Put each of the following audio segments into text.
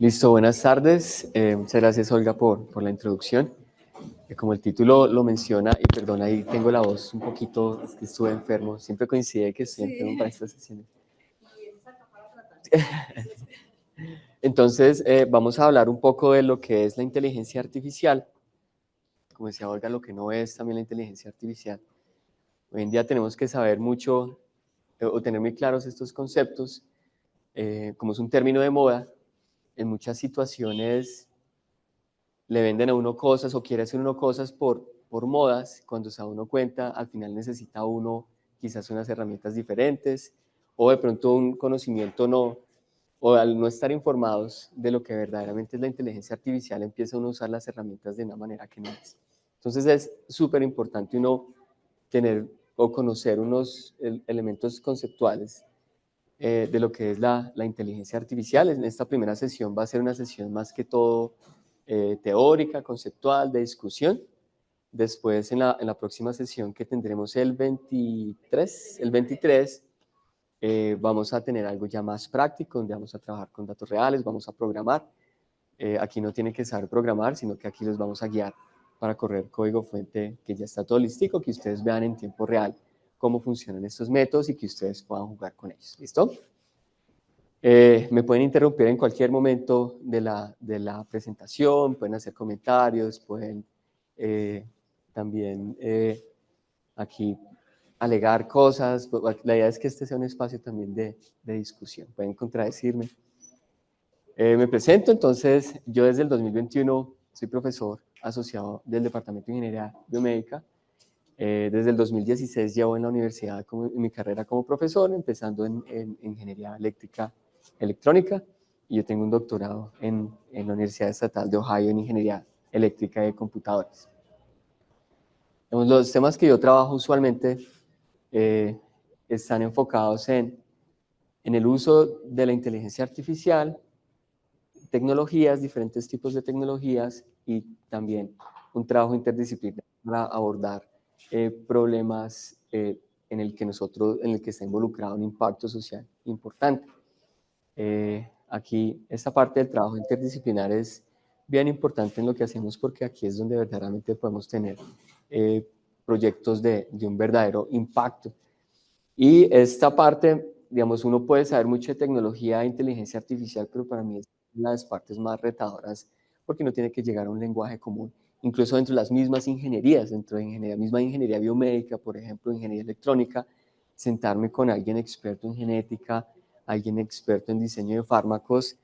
Listo, buenas tardes. Muchas gracias, Olga, por la introducción. Como el título lo menciona, y perdón, ahí tengo la voz un poquito, es que estuve enfermo. Siempre coincide que estoy enfermo para estas sesiones. Entonces, vamos a hablar un poco de lo que es la inteligencia artificial. Como decía Olga, lo que no es también la inteligencia artificial. Hoy en día tenemos que saber mucho o tener muy claros estos conceptos. Como es un término de moda, en muchas situaciones le venden a uno cosas o quiere hacer uno cosas por modas, cuando se da uno cuenta, al final necesita uno quizás unas herramientas diferentes o de pronto un conocimiento no, o al no estar informados de lo que verdaderamente es la inteligencia artificial, empieza uno a usar las herramientas de una manera que no es. Entonces es súper importante uno tener o conocer unos elementos conceptuales de lo que es la inteligencia artificial. En esta primera sesión va a ser una sesión más que todo teórica, conceptual, de discusión. Después, en la próxima sesión que tendremos el 23, vamos a tener algo ya más práctico, donde vamos a trabajar con datos reales, vamos a programar. Aquí no tienen que saber programar, sino que aquí los vamos a guiar para correr código fuente que ya está todo listo, que ustedes vean en tiempo real cómo funcionan estos métodos y que ustedes puedan jugar con ellos. ¿Listo? Me pueden interrumpir en cualquier momento de la presentación, pueden hacer comentarios, pueden también aquí alegar cosas. La idea es que este sea un espacio también de discusión. Pueden contradecirme. Me presento, entonces, yo desde el 2021 soy profesor asociado del Departamento de Ingeniería Biomédica. Desde el 2016 llevo en la universidad en mi carrera como profesor, empezando en Ingeniería Eléctrica Electrónica, y yo tengo un doctorado en la Universidad Estatal de Ohio en Ingeniería Eléctrica de Computadores. Los temas que yo trabajo usualmente están enfocados en el uso de la inteligencia artificial, tecnologías, diferentes tipos de tecnologías, y también un trabajo interdisciplinario para abordar problemas en el que está involucrado un impacto social importante. Aquí esta parte del trabajo interdisciplinar es bien importante en lo que hacemos, porque aquí es donde verdaderamente podemos tener proyectos de un verdadero impacto. Y esta parte, digamos, uno puede saber mucho de tecnología e inteligencia artificial, pero para mí es una de las partes más retadoras, porque no tiene que llegar a un lenguaje común, incluso dentro de las mismas ingenierías, dentro de la misma ingeniería biomédica, por ejemplo, ingeniería electrónica, sentarme con alguien experto en genética, alguien experto en diseño de fármacos,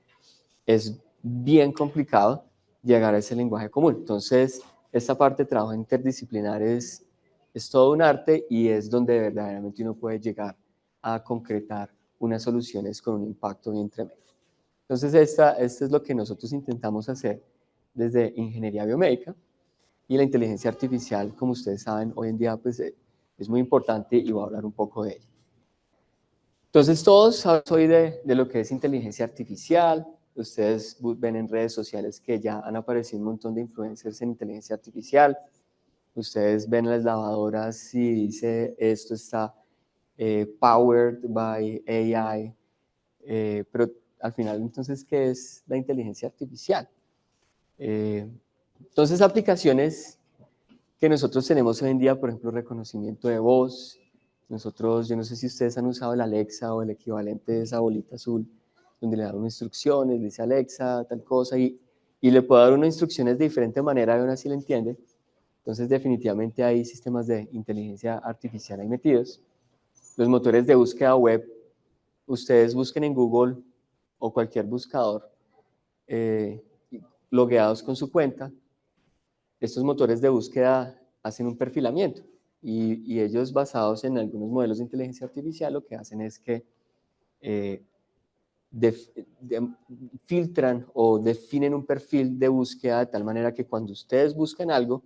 es bien complicado llegar a ese lenguaje común. Entonces, esta parte de trabajo interdisciplinar es todo un arte, y es donde verdaderamente uno puede llegar a concretar unas soluciones con un impacto bien tremendo. Entonces, esto es lo que nosotros intentamos hacer desde Ingeniería Biomédica, y la inteligencia artificial, como ustedes saben, hoy en día pues, es muy importante, y voy a hablar un poco de ella. Entonces, todos saben hoy de lo que es inteligencia artificial. Ustedes ven en redes sociales que ya han aparecido un montón de influencers en inteligencia artificial. Ustedes ven las lavadoras y dice esto está powered by AI. Pero al final, entonces, ¿qué es la inteligencia artificial? Entonces, aplicaciones que nosotros tenemos hoy en día, por ejemplo, reconocimiento de voz. Nosotros, yo no sé si ustedes han usado el Alexa o el equivalente de esa bolita azul, donde le dan unas instrucciones, le dice Alexa, tal cosa, y le puede dar unas instrucciones de diferente manera y aún así le entiende. Entonces, definitivamente hay sistemas de inteligencia artificial ahí metidos. Los motores de búsqueda web, ustedes busquen en Google o cualquier buscador, logueados con su cuenta. Estos motores de búsqueda hacen un perfilamiento, y ellos, basados en algunos modelos de inteligencia artificial, lo que hacen es que filtran o definen un perfil de búsqueda de tal manera que cuando ustedes buscan algo,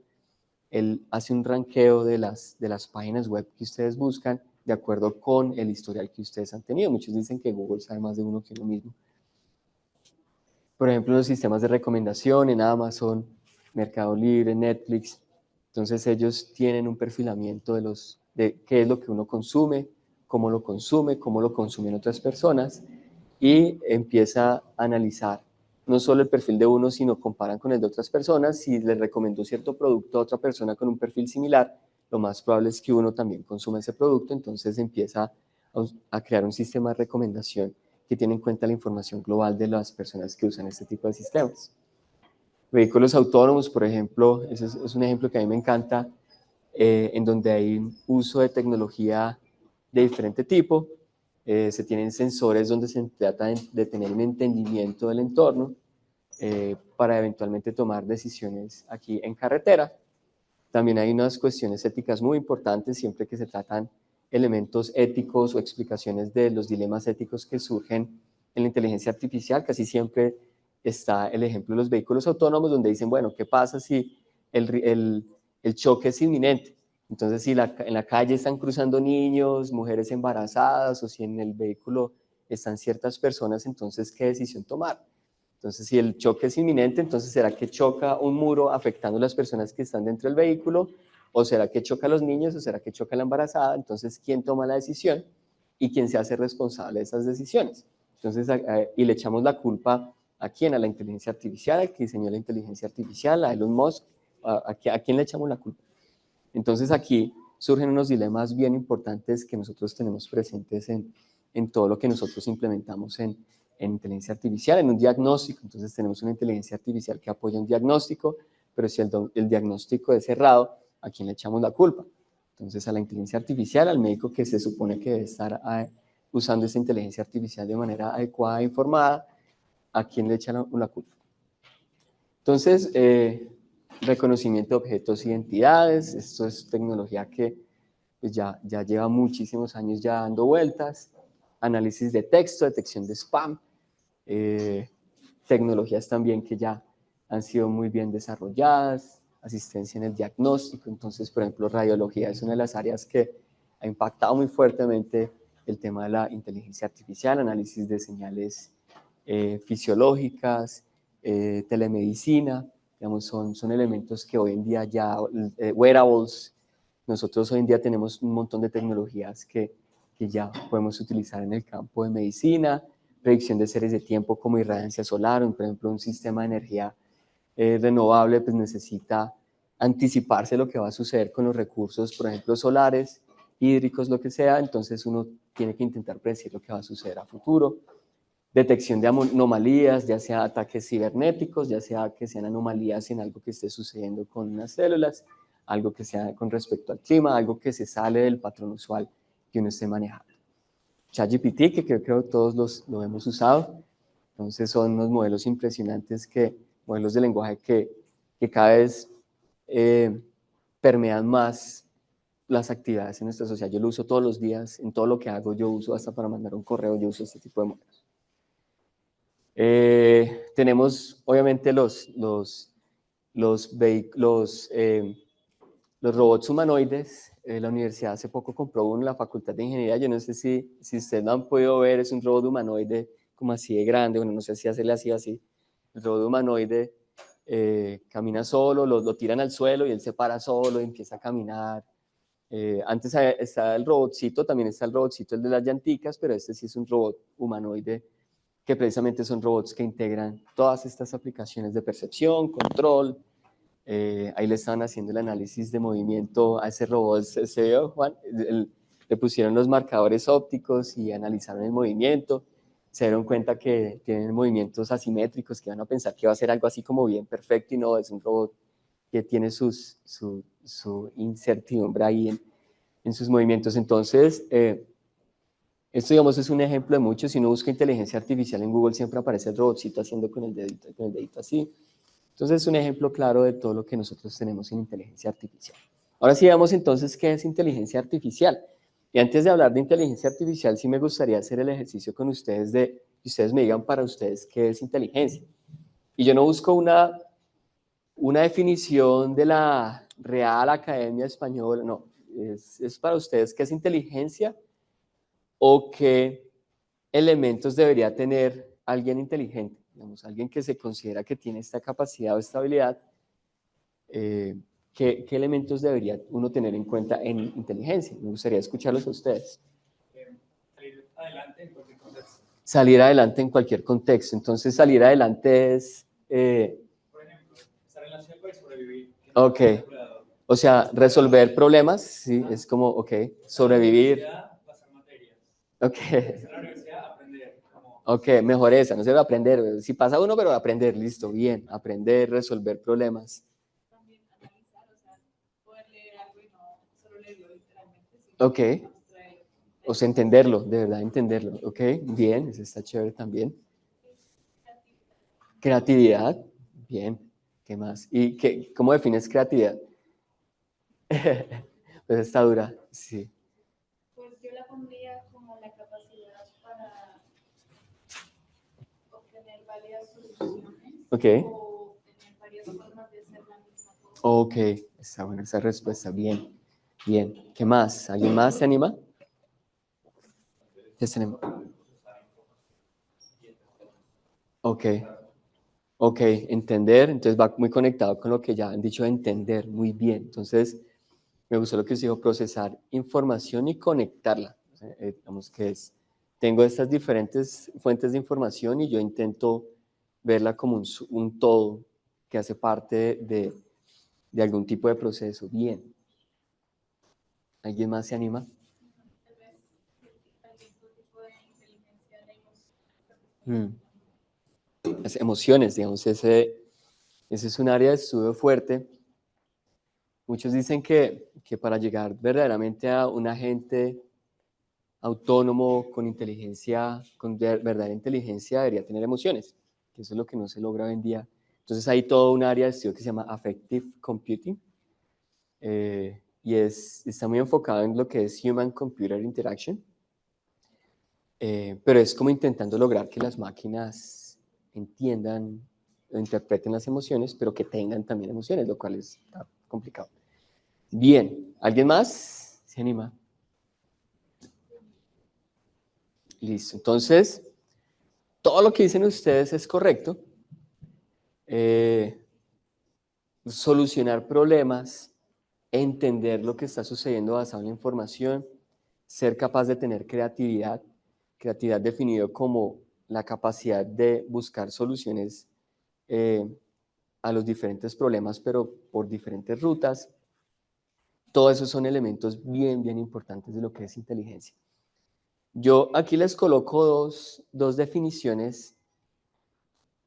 él hace un ranqueo de las páginas web que ustedes buscan de acuerdo con el historial que ustedes han tenido. Muchos dicen que Google sabe más de uno que uno mismo. Por ejemplo, los sistemas de recomendación en Amazon, Mercado Libre, Netflix. Entonces ellos tienen un perfilamiento de qué es lo que uno consume, cómo lo consumen otras personas, y empieza a analizar no solo el perfil de uno, sino comparan con el de otras personas. Si les recomendó cierto producto a otra persona con un perfil similar, lo más probable es que uno también consuma ese producto, entonces empieza a crear un sistema de recomendación que tiene en cuenta la información global de las personas que usan este tipo de sistemas. Vehículos autónomos, por ejemplo, ese es un ejemplo que a mí me encanta, en donde hay un uso de tecnología de diferente tipo. Se tienen sensores donde se trata de tener un entendimiento del entorno para eventualmente tomar decisiones aquí en carretera. También hay unas cuestiones éticas muy importantes siempre que se tratan elementos éticos o explicaciones de los dilemas éticos que surgen en la inteligencia artificial. Casi siempre está el ejemplo de los vehículos autónomos, donde dicen, bueno, ¿qué pasa si el choque es inminente? Entonces, si en la calle están cruzando niños, mujeres embarazadas, o si en el vehículo están ciertas personas, entonces, ¿qué decisión tomar? Entonces, si el choque es inminente, entonces, ¿será que choca un muro afectando a las personas que están dentro del vehículo? ¿O será que choca a los niños? ¿O será que choca a la embarazada? Entonces, ¿quién toma la decisión? ¿Y quién se hace responsable de esas decisiones? Entonces, y le echamos la culpa ¿a quién? A la inteligencia artificial, al que diseñó la inteligencia artificial, a Elon Musk. ¿A quién le echamos la culpa? Entonces, aquí surgen unos dilemas bien importantes que nosotros tenemos presentes en todo lo que nosotros implementamos en inteligencia artificial, en un diagnóstico. Entonces tenemos una inteligencia artificial que apoya un diagnóstico, pero si el diagnóstico es errado, ¿a quién le echamos la culpa? Entonces a la inteligencia artificial, al médico que se supone que debe estar usando esa inteligencia artificial de manera adecuada e informada, ¿a quién le echan la culpa? Entonces, reconocimiento de objetos e identidades, esto es tecnología que pues ya lleva muchísimos años ya dando vueltas, análisis de texto, detección de spam, tecnologías también que ya han sido muy bien desarrolladas, asistencia en el diagnóstico. Entonces, por ejemplo, radiología es una de las áreas que ha impactado muy fuertemente el tema de la inteligencia artificial, análisis de señales fisiológicas, telemedicina, digamos, son elementos que hoy en día ya, wearables, nosotros hoy en día tenemos un montón de tecnologías que ya podemos utilizar en el campo de medicina, predicción de series de tiempo como irradiancia solar, por ejemplo, un sistema de energía renovable pues necesita anticiparse lo que va a suceder con los recursos, por ejemplo, solares, hídricos, lo que sea, entonces uno tiene que intentar predecir lo que va a suceder a futuro. Detección de anomalías, ya sea ataques cibernéticos, ya sea que sean anomalías en algo que esté sucediendo con unas células, algo que sea con respecto al clima, algo que se sale del patrón usual que uno esté manejando. ChatGPT, que creo que todos lo hemos usado, entonces son unos modelos impresionantes, modelos de lenguaje que cada vez permean más las actividades en nuestra sociedad. Yo lo uso todos los días, en todo lo que hago yo uso, hasta para mandar un correo yo uso este tipo de modelos. Tenemos obviamente los robots humanoides. La universidad hace poco compró uno en la Facultad de Ingeniería. Yo no sé si ustedes lo han podido ver, es un robot humanoide como así de grande, bueno, no sé si hacerle así. El robot humanoide camina solo, lo tiran al suelo y él se para solo y empieza a caminar. Antes está el robotcito, también está el robotcito, el de las llanticas, pero este sí es un robot humanoide que precisamente son robots que integran todas estas aplicaciones de percepción, control. Ahí le estaban haciendo el análisis de movimiento a ese robot, ¿se vio, Juan? Le pusieron los marcadores ópticos y analizaron el movimiento. Se dieron cuenta que tienen movimientos asimétricos, que van a pensar que va a ser algo así como bien perfecto, y no, es un robot que tiene su incertidumbre ahí en sus movimientos. Entonces, esto, digamos, es un ejemplo de muchos. Si uno busca inteligencia artificial en Google, siempre aparece el robotcito haciendo con el dedito así. Entonces, es un ejemplo claro de todo lo que nosotros tenemos en inteligencia artificial. Ahora sí, veamos entonces qué es inteligencia artificial. Y antes de hablar de inteligencia artificial, sí me gustaría hacer el ejercicio con ustedes de que ustedes me digan para ustedes qué es inteligencia. Y yo no busco una definición de la Real Academia Española, no, es para ustedes qué es inteligencia o qué elementos debería tener alguien inteligente, digamos, alguien que se considera que tiene esta capacidad o esta habilidad. ¿Qué elementos debería uno tener en cuenta en inteligencia? Me gustaría escucharlos a ustedes. Salir adelante en cualquier contexto. salir adelante en cualquier contexto. Entonces, salir adelante es... Por ejemplo, esa relación puede sobrevivir. Ok. O sea, resolver problemas, sí, es como, ok, sobrevivir. Pasar materias. Ok. En la universidad, aprender. Ok, mejor esa, no se va a aprender. Si pasa uno, pero aprender, listo, bien. Aprender, resolver problemas. También analizar, o sea, poder leer algo y no solo leerlo literalmente, sino Ok. abstraerlo. O sea, entenderlo, de verdad entenderlo. Ok, bien, eso está chévere también. Creatividad, bien. ¿Qué más? ¿Y cómo defines creatividad? Pues está dura, sí. Pues yo la pondría como la capacidad para obtener varias soluciones Ok. o tener varias formas de hacer la misma cosa. Ok, está buena esa respuesta, bien. Bien, ¿qué más? ¿Alguien más se anima? ¿Qué tenemos? Ok, ok, entender, entonces va muy conectado con lo que ya han dicho, entender, muy bien. Entonces, me gustó lo que usted dijo, procesar información y conectarla. Digamos que es, tengo estas diferentes fuentes de información y yo intento verla como un todo que hace parte de algún tipo de proceso. Bien. ¿Alguien más se anima? Tal vez algún tipo de inteligencia de emoción. Las emociones, digamos, ese es un área de estudio fuerte. Muchos dicen que para llegar verdaderamente a un agente autónomo con inteligencia, con verdadera inteligencia, debería tener emociones, que eso es lo que no se logra hoy en día. Entonces hay todo un área de estudio que se llama Affective Computing, y está muy enfocado en lo que es Human Computer Interaction, pero es como intentando lograr que las máquinas entiendan o interpreten las emociones, pero que tengan también emociones, lo cual está complicado. Bien, ¿alguien más se anima? Listo, entonces, todo lo que dicen ustedes es correcto. Solucionar problemas, entender lo que está sucediendo basado en la información, ser capaz de tener creatividad, creatividad definido como la capacidad de buscar soluciones a los diferentes problemas, pero por diferentes rutas. Todos esos son elementos bien, bien importantes de lo que es inteligencia. Yo aquí les coloco dos definiciones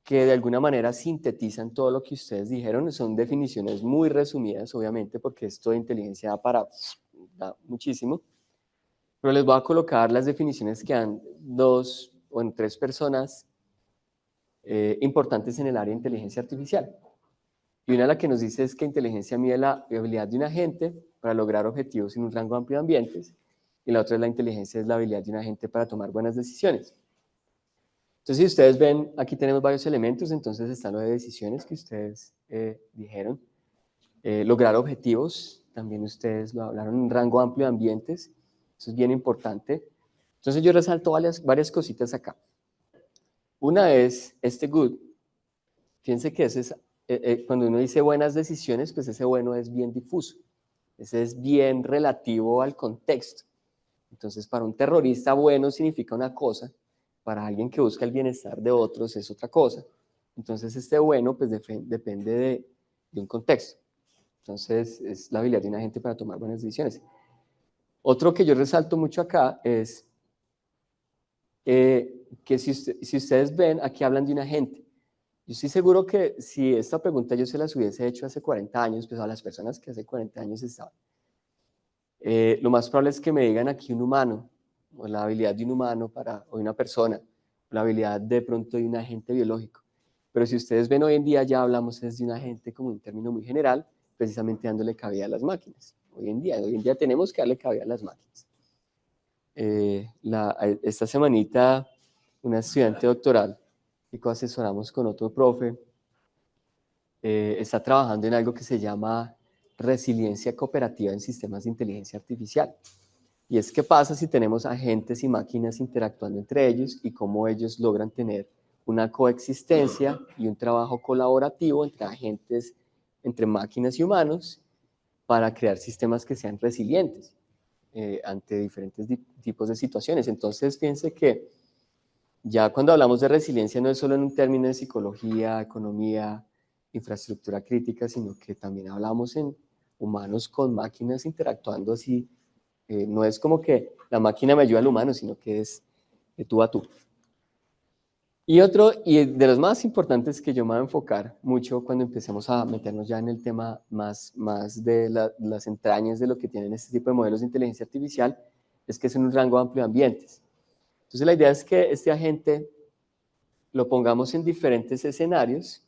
que de alguna manera sintetizan todo lo que ustedes dijeron. Son definiciones muy resumidas, obviamente, porque esto de inteligencia da muchísimo. Pero les voy a colocar las definiciones que dan dos o en tres personas importantes en el área de inteligencia artificial. Y una de las que nos dice es que inteligencia mide la habilidad de un agente para lograr objetivos en un rango amplio de ambientes. Y la otra es la inteligencia, es la habilidad de un agente para tomar buenas decisiones. Entonces, si ustedes ven, aquí tenemos varios elementos, entonces está lo de decisiones que ustedes dijeron. Lograr objetivos, también ustedes lo hablaron, un rango amplio de ambientes, eso es bien importante. Entonces yo resalto varias cositas acá. Una es este good. Fíjense que ese es, cuando uno dice buenas decisiones, pues ese bueno es bien difuso. Ese es bien relativo al contexto. Entonces, para un terrorista bueno significa una cosa, para alguien que busca el bienestar de otros es otra cosa. Entonces, este bueno pues depende de un contexto. Entonces, es la habilidad de una gente para tomar buenas decisiones. Otro que yo resalto mucho acá es que si ustedes ven, aquí hablan de un agente. Yo estoy seguro que si esta pregunta yo se las hubiese hecho hace 40 años, pues a las personas que hace 40 años estaban, lo más probable es que me digan aquí un humano, o la habilidad de un humano o de una persona, o la habilidad de pronto de un agente biológico. Pero si ustedes ven hoy en día ya hablamos es de un agente como un término muy general, precisamente dándole cabida a las máquinas. Hoy en día tenemos que darle cabida a las máquinas. Esta semanita, una estudiante doctoral que asesoramos con otro profe, está trabajando en algo que se llama resiliencia cooperativa en sistemas de inteligencia artificial. Y es qué pasa si tenemos agentes y máquinas interactuando entre ellos y cómo ellos logran tener una coexistencia y un trabajo colaborativo entre agentes, entre máquinas y humanos, para crear sistemas que sean resilientes ante diferentes tipos de situaciones. Entonces, fíjense que Ya cuando hablamos de resiliencia no es solo en un término de psicología, economía, infraestructura crítica, sino que también hablamos en humanos con máquinas interactuando así. No es como que la máquina me ayuda al humano, sino que es de tú a tú. Y otro, y de los más importantes que yo me voy a enfocar mucho cuando empecemos a meternos ya en el tema más de las entrañas de lo que tienen este tipo de modelos de inteligencia artificial, es que es en un rango amplio de ambientes. Entonces la idea es que este agente lo pongamos en diferentes escenarios,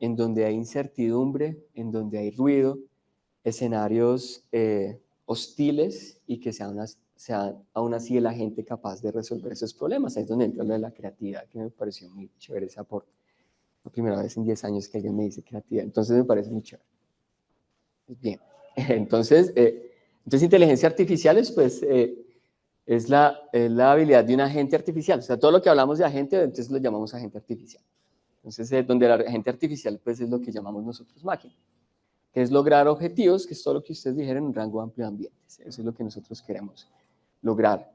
en donde hay incertidumbre, en donde hay ruido, escenarios hostiles y que sea aún así el agente capaz de resolver esos problemas. Ahí es donde entra lo de la creatividad, que me pareció muy chévere ese aporte. La primera vez en 10 años que alguien me dice creatividad, entonces me parece muy chévere. Bien, entonces inteligencia artificial es la habilidad de un agente artificial. O sea, todo lo que hablamos de agente, entonces lo llamamos agente artificial. Entonces, donde el agente artificial pues es lo que llamamos nosotros máquina, que es lograr objetivos, que es todo lo que ustedes dijeron, en un rango amplio de ambientes. Eso es lo que nosotros queremos lograr.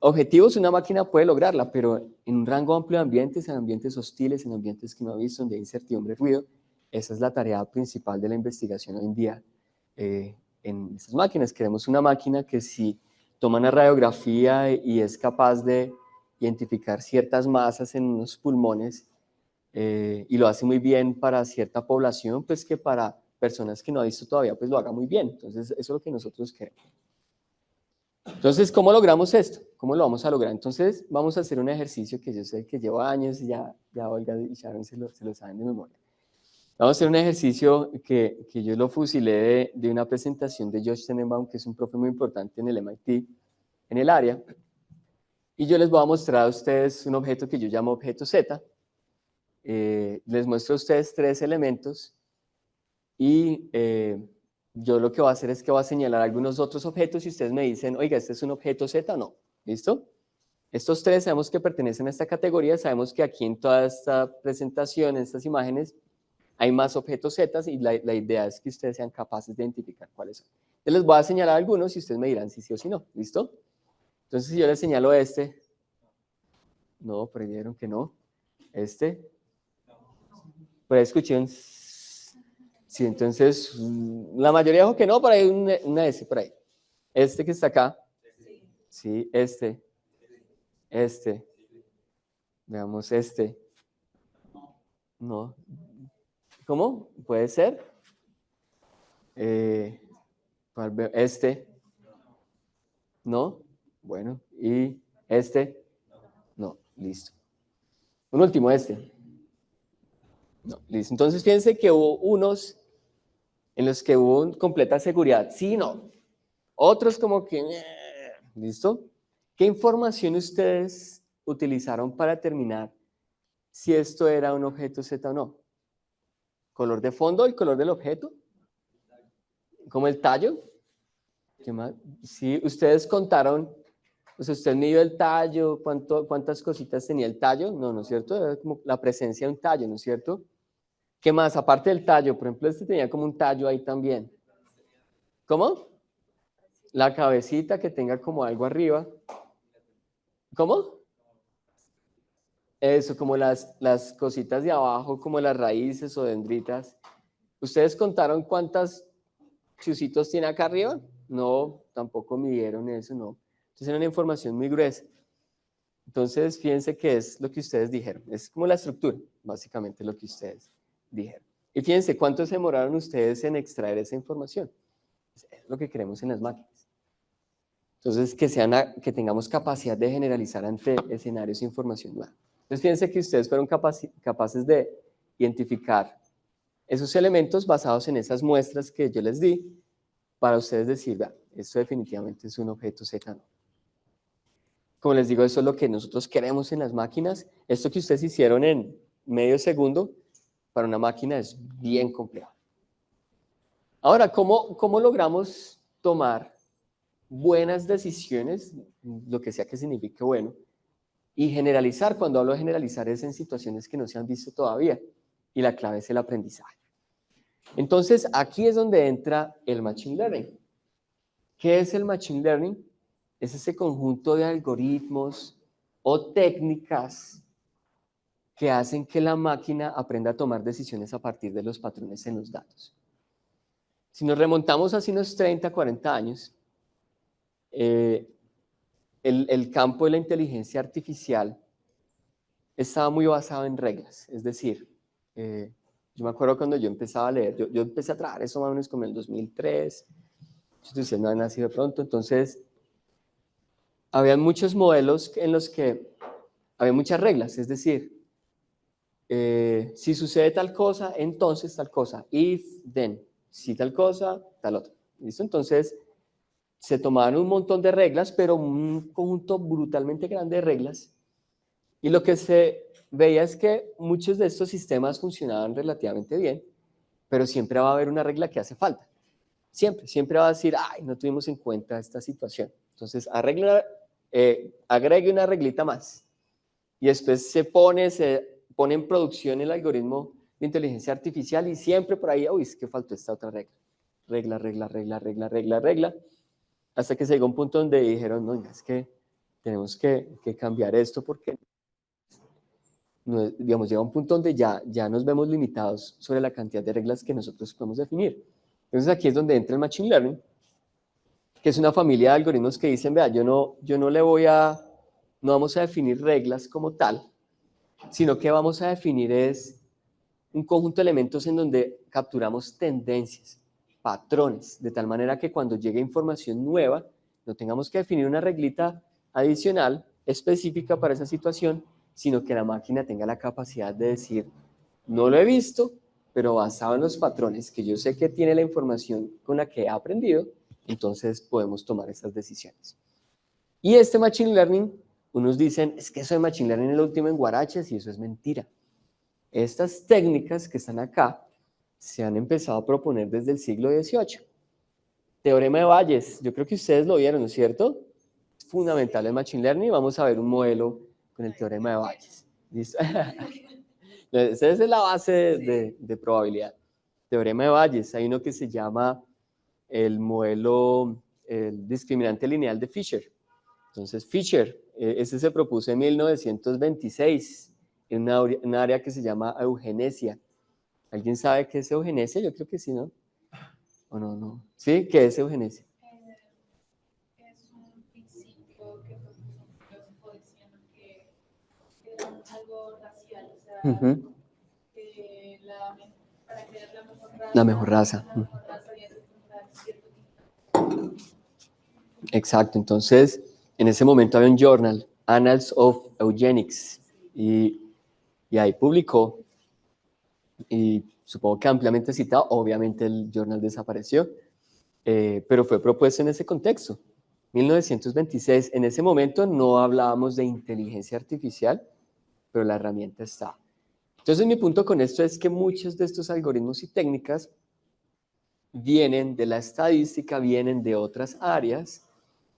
Objetivos una máquina puede lograrla, pero en un rango amplio de ambientes, en ambientes hostiles, en ambientes que no ha visto, donde hay incertidumbre, ruido, esa es la tarea principal de la investigación hoy en día en estas máquinas. Queremos una máquina que si toma una radiografía y es capaz de identificar ciertas masas en los pulmones y lo hace muy bien para cierta población, pues que para personas que no ha visto todavía, pues lo haga muy bien. Entonces, eso es lo que nosotros queremos. Entonces, ¿cómo logramos esto? ¿Cómo lo vamos a lograr? Entonces, vamos a hacer un ejercicio que yo sé que lleva años y ya Olga y Sharon se lo saben de memoria. Vamos a hacer un ejercicio que yo lo fusilé de una presentación de Josh Tenenbaum, que es un profe muy importante en el MIT, en el área. Y yo les voy a mostrar a ustedes un objeto que yo llamo objeto Z. Les muestro a ustedes 3 elementos y yo lo que voy a hacer es que voy a señalar algunos otros objetos y ustedes me dicen, oiga, ¿este es un objeto Z o no? ¿Listo? Estos 3 sabemos que pertenecen a esta categoría, sabemos que aquí en toda esta presentación, en estas imágenes, hay más objetos Z y la idea es que ustedes sean capaces de identificar cuáles son. Yo les voy a señalar algunos y ustedes me dirán si sí o si no, ¿listo? Entonces, si yo les señalo este, no, prendieron que no, este, por ahí escuché un... Sí, entonces, la mayoría dijo que no, por ahí una S, por ahí. Este que está acá, sí, este, veamos este, no, ¿cómo? ¿Puede ser? Este, no, bueno, y este, no, listo. Un último, este, no, listo. Entonces, fíjense que hubo unos en los que hubo completa seguridad, sí, no. Otros como que, ¿listo? ¿Qué información ustedes utilizaron para determinar si esto era un objeto Z o no? ¿Color de fondo, el color del objeto? ¿Como el tallo? ¿Qué más? Sí, ustedes contaron, o sea, usted midió el tallo, cuántas cositas tenía el tallo, no, ¿no es cierto? Era como la presencia de un tallo, ¿no es cierto? ¿Qué más? Aparte del tallo, por ejemplo, este tenía como un tallo ahí también. ¿Cómo? La cabecita que tenga como algo arriba. ¿Cómo? Eso, como las cositas de abajo, como las raíces o dendritas. ¿Ustedes contaron cuántas chusitos tiene acá arriba? No, tampoco midieron eso, no. Entonces era una información muy gruesa. Entonces, fíjense que es lo que ustedes dijeron. Es como la estructura, básicamente lo que ustedes dijeron. Y fíjense cuánto se demoraron ustedes en extraer esa información. Es lo que queremos en las máquinas. Entonces, que tengamos capacidad de generalizar ante escenarios e información nueva. Entonces, fíjense que ustedes fueron capaces de identificar esos elementos basados en esas muestras que yo les di para ustedes decir, esto definitivamente es un objeto Z, ¿no? Como les digo, eso es lo que nosotros queremos en las máquinas. Esto que ustedes hicieron en medio segundo, para una máquina es bien complejo. Ahora, ¿cómo logramos tomar buenas decisiones, lo que sea que signifique bueno, y generalizar? Cuando hablo de generalizar es en situaciones que no se han visto todavía, y la clave es el aprendizaje. Entonces, aquí es donde entra el Machine Learning. ¿Qué es el Machine Learning? Es ese conjunto de algoritmos o técnicas que hacen que la máquina aprenda a tomar decisiones a partir de los patrones en los datos. Si nos remontamos hace unos 30, 40 años, el campo de la inteligencia artificial estaba muy basado en reglas. Es decir, yo me acuerdo cuando yo empezaba a leer, yo empecé a trabajar eso más o menos como en el 2003, ustedes no han nacido de pronto, entonces había muchos modelos en los que había muchas reglas, es decir, si sucede tal cosa, entonces tal cosa, if, then, si tal cosa, tal otra. ¿Listo? Entonces, se tomaban un montón de reglas, pero un conjunto brutalmente grande de reglas, y lo que se veía es que muchos de estos sistemas funcionaban relativamente bien, pero siempre va a haber una regla que hace falta. Siempre va a decir, ay, no tuvimos en cuenta esta situación. Entonces, agregue una reglita más. Y después se pone en producción el algoritmo de inteligencia artificial y siempre por ahí, uy, es que faltó esta otra regla. Regla. Hasta que se llegó a un punto donde dijeron, no, es que tenemos que cambiar esto porque, digamos, llega un punto donde ya nos vemos limitados sobre la cantidad de reglas que nosotros podemos definir. Entonces aquí es donde entra el Machine Learning, que es una familia de algoritmos que dicen, vea, no vamos a definir reglas como tal, sino que vamos a definir es un conjunto de elementos en donde capturamos tendencias, patrones, de tal manera que cuando llegue información nueva, no tengamos que definir una reglita adicional específica para esa situación, sino que la máquina tenga la capacidad de decir, no lo he visto, pero basado en los patrones que yo sé que tiene la información con la que he aprendido, entonces podemos tomar estas decisiones. Y este Machine Learning, unos dicen, es que eso de Machine Learning es lo último en guaraches, y eso es mentira. Estas técnicas que están acá se han empezado a proponer desde el siglo XVIII. Teorema de Bayes, yo creo que ustedes lo vieron, ¿no es cierto? Es fundamental el Machine Learning. Vamos a ver un modelo con el Teorema de Bayes. ¿Listo? Esa es la base de probabilidad. Teorema de Bayes, hay uno que se llama el modelo, el discriminante lineal de Fisher. Entonces, Fisher, ese se propuso en 1926 en una área que se llama eugenesia. ¿Alguien sabe qué es eugenesia? Yo creo que sí, ¿no? ¿O no? No. ¿Sí? ¿Qué es eugenesia? Es un principio que propuso un filósofo diciendo que era algo racial, o sea, que para crear La mejor raza. había que encontrar cierto tipo. Exacto, entonces en ese momento había un journal, Annals of Eugenics, y ahí publicó, y supongo que ampliamente citado, obviamente el journal desapareció, pero fue propuesto en ese contexto. 1926, en ese momento no hablábamos de inteligencia artificial, pero la herramienta está. Entonces mi punto con esto es que muchos de estos algoritmos y técnicas vienen de la estadística, vienen de otras áreas,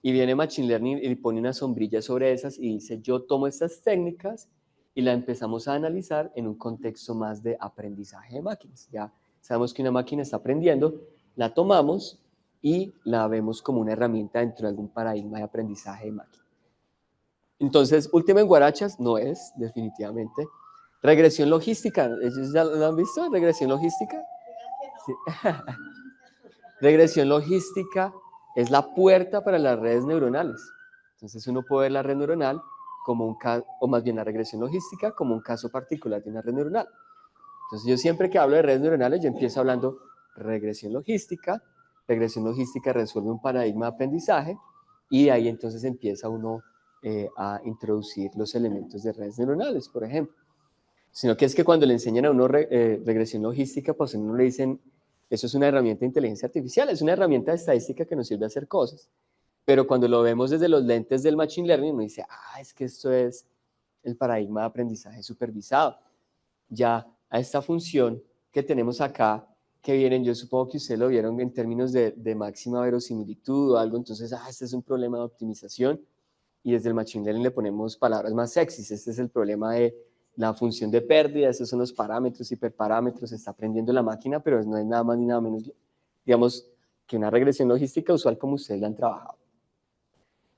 y viene Machine Learning y pone una sombrilla sobre esas y dice, yo tomo estas técnicas y la empezamos a analizar en un contexto más de aprendizaje de máquinas. Ya sabemos que una máquina está aprendiendo, la tomamos y la vemos como una herramienta dentro de algún paradigma de aprendizaje de máquina. Entonces, último en guarachas no es, definitivamente. Regresión logística, ¿ellos ya lo han visto? ¿Regresión logística? Sí. Regresión logística es la puerta para las redes neuronales. Entonces uno puede ver la red neuronal como un caso, o más bien la regresión logística como un caso particular de una red neuronal. Entonces yo siempre que hablo de redes neuronales, yo empiezo hablando regresión logística resuelve un paradigma de aprendizaje y ahí entonces empieza uno a introducir los elementos de redes neuronales, por ejemplo. Sino que es que cuando le enseñan a uno regresión logística, pues a uno le dicen, eso es una herramienta de inteligencia artificial, es una herramienta de estadística que nos sirve a hacer cosas. Pero cuando lo vemos desde los lentes del Machine Learning, uno dice, es que esto es el paradigma de aprendizaje supervisado. Ya a esta función que tenemos acá, que vienen, yo supongo que ustedes lo vieron en términos de máxima verosimilitud o algo, entonces, este es un problema de optimización, y desde el Machine Learning le ponemos palabras más sexys. Este es el problema de la función de pérdida, estos son los parámetros, hiperparámetros, está aprendiendo la máquina, pero no es nada más ni nada menos, digamos, que una regresión logística usual como ustedes la han trabajado.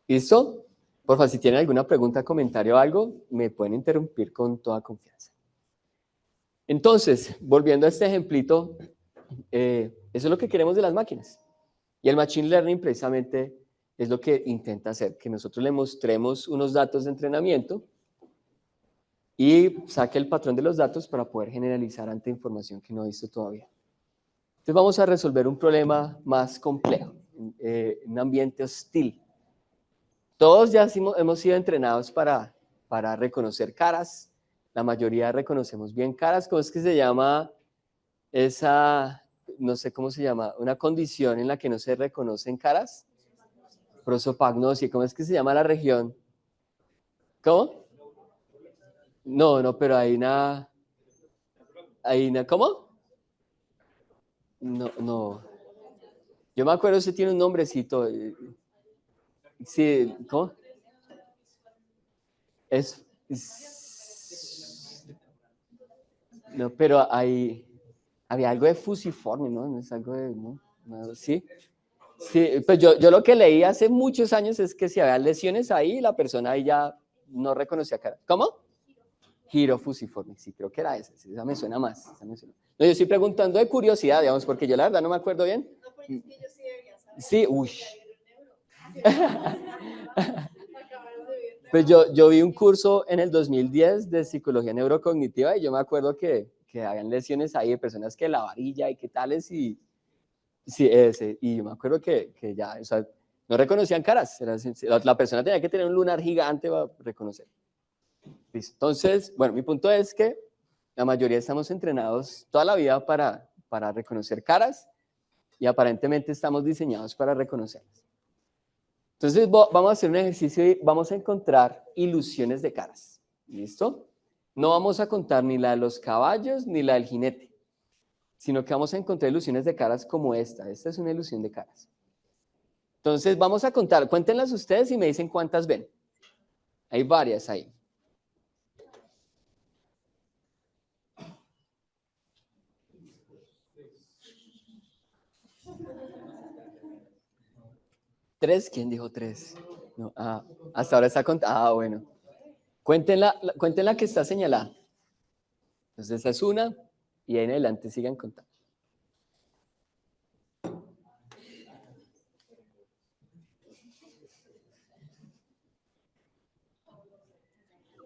¿Listo? Porfa, si tienen alguna pregunta, comentario o algo, me pueden interrumpir con toda confianza. Entonces, volviendo a este ejemplito, eso es lo que queremos de las máquinas. Y el Machine Learning precisamente es lo que intenta hacer, que nosotros le mostremos unos datos de entrenamiento y saque el patrón de los datos para poder generalizar ante información que no ha visto todavía. Entonces vamos a resolver un problema más complejo, un ambiente hostil. Todos ya hemos sido entrenados para reconocer caras. La mayoría reconocemos bien caras. ¿Cómo es que se llama esa, no sé cómo se llama, una condición en la que no se reconocen caras? Prosopagnosia. ¿Cómo es que se llama la región? ¿Cómo? No, pero hay una, ¿cómo? No. Yo me acuerdo, ese tiene un nombrecito. Sí, ¿cómo? No, pero había algo de fusiforme, ¿no? No es algo de, ¿no? ¿Sí? Sí, pues yo lo que leí hace muchos años es que si había lesiones ahí, la persona ahí ya no reconocía cara. ¿Cómo? Giro fusiforme, sí, creo que era esa. Sí, esa me suena más. No, yo estoy preguntando de curiosidad, digamos, porque yo la verdad no me acuerdo bien. No, pero es que yo sí debería saber. Sí, uy. Pues yo vi un curso en el 2010 de psicología neurocognitiva y yo me acuerdo que habían lesiones ahí de personas que la varilla y qué tales y sí, ese, y yo me acuerdo que ya, o sea, no reconocían caras, la persona tenía que tener un lunar gigante para reconocer. Listo. Entonces, bueno, mi punto es que la mayoría estamos entrenados toda la vida para reconocer caras y aparentemente estamos diseñados para reconocerlas. Entonces vamos a hacer un ejercicio y vamos a encontrar ilusiones de caras. ¿Listo? No vamos a contar ni la de los caballos ni la del jinete, sino que vamos a encontrar ilusiones de caras como esta. Esta es una ilusión de caras. Entonces vamos a contar, cuéntenlas ustedes y me dicen cuántas ven. Hay varias ahí. ¿Tres? ¿Quién dijo tres? No, hasta ahora está contando. Bueno. Cuéntenla que está señalada. Entonces esa es una y ahí en adelante sigan contando.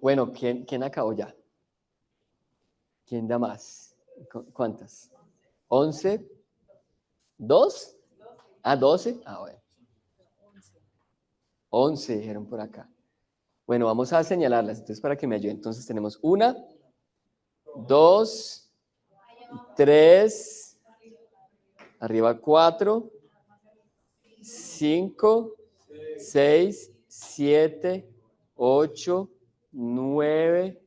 Bueno, ¿quién acabó ya? ¿Quién da más? ¿Cuántas? ¿11? ¿2? Ah, 12. Ah, bueno. 11 dijeron por acá. Bueno, vamos a señalarlas, entonces para que me ayuden. Entonces tenemos 1, 2, 3, arriba 4, 5, 6, 7, 8, 9,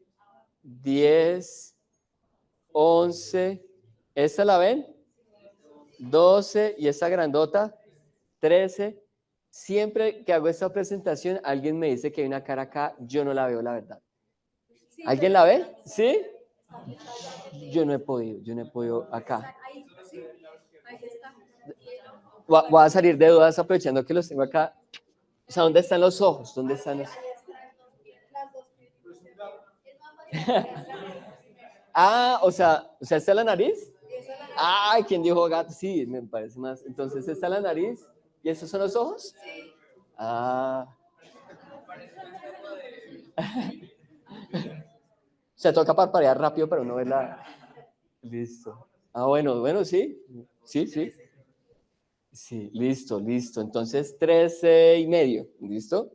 10, 11. ¿Esta la ven? 12 y esta grandota, 13. Siempre que hago esta presentación, alguien me dice que hay una cara acá, yo no la veo, la verdad. ¿Alguien la ve? ¿Sí? Yo no he podido acá. Voy a salir de dudas aprovechando que los tengo acá. O sea, ¿dónde están los ojos? ¿Dónde están los? O sea, ¿esta es la nariz? Ay, ¿quién dijo gato? Sí, me parece más. Entonces, ¿esta es la nariz? ¿Y estos son los ojos? Sí. O sea, toca parpadear rápido para uno verla. Listo. Bueno, sí. Sí. Sí, listo. Entonces, 13,5. ¿Listo?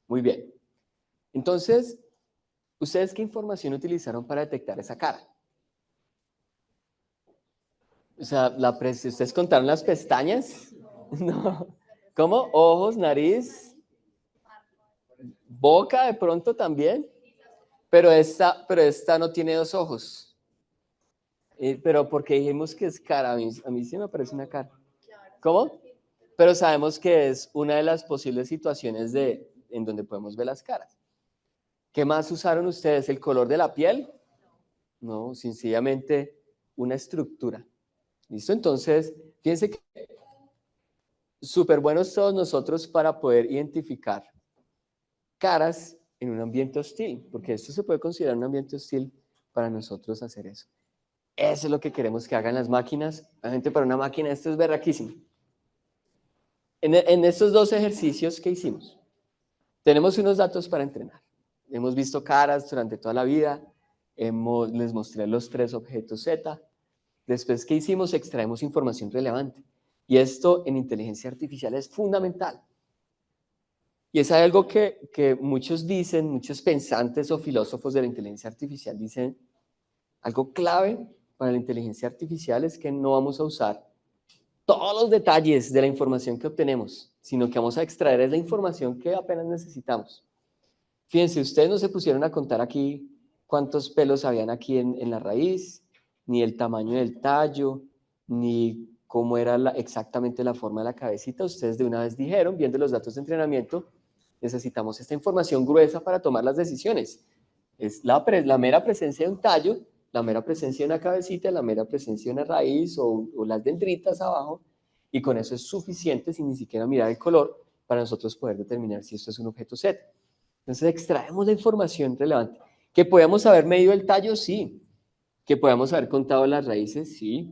Muy bien. Entonces, ¿ustedes qué información utilizaron para detectar esa cara? O sea, ¿ustedes contaron las pestañas? No. ¿Cómo? Ojos, nariz, boca de pronto también. Pero esta no tiene dos ojos. Pero porque dijimos que es cara, a mí sí me parece una cara. ¿Cómo? Pero sabemos que es una de las posibles situaciones en donde podemos ver las caras. ¿Qué más usaron ustedes? ¿El color de la piel? No, sencillamente una estructura. ¿Listo? Entonces, fíjense que súper buenos todos nosotros para poder identificar caras en un ambiente hostil, porque esto se puede considerar un ambiente hostil para nosotros hacer eso. Eso es lo que queremos que hagan las máquinas. Obviamente para una máquina esto es berraquísimo. En estos dos ejercicios que hicimos, tenemos unos datos para entrenar. Hemos visto caras durante toda la vida, les mostré los 3 objetos Z. Después, ¿qué hicimos? Extraemos información relevante. Y esto en inteligencia artificial es fundamental. Y es algo que muchos dicen, muchos pensantes o filósofos de la inteligencia artificial dicen, algo clave para la inteligencia artificial es que no vamos a usar todos los detalles de la información que obtenemos, sino que vamos a extraer la información que apenas necesitamos. Fíjense, ustedes no se pusieron a contar aquí cuántos pelos habían aquí en la raíz, ni el tamaño del tallo, ni cómo era exactamente la forma de la cabecita. Ustedes de una vez dijeron, viendo los datos de entrenamiento, necesitamos esta información gruesa para tomar las decisiones. Es la mera presencia de un tallo, la mera presencia de una cabecita, la mera presencia de una raíz o las dendritas abajo, y con eso es suficiente, sin ni siquiera mirar el color, para nosotros poder determinar si esto es un objeto Z. Entonces extraemos la información relevante. ¿Que podamos haber medido el tallo? Sí. ¿Que podamos haber contado las raíces? Sí.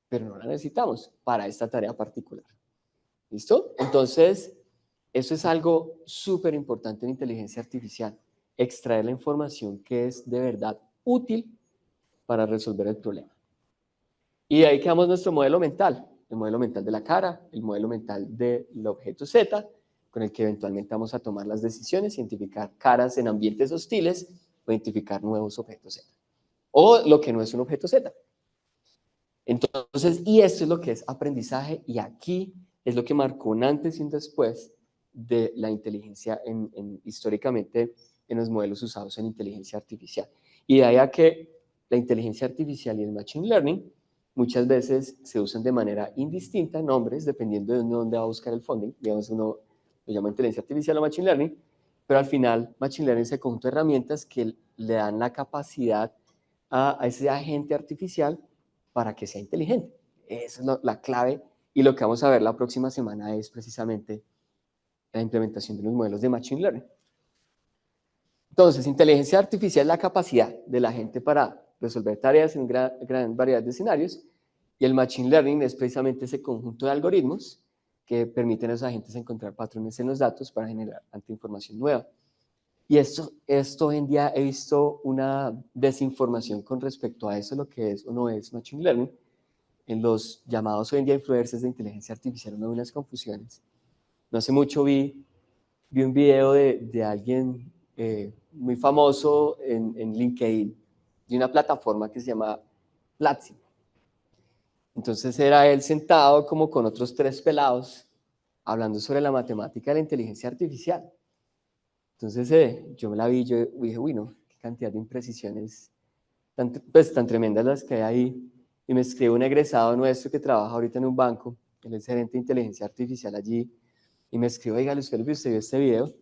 Pero no la necesitamos para esta tarea particular. ¿Listo? Entonces, eso es algo súper importante en inteligencia artificial. Extraer la información que es de verdad útil para resolver el problema. Y de ahí quedamos nuestro modelo mental. El modelo mental de la cara, el modelo mental del objeto Z, con el que eventualmente vamos a tomar las decisiones, identificar caras en ambientes hostiles o identificar nuevos objetos Z. O lo que no es un objeto Z. Entonces, y esto es lo que es aprendizaje, y aquí es lo que marcó un antes y un después de la inteligencia históricamente en los modelos usados en inteligencia artificial. Y de ahí a que la inteligencia artificial y el machine learning muchas veces se usan de manera indistinta, nombres, dependiendo de dónde va a buscar el funding. Digamos, uno lo llama inteligencia artificial o machine learning, pero al final machine learning es el conjunto de herramientas que le dan la capacidad a ese agente artificial para que sea inteligente. Esa es la clave, y lo que vamos a ver la próxima semana es precisamente la implementación de los modelos de machine learning. Entonces, inteligencia artificial es la capacidad de la gente para resolver tareas en gran variedad de escenarios, y el machine learning es precisamente ese conjunto de algoritmos que permiten a los agentes encontrar patrones en los datos para generar información nueva. Y esto hoy en día he visto una desinformación con respecto a eso, lo que es o no es machine learning. En los llamados hoy en día influencers de inteligencia artificial no hay unas confusiones. No hace mucho vi un video de alguien muy famoso en LinkedIn, de una plataforma que se llama Platzi. Entonces era él sentado como con otros 3 pelados hablando sobre la matemática de la inteligencia artificial. Entonces yo me la vi y yo dije, uy, no, qué cantidad de imprecisiones tan tremendas las que hay ahí. Y me escribe un egresado nuestro que trabaja ahorita en un banco, él es gerente de inteligencia artificial allí, y me escribe, oiga, ¿usted vio este video?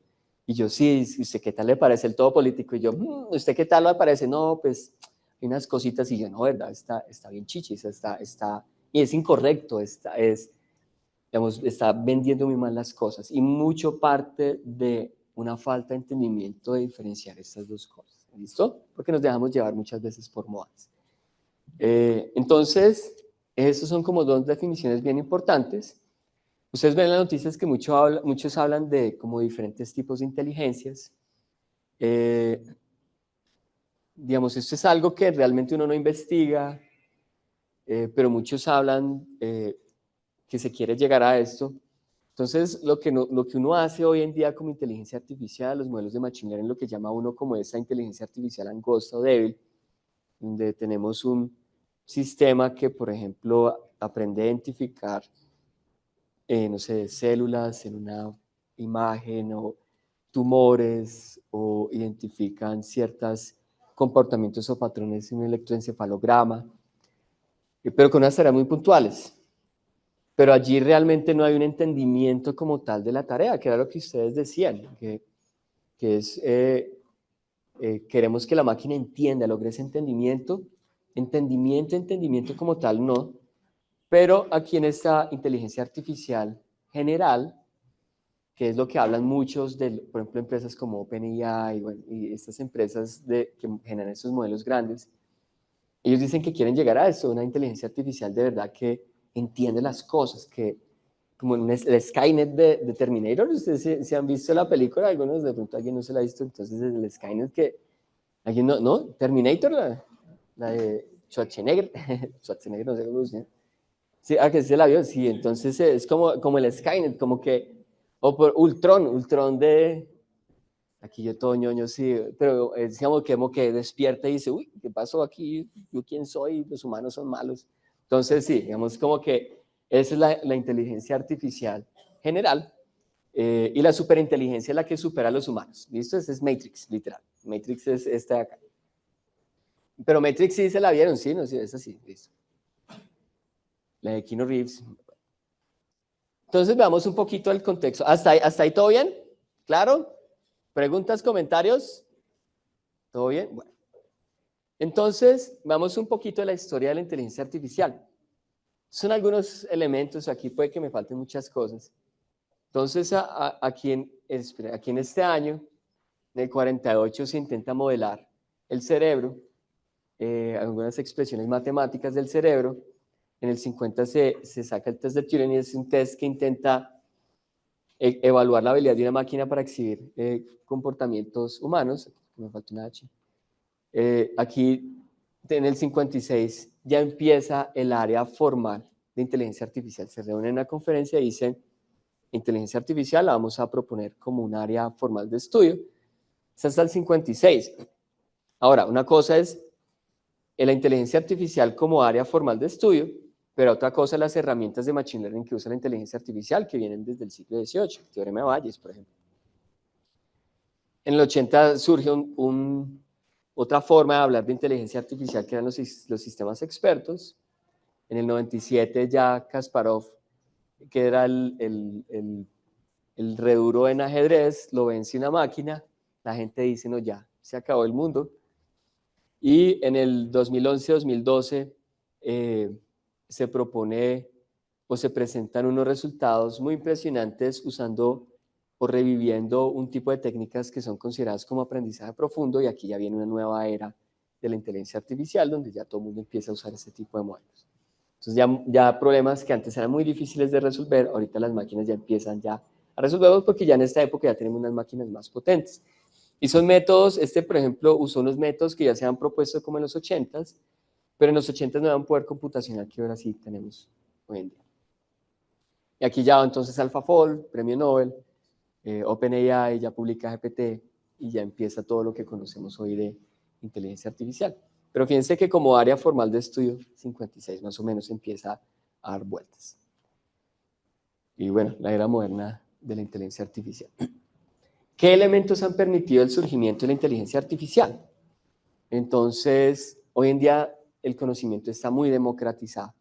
Y yo, sí, ¿usted qué tal le parece el todo político? Y yo, ¿usted qué tal le parece? No, pues, hay unas cositas, y yo, no, verdad, está bien chichis, y es incorrecto, digamos, está vendiendo muy mal las cosas, y mucho parte de una falta de entendimiento de diferenciar estas dos cosas, ¿listo? Porque nos dejamos llevar muchas veces por modas. Entonces, esas son como 2 definiciones bien importantes. Ustedes ven en las noticias que muchos hablan de como diferentes tipos de inteligencias. Digamos, esto es algo que realmente uno no investiga, pero muchos hablan que se quiere llegar a esto. Entonces, lo que uno hace hoy en día como inteligencia artificial, los modelos de machine learning, lo que llama uno como esa inteligencia artificial angosta o débil, donde tenemos un sistema que, por ejemplo, aprende a identificar, no sé, células en una imagen o tumores, o identifican ciertos comportamientos o patrones en un electroencefalograma, pero con unas tareas muy puntuales. Pero allí realmente no hay un entendimiento como tal de la tarea, que era lo que ustedes decían, que es, queremos que la máquina entienda, logre ese entendimiento como tal no, pero aquí en esta inteligencia artificial general, que es lo que hablan muchos, por ejemplo, empresas como OpenAI y estas empresas que generan estos modelos grandes. Ellos dicen que quieren llegar a eso, una inteligencia artificial de verdad que entiende las cosas, que como en el Skynet de Terminator, ustedes si han visto la película, algunos de pronto alguien no se la ha visto, entonces el Skynet que, alguien no, Terminator, la de Schwarzenegger, Schwarzenegger no sé cómo se llama. Sí, que se la vio, sí, entonces es como el Skynet, como que, o por Ultron de, aquí yo todo ñoño, sí, pero es como que despierta y dice, uy, ¿qué pasó aquí? ¿Yo quién soy? Los humanos son malos. Entonces, sí, digamos como que esa es la inteligencia artificial general y la superinteligencia es la que supera a los humanos. ¿Listo? Ese es Matrix, literal. Matrix es esta de acá. Pero Matrix sí se la vieron, sí, no, sí, es así, listo. La de Keanu Reeves. Entonces veamos un poquito el contexto. ¿Hasta ahí todo bien? ¿Claro? ¿Preguntas, comentarios? ¿Todo bien? Bueno. Entonces, vamos un poquito de la historia de la inteligencia artificial. Son algunos elementos, aquí puede que me falten muchas cosas. Entonces, aquí en este año, en el 48, se intenta modelar el cerebro, algunas expresiones matemáticas del cerebro. En el 50 se saca el test de Turing y es un test que intenta evaluar la habilidad de una máquina para exhibir comportamientos humanos. Me falta una H. Aquí en el 56 ya empieza el área formal de inteligencia artificial. Se reúnen en una conferencia y dicen, inteligencia artificial la vamos a proponer como un área formal de estudio. Es hasta el 56. Ahora, una cosa es la inteligencia artificial como área formal de estudio, pero otra cosa las herramientas de Machine Learning que usa la inteligencia artificial, que vienen desde el siglo XVIII, el teorema de Bayes, por ejemplo. En el 80 surge otra forma de hablar de inteligencia artificial, que eran los sistemas expertos. En el 97 ya Kasparov, que era el re duro en ajedrez, lo vence una máquina. La gente dice, no, ya, se acabó el mundo. Y en el 2011-2012 se propone o se presentan unos resultados muy impresionantes usando o reviviendo un tipo de técnicas que son consideradas como aprendizaje profundo, y aquí ya viene una nueva era de la inteligencia artificial donde ya todo el mundo empieza a usar ese tipo de modelos. Entonces ya problemas que antes eran muy difíciles de resolver, ahorita las máquinas ya empiezan ya a resolverlos porque ya en esta época ya tenemos unas máquinas más potentes. Y son métodos, por ejemplo, usó unos métodos que ya se han propuesto como en los 80s, pero en los 80s no era un poder computacional que ahora sí tenemos hoy en día. Y aquí ya entonces AlphaFold, premio Nobel, OpenAI ya publica GPT y ya empieza todo lo que conocemos hoy de inteligencia artificial. Pero fíjense que como área formal de estudio, 56 más o menos empieza a dar vueltas. Y bueno, la era moderna de la inteligencia artificial. ¿Qué elementos han permitido el surgimiento de la inteligencia artificial? Entonces, hoy en día el conocimiento está muy democratizado.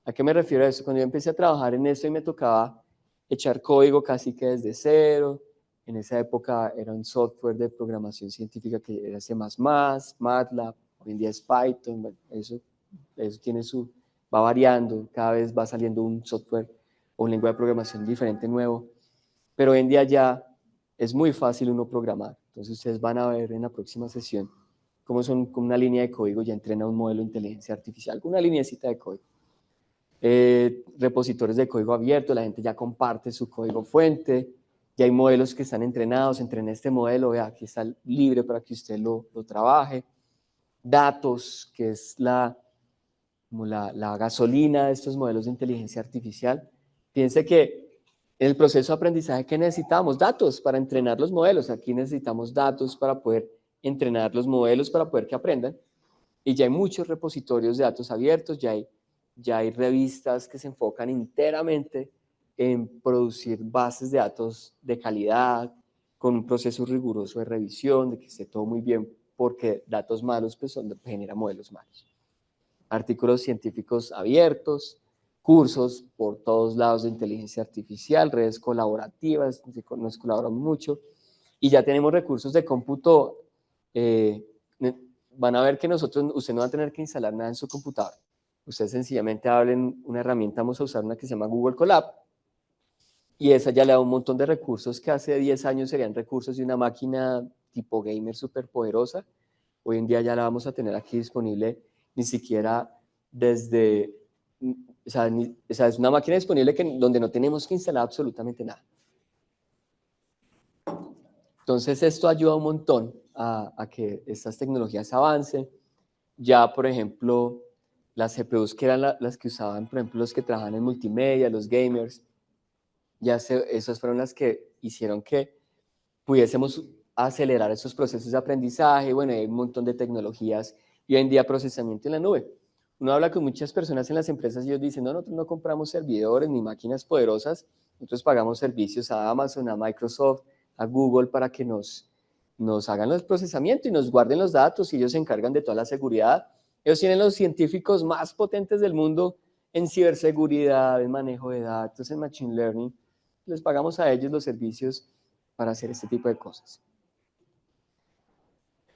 ¿A qué me refiero a eso? Cuando yo empecé a trabajar en esto y me tocaba echar código casi que desde cero, en esa época era un software de programación científica que era C++, MATLAB, hoy en día es Python, bueno, eso tiene va variando, cada vez va saliendo un software o un lenguaje de programación diferente, nuevo, pero hoy en día ya es muy fácil uno programar. Entonces ustedes van a ver en la próxima sesión cómo son con una línea de código ya entrena un modelo de inteligencia artificial, con una lineecita de código. Repositorios de código abierto, la gente ya comparte su código fuente, ya hay modelos que están entrenados, entrené este modelo, vea, aquí está libre para que usted lo trabaje. Datos, que es como la gasolina de estos modelos de inteligencia artificial. Piense que en el proceso de aprendizaje, ¿qué necesitamos? Datos para entrenar los modelos. Aquí necesitamos datos para poder entrenar los modelos, para poder que aprendan. Y ya hay muchos repositorios de datos abiertos, ya hay revistas que se enfocan enteramente en producir bases de datos de calidad, con un proceso riguroso de revisión, de que esté todo muy bien, porque datos malos pues generan modelos malos. Artículos científicos abiertos, cursos por todos lados de inteligencia artificial, redes colaborativas, nos colaboran mucho, y ya tenemos recursos de cómputo. Van a ver que usted no va a tener que instalar nada en su computador. Usted sencillamente hablen una herramienta, vamos a usar una que se llama Google Colab, y esa ya le da un montón de recursos que hace 10 años serían recursos de una máquina tipo gamer súper poderosa. Hoy en día ya la vamos a tener aquí disponible ni siquiera desde, o sea, es una máquina disponible donde no tenemos que instalar absolutamente nada. Entonces esto ayuda un montón a que estas tecnologías avancen. Ya, por ejemplo, las GPUs que eran las que usaban, por ejemplo, los que trabajan en multimedia, los gamers, esas fueron las que hicieron que pudiésemos acelerar esos procesos de aprendizaje. Bueno, hay un montón de tecnologías y hoy en día procesamiento en la nube. Uno habla con muchas personas en las empresas y ellos dicen, no, nosotros no compramos servidores ni máquinas poderosas, nosotros pagamos servicios a Amazon, a Microsoft, a Google para que nos hagan los procesamientos y nos guarden los datos y ellos se encargan de toda la seguridad. Ellos tienen los científicos más potentes del mundo en ciberseguridad, en manejo de datos, en machine learning. Les pagamos a ellos los servicios para hacer este tipo de cosas.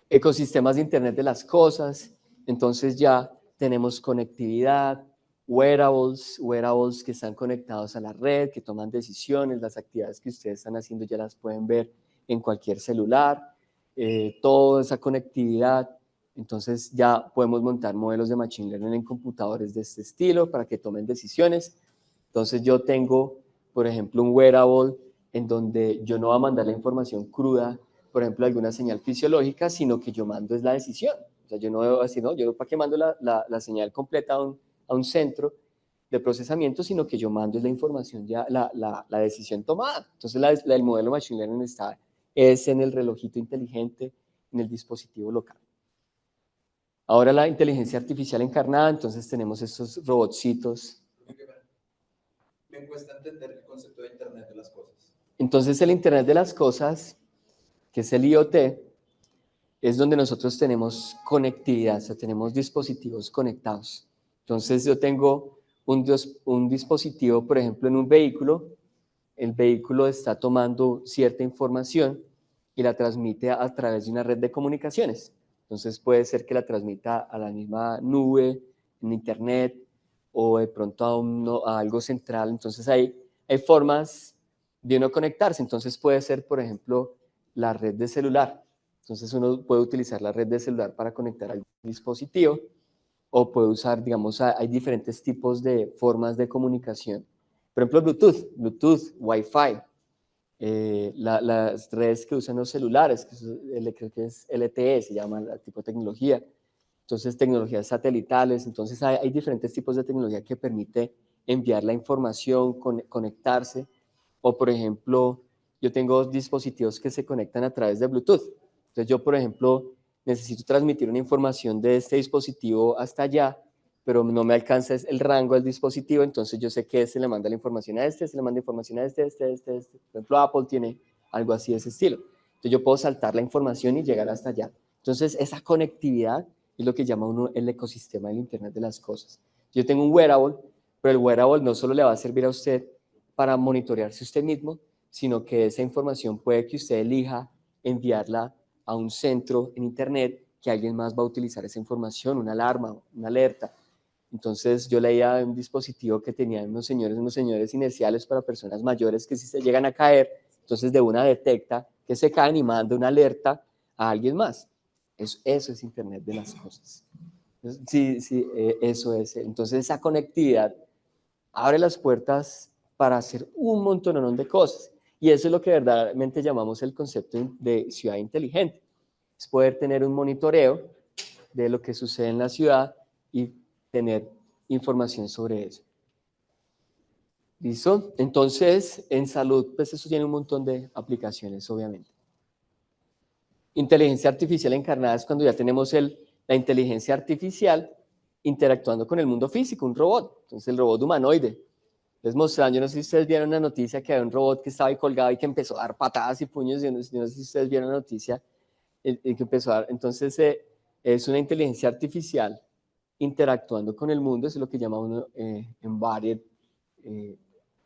Ecosistemas de Internet de las cosas. Entonces ya tenemos conectividad, wearables que están conectados a la red, que toman decisiones, las actividades que ustedes están haciendo ya las pueden ver en cualquier celular, toda esa conectividad. Entonces ya podemos montar modelos de machine learning en computadores de este estilo para que tomen decisiones. Entonces yo tengo, por ejemplo, un wearable en donde yo no voy a mandar la información cruda, por ejemplo, alguna señal fisiológica, sino que yo mando es la decisión. O sea, yo no debo decir, no, yo para qué mando la señal completa a un centro de procesamiento, sino que yo mando es la información ya, la decisión tomada. Entonces, el modelo Machine Learning es en el relojito inteligente, en el dispositivo local. Ahora la inteligencia artificial encarnada, entonces tenemos estos robotcitos. Me cuesta entender el concepto de Internet de las cosas. Entonces, el Internet de las cosas, que es el IoT, es donde nosotros tenemos conectividad, o sea, tenemos dispositivos conectados. Entonces, yo tengo un dispositivo, por ejemplo, en un vehículo, el vehículo está tomando cierta información y la transmite a través de una red de comunicaciones. Entonces, puede ser que la transmita a la misma nube, en Internet, o de pronto a algo central. Entonces, hay formas de uno conectarse. Entonces, puede ser, por ejemplo, la red de celular. Entonces uno puede utilizar la red de celular para conectar al dispositivo o puede usar, digamos, hay diferentes tipos de formas de comunicación. Por ejemplo, Bluetooth, Wi-Fi, las redes que usan los celulares, creo que es LTE, se llama el tipo de tecnología. Entonces, tecnologías satelitales. Entonces, hay diferentes tipos de tecnología que permite enviar la información, conectarse. O, por ejemplo, yo tengo dispositivos que se conectan a través de Bluetooth. Entonces yo, por ejemplo, necesito transmitir una información de este dispositivo hasta allá, pero no me alcanza el rango del dispositivo, entonces yo sé que se le manda la información a se le manda información a este. Por ejemplo, Apple tiene algo así de ese estilo. Entonces yo puedo saltar la información y llegar hasta allá. Entonces esa conectividad es lo que llama uno el ecosistema del Internet de las cosas. Yo tengo un wearable, pero el wearable no solo le va a servir a usted para monitorearse usted mismo, sino que esa información puede que usted elija enviarla a un centro en Internet que alguien más va a utilizar esa información, una alarma, una alerta. Entonces yo leía un dispositivo que tenían unos señores inerciales para personas mayores que si se llegan a caer, entonces de una detecta que se caen y manda una alerta a alguien más. Eso es Internet de las cosas. Sí, eso es. Entonces esa conectividad abre las puertas para hacer un montón de cosas. Y eso es lo que verdaderamente llamamos el concepto de ciudad inteligente. Es poder tener un monitoreo de lo que sucede en la ciudad y tener información sobre eso. ¿Listo? Entonces, en salud, pues eso tiene un montón de aplicaciones, obviamente. Inteligencia artificial encarnada es cuando ya tenemos la inteligencia artificial interactuando con el mundo físico, un robot. Entonces, el robot humanoide. Les mostraron, yo no sé si ustedes vieron una noticia que había un robot que estaba ahí colgado y que empezó a dar patadas y puños, yo no sé si ustedes vieron la noticia, que empezó a dar, entonces es una inteligencia artificial interactuando con el mundo, eso es lo que llama uno embodied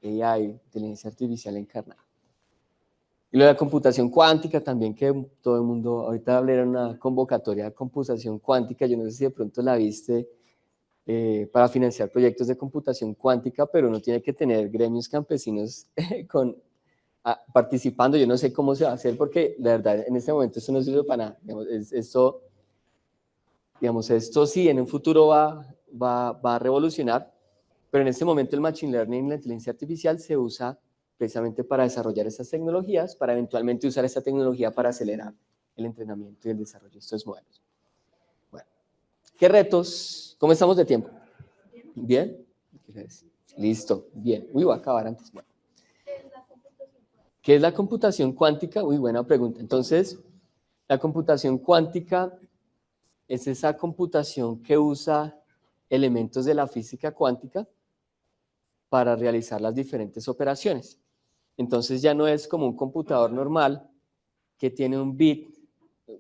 AI, inteligencia artificial encarnada. Y lo de la computación cuántica también, que todo el mundo, ahorita abrieron una convocatoria de computación cuántica, yo no sé si de pronto la viste, para financiar proyectos de computación cuántica, pero uno tiene que tener gremios campesinos participando. Yo no sé cómo se va a hacer porque, la verdad, en este momento esto no sirve para nada. Esto sí, en un futuro va a revolucionar, pero en este momento el Machine Learning, la inteligencia artificial, se usa precisamente para desarrollar estas tecnologías, para eventualmente usar esta tecnología para acelerar el entrenamiento y el desarrollo de estos modelos. Bueno, ¿qué retos? ¿Cómo estamos de tiempo? ¿Bien? Listo, bien. Uy, voy a acabar antes. Bueno. ¿Qué es la computación cuántica? Uy, buena pregunta. Entonces, la computación cuántica es esa computación que usa elementos de la física cuántica para realizar las diferentes operaciones. Entonces ya no es como un computador normal que tiene un bit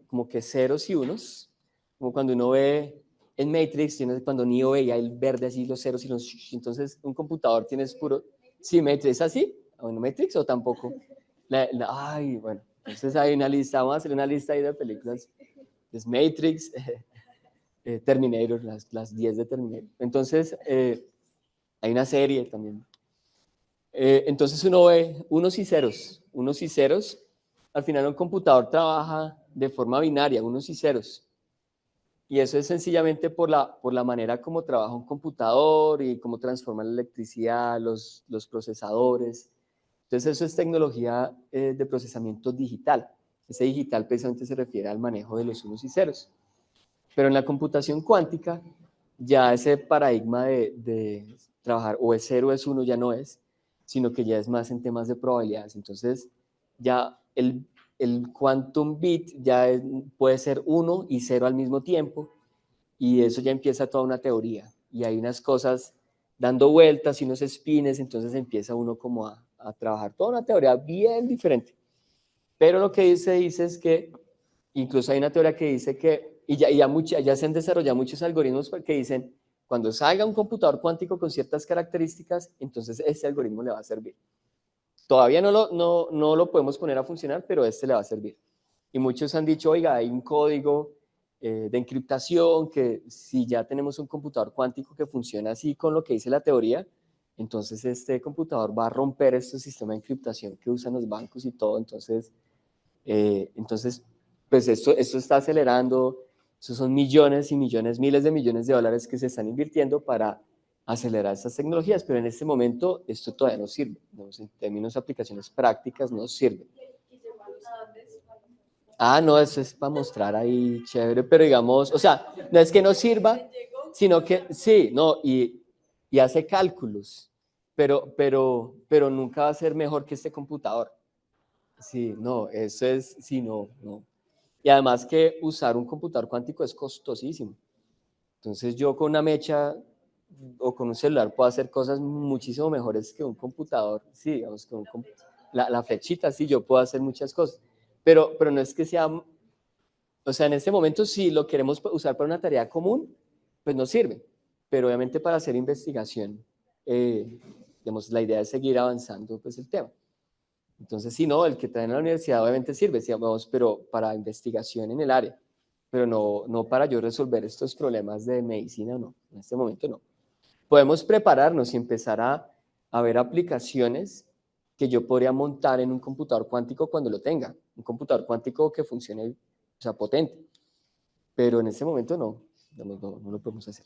como que ceros y unos, como cuando uno ve en Matrix, cuando Neo veía el verde así, los ceros y los... Entonces un computador tiene puro... Sí, Matrix, ¿es así? ¿O no Matrix o tampoco? Ay, bueno, entonces hay una lista, vamos a hacer una lista ahí de películas. Es Matrix, Terminator, las 10 de Terminator. Entonces, hay una serie también. Entonces uno ve unos y ceros. Al final un computador trabaja de forma binaria, unos y ceros. Y eso es sencillamente por la manera como trabaja un computador y cómo transforma la electricidad, los procesadores. Entonces eso es tecnología de procesamiento digital. Ese digital precisamente se refiere al manejo de los unos y ceros. Pero en la computación cuántica, ya ese paradigma de trabajar o es 0 o es 1 ya no es, sino que ya es más en temas de probabilidades. Entonces, ya el quantum bit ya puede ser 1 y 0 al mismo tiempo, y eso ya empieza toda una teoría. Y hay unas cosas dando vueltas y unos spines, entonces empieza uno como a trabajar toda una teoría bien diferente. Pero lo que dice es que incluso hay una teoría que dice que, ya se han desarrollado muchos algoritmos que dicen, cuando salga un computador cuántico con ciertas características, entonces ese algoritmo le va a servir. Todavía no lo podemos poner a funcionar, pero este le va a servir. Y muchos han dicho, oiga, hay un código de encriptación que si ya tenemos un computador cuántico que funciona así con lo que dice la teoría, entonces este computador va a romper este sistema de encriptación que usan los bancos y todo. Entonces pues esto está acelerando, esos son millones y millones, miles de millones de dólares que se están invirtiendo para acelerar estas tecnologías, pero en este momento esto todavía no sirve, en términos de aplicaciones prácticas no sirve. No, eso es para mostrar ahí, chévere, pero digamos, o sea, no es que no sirva, sino que sí, no, y hace cálculos, pero nunca va a ser mejor que este computador. Sí, no, eso es, sí, no. Y además que usar un computador cuántico es costosísimo. Entonces yo con una mecha o con un celular puedo hacer cosas muchísimo mejores que un computador. Sí, digamos, la flechita, sí, yo puedo hacer muchas cosas. Pero no es que sea, o sea, en este momento si lo queremos usar para una tarea común, pues no sirve. Pero obviamente para hacer investigación, digamos, la idea es seguir avanzando pues el tema. Entonces, sí, no, el que traen a la universidad obviamente sirve, digamos, pero para investigación en el área, pero no para yo resolver estos problemas de medicina, no, en este momento no. Podemos prepararnos y empezar a ver aplicaciones que yo podría montar en un computador cuántico cuando lo tenga, un computador cuántico que funcione, o sea, potente, pero en este momento no lo podemos hacer.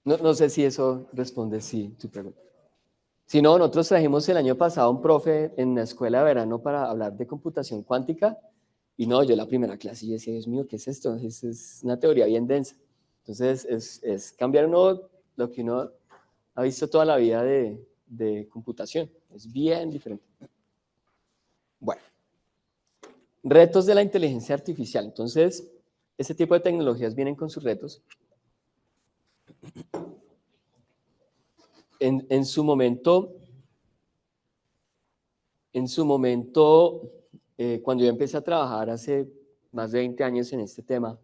No sé si eso responde sí tu pregunta. Si no, nosotros trajimos el año pasado un profe en la escuela de verano para hablar de computación cuántica y no, yo la primera clase y decía, Dios mío, ¿qué es esto? Es una teoría bien densa. Entonces es cambiar lo que uno ha visto toda la vida de computación. Es bien diferente. Bueno, retos de la inteligencia artificial. Entonces, este tipo de tecnologías vienen con sus retos. En su momento, cuando yo empecé a trabajar hace más de 20 años en este tema,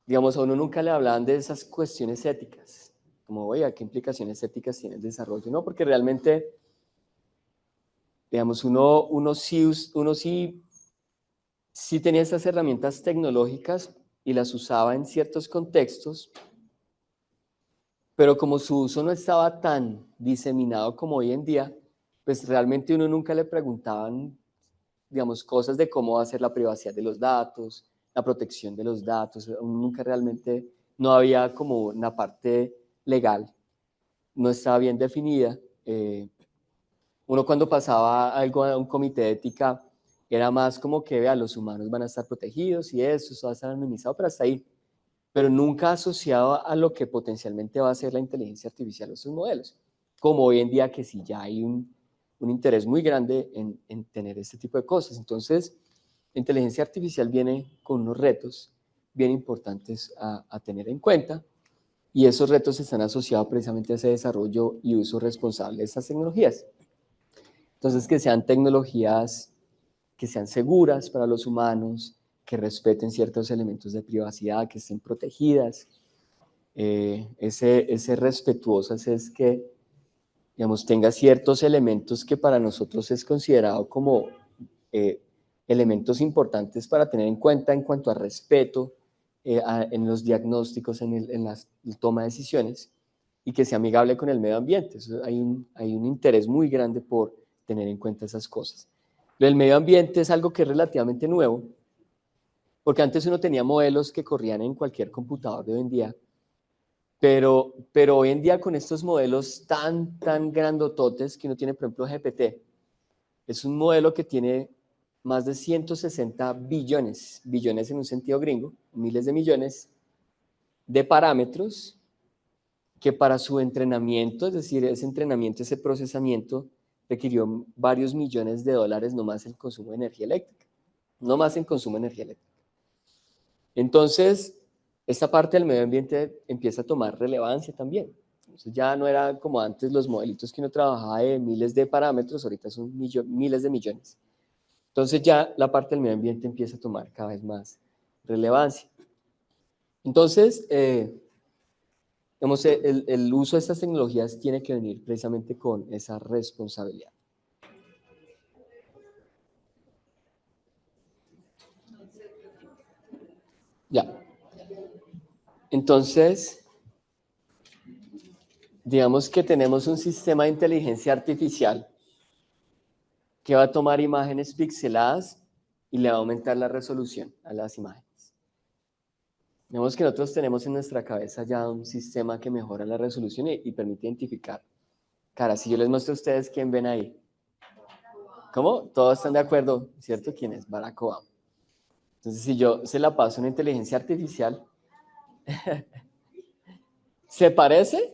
digamos, a uno nunca le hablaban de esas cuestiones éticas, como, oiga, ¿qué implicaciones éticas tiene el desarrollo? No, porque realmente, digamos, uno sí tenía estas herramientas tecnológicas, y las usaba en ciertos contextos, pero como su uso no estaba tan diseminado como hoy en día, pues realmente uno nunca le preguntaban, digamos, cosas de cómo hacer la privacidad de los datos, la protección de los datos, uno nunca realmente, no había como una parte legal, no estaba bien definida. Uno cuando pasaba algo a un comité de ética, era más como que, vea, los humanos van a estar protegidos y eso va a estar anonimizado, pero hasta ahí. Pero nunca asociado a lo que potencialmente va a ser la inteligencia artificial o sus modelos. Como hoy en día que sí ya hay un interés muy grande en tener este tipo de cosas. Entonces, la inteligencia artificial viene con unos retos bien importantes a tener en cuenta y esos retos están asociados precisamente a ese desarrollo y uso responsable de estas tecnologías. Entonces, que sean tecnologías que sean seguras para los humanos, que respeten ciertos elementos de privacidad, que estén protegidas. Ese respetuosas es que, digamos, tenga ciertos elementos que para nosotros es considerado como elementos importantes para tener en cuenta en cuanto a respeto en los diagnósticos, en la toma de decisiones, y que sea amigable con el medio ambiente. Hay un interés muy grande por tener en cuenta esas cosas. El medio ambiente es algo que es relativamente nuevo, porque antes uno tenía modelos que corrían en cualquier computador de hoy en día, pero hoy en día con estos modelos tan grandototes que uno tiene, por ejemplo, GPT, es un modelo que tiene más de 160 billones en un sentido gringo, miles de millones de parámetros que para su entrenamiento, es decir, ese entrenamiento, ese procesamiento, requirió varios millones de dólares nomás en consumo de energía eléctrica, no más en consumo de energía eléctrica. Entonces, esta parte del medio ambiente empieza a tomar relevancia también. Entonces, ya no era como antes los modelitos que uno trabajaba de miles de parámetros, ahorita son miles de millones. Entonces, ya la parte del medio ambiente empieza a tomar cada vez más relevancia. Entonces, digamos, el uso de estas tecnologías tiene que venir precisamente con esa responsabilidad. Ya. Entonces, digamos que tenemos un sistema de inteligencia artificial que va a tomar imágenes pixeladas y le va a aumentar la resolución a las imágenes. Vemos que nosotros tenemos en nuestra cabeza ya un sistema que mejora la resolución y permite identificar caras. Si yo les muestro a ustedes quién ven ahí. ¿Cómo? Todos están de acuerdo, ¿cierto? ¿Quién es? Barack Obama. Entonces, si yo se la paso a una inteligencia artificial, ¿se parece?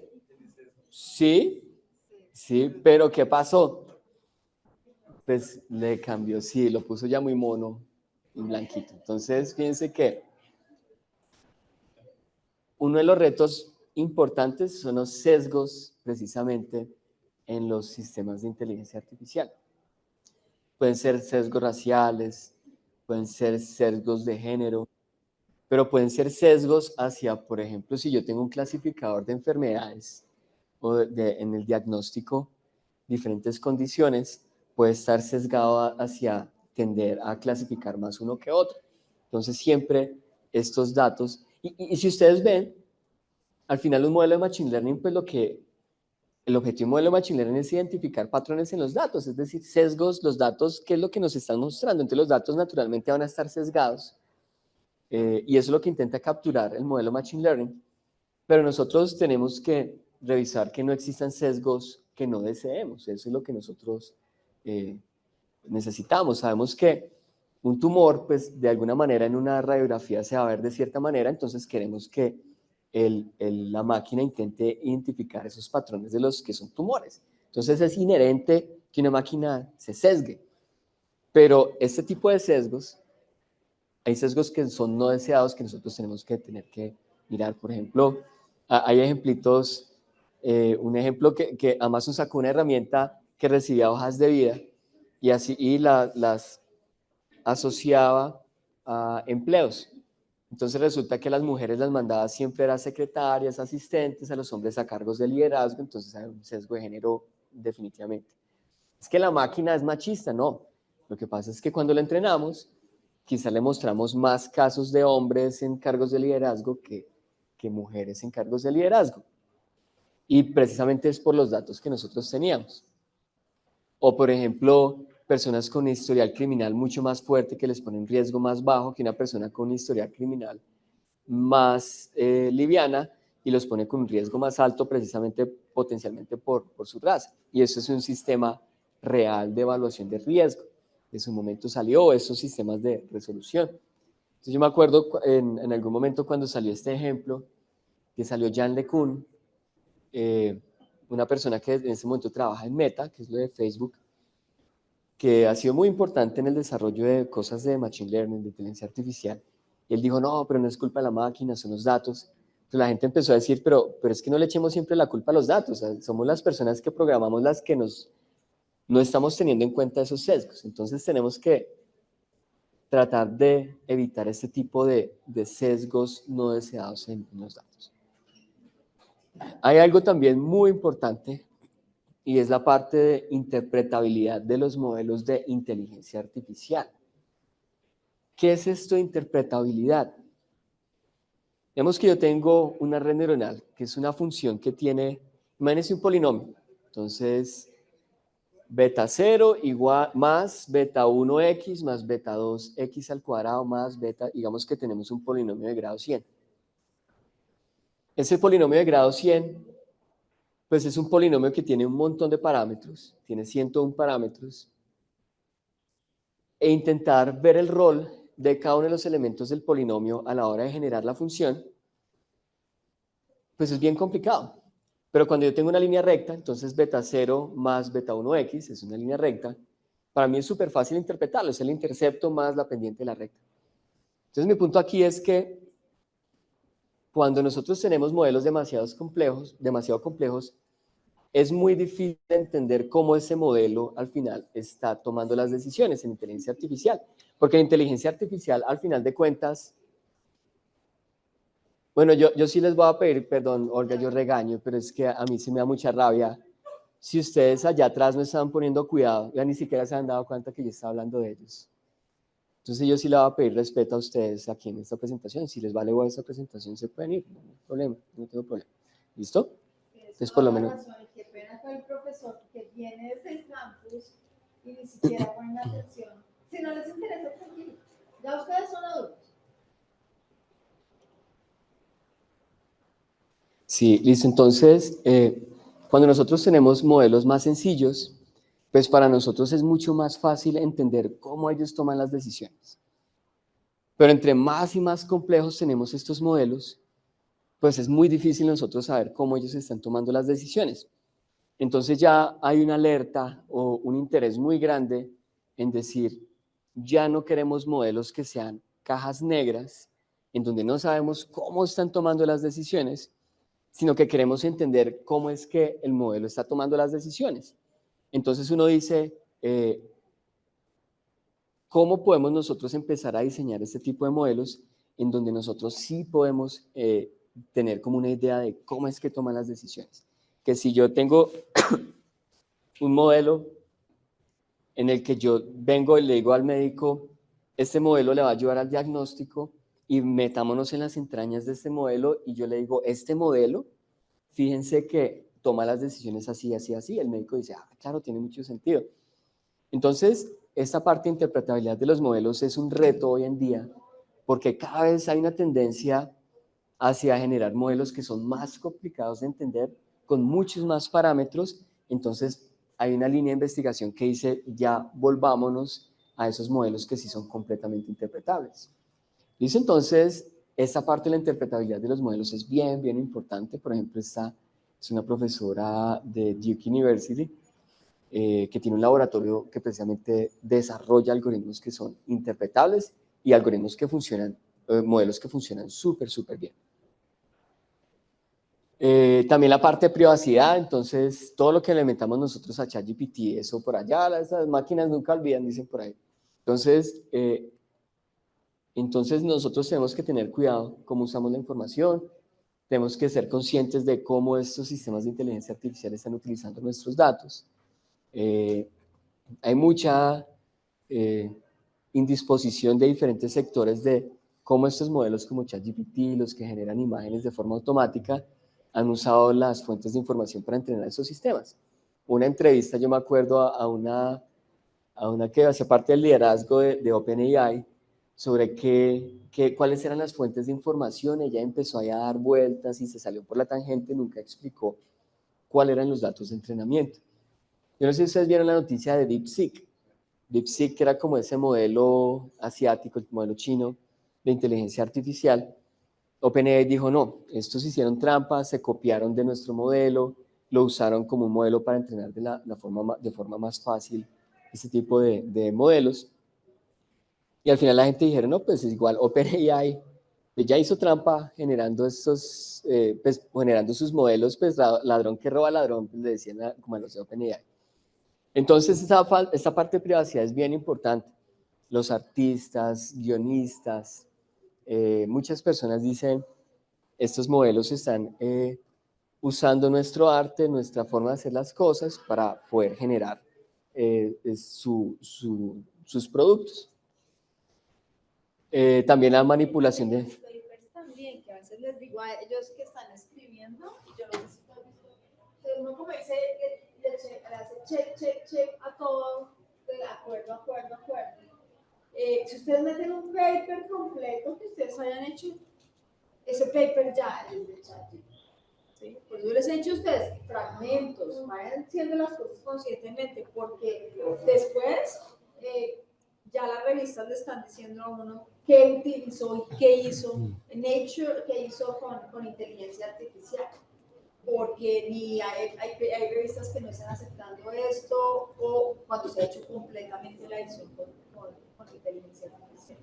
Sí, sí, pero ¿qué pasó? Pues le cambió, sí, lo puso ya muy mono y blanquito. Entonces, fíjense que uno de los retos importantes son los sesgos, precisamente, en los sistemas de inteligencia artificial. Pueden ser sesgos raciales, pueden ser sesgos de género, pero pueden ser sesgos hacia, por ejemplo, si yo tengo un clasificador de enfermedades o en el diagnóstico, diferentes condiciones, puede estar sesgado hacia tender a clasificar más uno que otro. Entonces, siempre estos datos, y si ustedes ven, al final un modelo de Machine Learning, pues el objetivo del modelo de Machine Learning es identificar patrones en los datos, es decir, sesgos, los datos, ¿qué es lo que nos están mostrando? Entonces los datos naturalmente van a estar sesgados y eso es lo que intenta capturar el modelo Machine Learning, pero nosotros tenemos que revisar que no existan sesgos que no deseemos, eso es lo que nosotros necesitamos. Sabemos que un tumor, pues de alguna manera en una radiografía se va a ver de cierta manera, entonces queremos que la máquina intente identificar esos patrones de los que son tumores. Entonces es inherente que una máquina se sesgue, pero este tipo de sesgos, hay sesgos que son no deseados que nosotros tenemos que tener que mirar. Por ejemplo, hay ejemplitos, un ejemplo que Amazon sacó una herramienta que recibía hojas de vida y así las asociaba a empleos. Entonces resulta que las mujeres las mandaba siempre a secretarias, asistentes, a los hombres a cargos de liderazgo, entonces hay un sesgo de género definitivamente. Es que la máquina es machista, no. Lo que pasa es que cuando la entrenamos, quizá le mostramos más casos de hombres en cargos de liderazgo que mujeres en cargos de liderazgo. Y precisamente es por los datos que nosotros teníamos. O, por ejemplo, personas con historial criminal mucho más fuerte que les pone un riesgo más bajo que una persona con historial criminal más liviana y los pone con un riesgo más alto precisamente potencialmente por su raza. Y eso es un sistema real de evaluación de riesgo. En su momento salió esos sistemas de resolución. Entonces yo me acuerdo en algún momento cuando salió este ejemplo, que salió Jan LeCun, una persona que en ese momento trabaja en Meta, que es lo de Facebook, que ha sido muy importante en el desarrollo de cosas de Machine Learning, de inteligencia artificial. Y él dijo, no, pero no es culpa de la máquina, son los datos. Entonces la gente empezó a decir, pero es que no le echemos siempre la culpa a los datos, o sea, somos las personas que programamos las que no estamos teniendo en cuenta esos sesgos. Entonces tenemos que tratar de evitar este tipo de sesgos no deseados en los datos. Hay algo también muy importante y es la parte de interpretabilidad de los modelos de inteligencia artificial. ¿Qué es esto de interpretabilidad? Digamos que yo tengo una red neuronal, que es una función que tiene, imagínense un polinomio. Entonces, beta 0 igual, más beta 1x más beta 2x al cuadrado más beta, digamos que tenemos un polinomio de grado 100. Ese polinomio de grado 100, pues es un polinomio que tiene un montón de parámetros, tiene 101 parámetros, e intentar ver el rol de cada uno de los elementos del polinomio a la hora de generar la función, pues es bien complicado. Pero cuando yo tengo una línea recta, entonces beta 0 más beta 1x es una línea recta, para mí es súper fácil interpretarlo, es el intercepto más la pendiente de la recta. Entonces mi punto aquí es que cuando nosotros tenemos modelos demasiado complejos, es muy difícil entender cómo ese modelo al final está tomando las decisiones en inteligencia artificial. Porque la inteligencia artificial, al final de cuentas, bueno, yo sí les voy a pedir, perdón, Olga, yo regaño, pero es que a mí sí me da mucha rabia. Si ustedes allá atrás no estaban poniendo cuidado, ya ni siquiera se han dado cuenta que yo estaba hablando de ellos. Entonces yo sí le voy a pedir respeto a ustedes aquí en esta presentación. Si les vale igual esta presentación, se pueden ir, no hay problema, no tengo problema. ¿Listo? Entonces por lo menos... Qué pena con el profesor que viene desde el campus y ni siquiera ponen atención. Si no les interesa, tranquilo. Ya ustedes son adultos. Sí, listo. Entonces, cuando nosotros tenemos modelos más sencillos, pues para nosotros es mucho más fácil entender cómo ellos toman las decisiones. Pero entre más y más complejos tenemos estos modelos, pues es muy difícil nosotros saber cómo ellos están tomando las decisiones. Entonces ya hay una alerta o un interés muy grande en decir, ya no queremos modelos que sean cajas negras, en donde no sabemos cómo están tomando las decisiones, sino que queremos entender cómo es que el modelo está tomando las decisiones. Entonces uno dice, ¿cómo podemos nosotros empezar a diseñar este tipo de modelos en donde nosotros sí podemos tener como una idea de cómo es que toman las decisiones? Que si yo tengo un modelo en el que yo vengo y le digo al médico, este modelo le va a ayudar al diagnóstico y metámonos en las entrañas de este modelo y yo le digo, este modelo, fíjense que toma las decisiones así, así, así. El médico dice, ah, claro, tiene mucho sentido. Entonces, esta parte de interpretabilidad de los modelos es un reto hoy en día porque cada vez hay una tendencia hacia generar modelos que son más complicados de entender, con muchos más parámetros. Entonces, hay una línea de investigación que dice, ya volvámonos a esos modelos que sí son completamente interpretables. ¿Listo? Entonces, esta parte de la interpretabilidad de los modelos es bien, bien importante. Por ejemplo, esta es una profesora de Duke University que tiene un laboratorio que precisamente desarrolla algoritmos que son interpretables y algoritmos que funcionan, modelos que funcionan súper, súper bien. También la parte de privacidad, entonces todo lo que le metamos nosotros a ChatGPT, eso por allá, esas máquinas nunca olvidan, dicen por ahí. Entonces nosotros tenemos que tener cuidado cómo usamos la información, tenemos que ser conscientes de cómo estos sistemas de inteligencia artificial están utilizando nuestros datos. Hay mucha indisposición de diferentes sectores de cómo estos modelos como ChatGPT, los que generan imágenes de forma automática, han usado las fuentes de información para entrenar esos sistemas. Una entrevista, yo me acuerdo a una que hace parte del liderazgo de OpenAI, sobre cuáles eran las fuentes de información. Ella empezó ahí a dar vueltas y se salió por la tangente, nunca explicó cuáles eran los datos de entrenamiento. Yo no sé si ustedes vieron la noticia de DeepSeek. DeepSeek, que era como ese modelo asiático, el modelo chino de inteligencia artificial. OpenAI dijo, no, estos hicieron trampas, se copiaron de nuestro modelo, lo usaron como un modelo para entrenar de forma más fácil ese tipo de modelos. Y al final la gente dijeron, no, pues es igual, OpenAI ya hizo trampa generando generando sus modelos, pues ladrón que roba ladrón, pues le decían como a los de OpenAI. Entonces esta parte de privacidad es bien importante. Los artistas, guionistas, muchas personas dicen, estos modelos están usando nuestro arte, nuestra forma de hacer las cosas para poder generar sus productos. También la manipulación de... También, que a veces les digo a ellos que están escribiendo, yo no sé si tú has visto, que uno como dice, le hace check a todo, de acuerdo. Si ustedes meten un paper completo que ustedes hayan hecho, ese paper ya es de ChatGPT. ¿Sí? Por eso les he dicho a ustedes fragmentos, vayan haciendo las cosas conscientemente, porque después ya las revistas le están diciendo a uno qué utilizó y qué hizo Nature, qué hizo con inteligencia artificial, porque ni hay revistas que no están aceptando esto, o cuando se ha hecho completamente la edición con inteligencia artificial.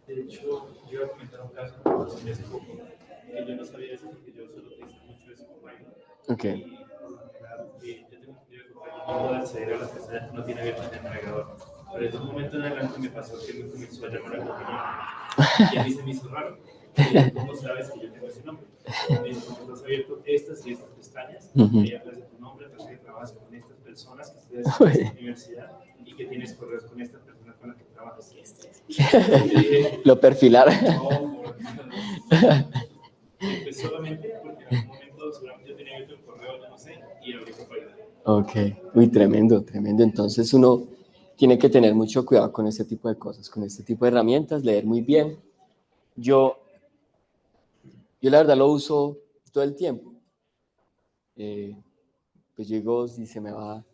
De hecho, yo iba a comentar un caso que hace poco, que yo no sabía eso porque yo solo utilizo mucho eso con Python. Ok. Y yo tengo un estudio de Python y puedo acceder a las pestañas que no tiene abiertas en el navegador. Pero desde un momento en adelante me pasó que me comenzó a llamar a compañía. Y a mí se me hizo raro. ¿Cómo sabes que yo tengo ese nombre? Me dice, ¿cómo has abierto estas y estas pestañas? Ahí aparece tu nombre, aparece que trabajas con estas personas, que estudias en esta universidad y que tienes correos con estas personas con las que trabajas. Lo perfilaron. No, por pues solamente porque en algún momento seguramente yo tenía abierto el correo, yo no sé, y abrí Copilot. Ok, uy, tremendo. Entonces uno tiene que tener mucho cuidado con este tipo de cosas, con este tipo de herramientas, leer muy bien. Yo la verdad lo uso todo el tiempo. Pues yo digo, si se me va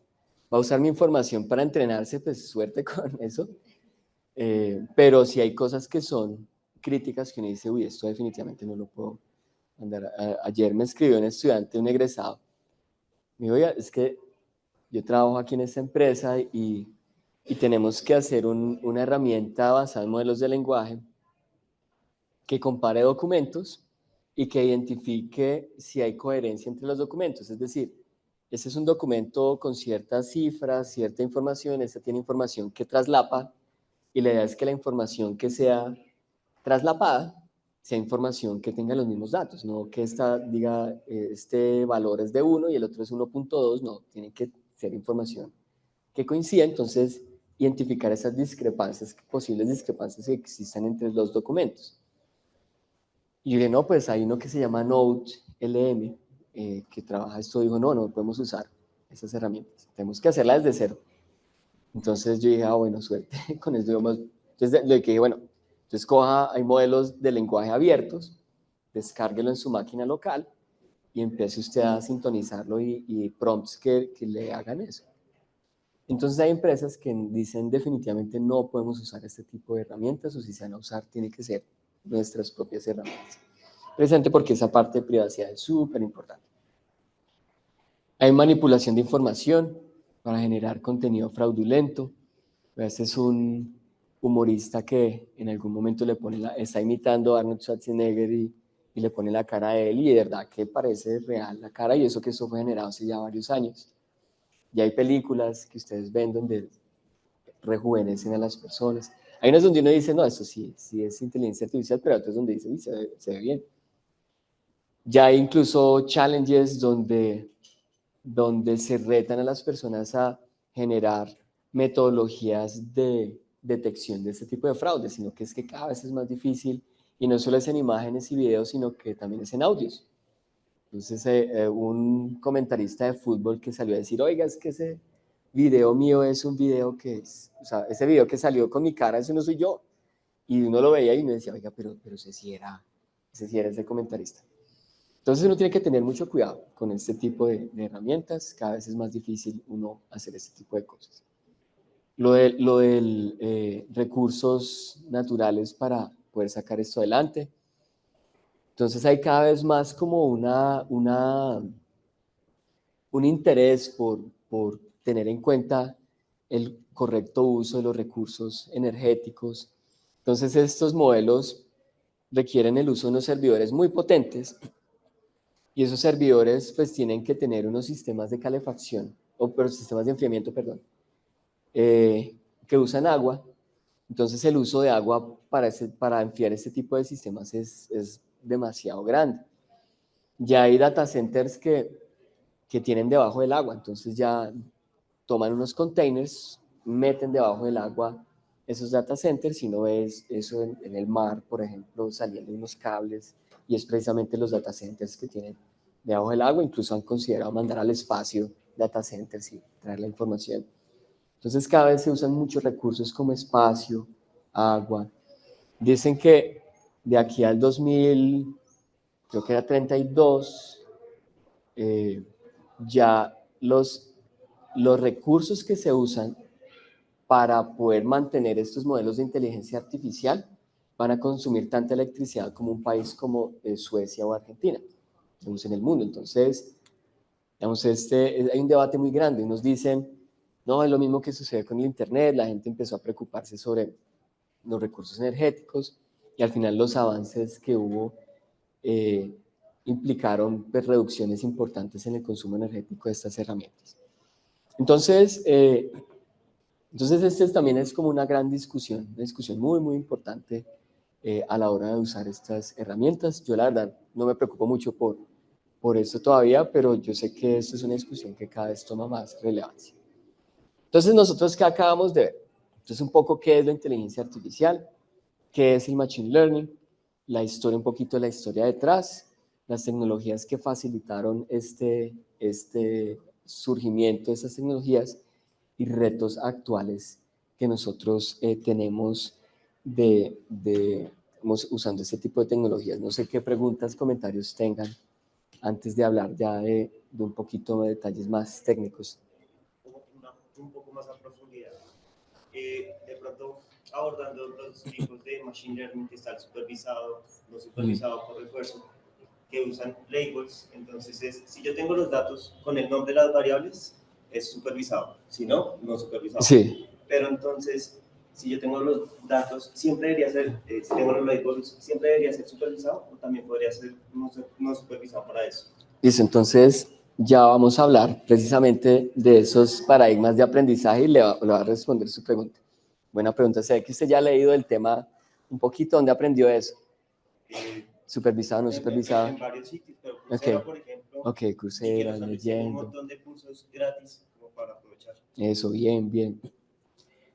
a usar mi información para entrenarse, pues suerte con eso. Pero si hay cosas que son críticas que uno dice, uy, esto definitivamente no lo puedo mandar. Ayer me escribió un estudiante, un egresado. Me dijo, oiga, es que yo trabajo aquí en esta empresa y tenemos que hacer una herramienta basada en modelos de lenguaje que compare documentos y que identifique si hay coherencia entre los documentos. Es decir, este es un documento con ciertas cifras, cierta información, esta tiene información que traslapa, y la idea es que la información que sea traslapada sea información que tenga los mismos datos, no que esta diga este valor es de 1 y el otro es 1.2, no, tiene que ser información que coincida. Entonces identificar esas discrepancias, posibles discrepancias que existan entre los documentos. Y yo dije, no, pues hay uno que se llama Node.lm, que trabaja esto. Dijo, no podemos usar esas herramientas, tenemos que hacerlas desde cero. Entonces yo dije, bueno, suerte con esto. Entonces le dije, bueno, entonces hay modelos de lenguaje abiertos, descárguelo en su máquina local y empiece usted a sintonizarlo y prompts que le hagan eso. Entonces hay empresas que dicen definitivamente no podemos usar este tipo de herramientas, o si se van a usar tiene que ser nuestras propias herramientas. Precisamente porque esa parte de privacidad es súper importante. Hay manipulación de información para generar contenido fraudulento. Este es un humorista que en algún momento está imitando a Arnold Schwarzenegger y le pone la cara a él, y de verdad que parece real la cara, y eso que eso fue generado hace ya varios años. Ya hay películas que ustedes ven donde rejuvenecen a las personas. Hay unas donde uno dice, no, eso sí es inteligencia artificial, pero otras donde dice, uy, se ve bien. Ya hay incluso challenges donde se retan a las personas a generar metodologías de detección de este tipo de fraude, sino que es que cada vez es más difícil, y no solo es en imágenes y videos, sino que también es en audios. Entonces, un comentarista de fútbol que salió a decir, oiga, es que ese video mío es un video que es, o sea, ese video que salió con mi cara, ese no soy yo. Y uno lo veía y uno decía, oiga, pero ese sí era ese comentarista. Entonces uno tiene que tener mucho cuidado con este tipo de herramientas. Cada vez es más difícil uno hacer este tipo de cosas. Lo del recursos naturales para poder sacar esto adelante. Entonces hay cada vez más como un interés por tener en cuenta el correcto uso de los recursos energéticos. Entonces estos modelos requieren el uso de unos servidores muy potentes, y esos servidores pues tienen que tener unos sistemas de calefacción, pero sistemas de enfriamiento, perdón, que usan agua. Entonces el uso de agua para enfriar este tipo de sistemas es demasiado grande. Ya hay data centers que tienen debajo del agua, entonces ya toman unos containers, meten debajo del agua esos data centers, y no ves eso en el mar, por ejemplo, saliendo unos cables, y es precisamente los data centers que tienen debajo del agua. Incluso han considerado mandar al espacio data centers y traer la información. Entonces cada vez se usan muchos recursos como espacio, agua. Dicen que de aquí al 2000, creo que era 32, ya los recursos que se usan para poder mantener estos modelos de inteligencia artificial van a consumir tanta electricidad como un país como Suecia o Argentina, digamos, en el mundo. Entonces, digamos, hay un debate muy grande. Unos dicen, no, es lo mismo que sucede con el Internet, la gente empezó a preocuparse sobre los recursos energéticos, y al final los avances que hubo implicaron pues, reducciones importantes en el consumo energético de estas herramientas. Entonces este también es como una gran discusión, una discusión muy, muy importante a la hora de usar estas herramientas. Yo la verdad no me preocupo mucho por esto todavía, pero yo sé que esto es una discusión que cada vez toma más relevancia. Entonces, nosotros, ¿qué acabamos de ver? Entonces, un poco qué es la inteligencia artificial, qué es el machine learning, la historia, un poquito de la historia detrás, las tecnologías que facilitaron este surgimiento de estas tecnologías, y retos actuales que nosotros tenemos usando este tipo de tecnologías. No sé qué preguntas, comentarios tengan antes de hablar ya de un poquito de detalles más técnicos. Un poco más a profundidad. De pronto, abordando los tipos de machine learning, que está el supervisado, no supervisado por refuerzo, que usan labels. Entonces, si yo tengo los datos con el nombre de las variables, es supervisado. Si no, no supervisado. Sí. Pero entonces, si yo tengo los datos, siempre debería ser, si tengo los labels, siempre debería ser supervisado, o también podría ser no supervisado para eso. Listo, entonces ya vamos a hablar precisamente de esos paradigmas de aprendizaje, y le va a responder su pregunta. Buena pregunta. Sé que usted ya ha leído el tema un poquito. ¿Dónde aprendió eso? ¿Supervisado, no supervisado? En varios sitios, pero Coursera, por ejemplo. Ok, Coursera, leyendo. Un montón de cursos gratis como para aprovechar. Eso, bien, bien.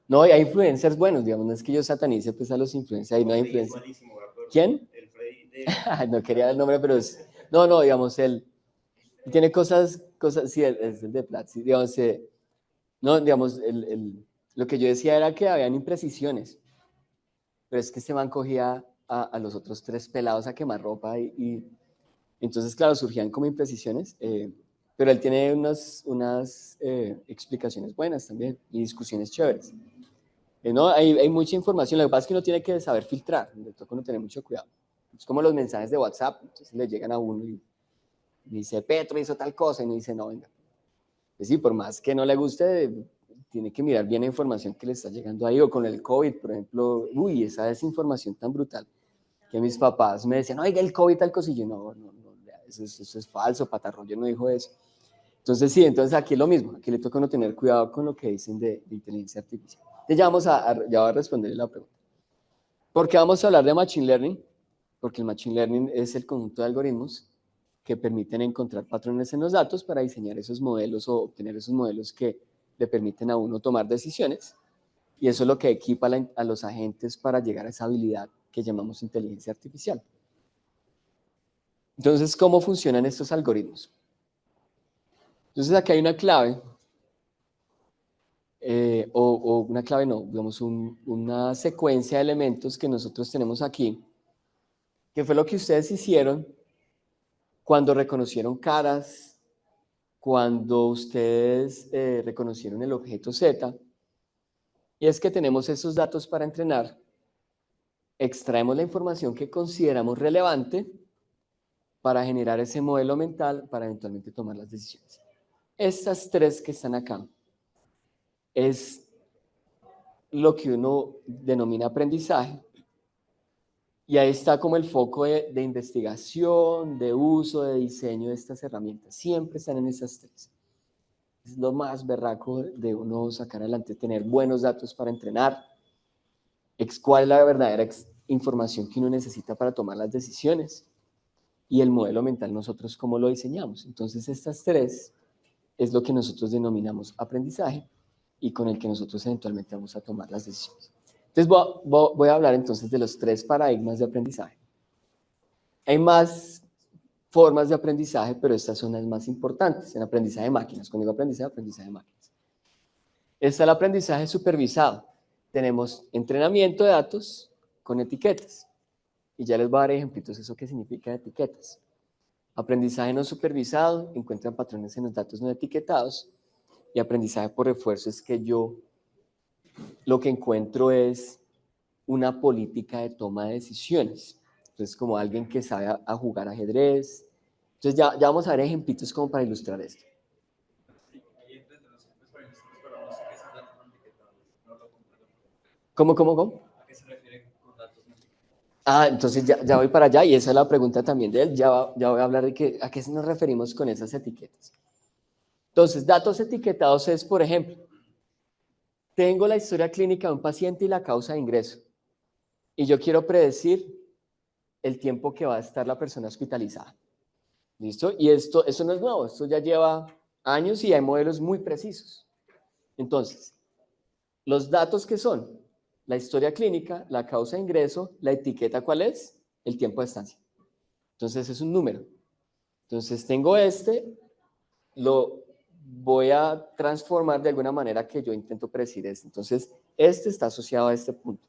No, y hay influencers buenos, digamos, no es que yo satanice pues a los influencers, ahí no hay influencers. ¿Quién? El Freddy de... No quería el nombre, pero es... No, digamos, él tiene cosas, sí, es el de Platzi, digamos, no, digamos, lo que yo decía era que habían imprecisiones, pero es que este man cogía a los otros tres pelados a quemar ropa, y entonces, claro, surgían como imprecisiones, pero él tiene unas explicaciones buenas también, y discusiones chéveres. No, hay mucha información. Lo que pasa es que uno tiene que saber filtrar, le toca uno tener mucho cuidado. Es como los mensajes de WhatsApp, entonces le llegan a uno y dice, Petro hizo tal cosa, y uno dice, no, venga. Pues sí, por más que no le guste, tiene que mirar bien la información que le está llegando ahí. O con el COVID, por ejemplo, esa desinformación tan brutal, que mis papás me decían, oiga, el COVID tal cosa, y yo, no, eso es falso, Patarroyo no dijo eso. Entonces sí, aquí es lo mismo, aquí le toca uno tener cuidado con lo que dicen de inteligencia artificial. Entonces ya voy a responderle la pregunta. ¿Por qué vamos a hablar de Machine Learning? Porque el Machine Learning es el conjunto de algoritmos que permiten encontrar patrones en los datos para diseñar esos modelos, o obtener esos modelos que le permiten a uno tomar decisiones, y eso es lo que equipa a los agentes para llegar a esa habilidad que llamamos inteligencia artificial. Entonces, ¿cómo funcionan estos algoritmos? Entonces, aquí hay una clave, o una clave no, digamos una secuencia de elementos que nosotros tenemos aquí, que fue lo que ustedes hicieron cuando reconocieron caras, cuando ustedes reconocieron el objeto Z, y es que tenemos esos datos para entrenar, extraemos la información que consideramos relevante para generar ese modelo mental para eventualmente tomar las decisiones. Estas tres que están acá es lo que uno denomina aprendizaje, y ahí está como el foco de investigación, de uso, de diseño de estas herramientas. Siempre están en esas tres. Es lo más berraco de uno sacar adelante, tener buenos datos para entrenar, cuál es la verdadera información que uno necesita para tomar las decisiones, y el modelo mental nosotros cómo lo diseñamos. Entonces estas tres es lo que nosotros denominamos aprendizaje y con el que nosotros eventualmente vamos a tomar las decisiones. Entonces voy a hablar entonces de los tres paradigmas de aprendizaje. Hay más formas de aprendizaje, pero estas son las más importantes. En aprendizaje de máquinas, cuando digo aprendizaje de máquinas. Está el aprendizaje supervisado. Tenemos entrenamiento de datos con etiquetas. Y ya les voy a dar ejemplitos de eso que significa etiquetas. Aprendizaje no supervisado, encuentran patrones en los datos no etiquetados. Y aprendizaje por refuerzo es que yo lo que encuentro es una política de toma de decisiones. Entonces, como alguien que sabe a jugar ajedrez. Entonces, ya vamos a ver ejemplitos como para ilustrar esto. ¿Cómo? ¿A qué se refiere con datos no etiquetados? Entonces ya voy para allá, y esa es la pregunta también de él. Ya voy a hablar de a qué nos referimos con esas etiquetas. Entonces, datos etiquetados es, por ejemplo, tengo la historia clínica de un paciente y la causa de ingreso, y yo quiero predecir el tiempo que va a estar la persona hospitalizada. ¿Listo? Y esto no es nuevo, esto ya lleva años y hay modelos muy precisos. Entonces, los datos que son la historia clínica, la causa de ingreso, la etiqueta, ¿cuál es? El tiempo de estancia. Entonces, es un número. Entonces, tengo lo voy a transformar de alguna manera que yo intento predecir esto. Entonces, este está asociado a este punto.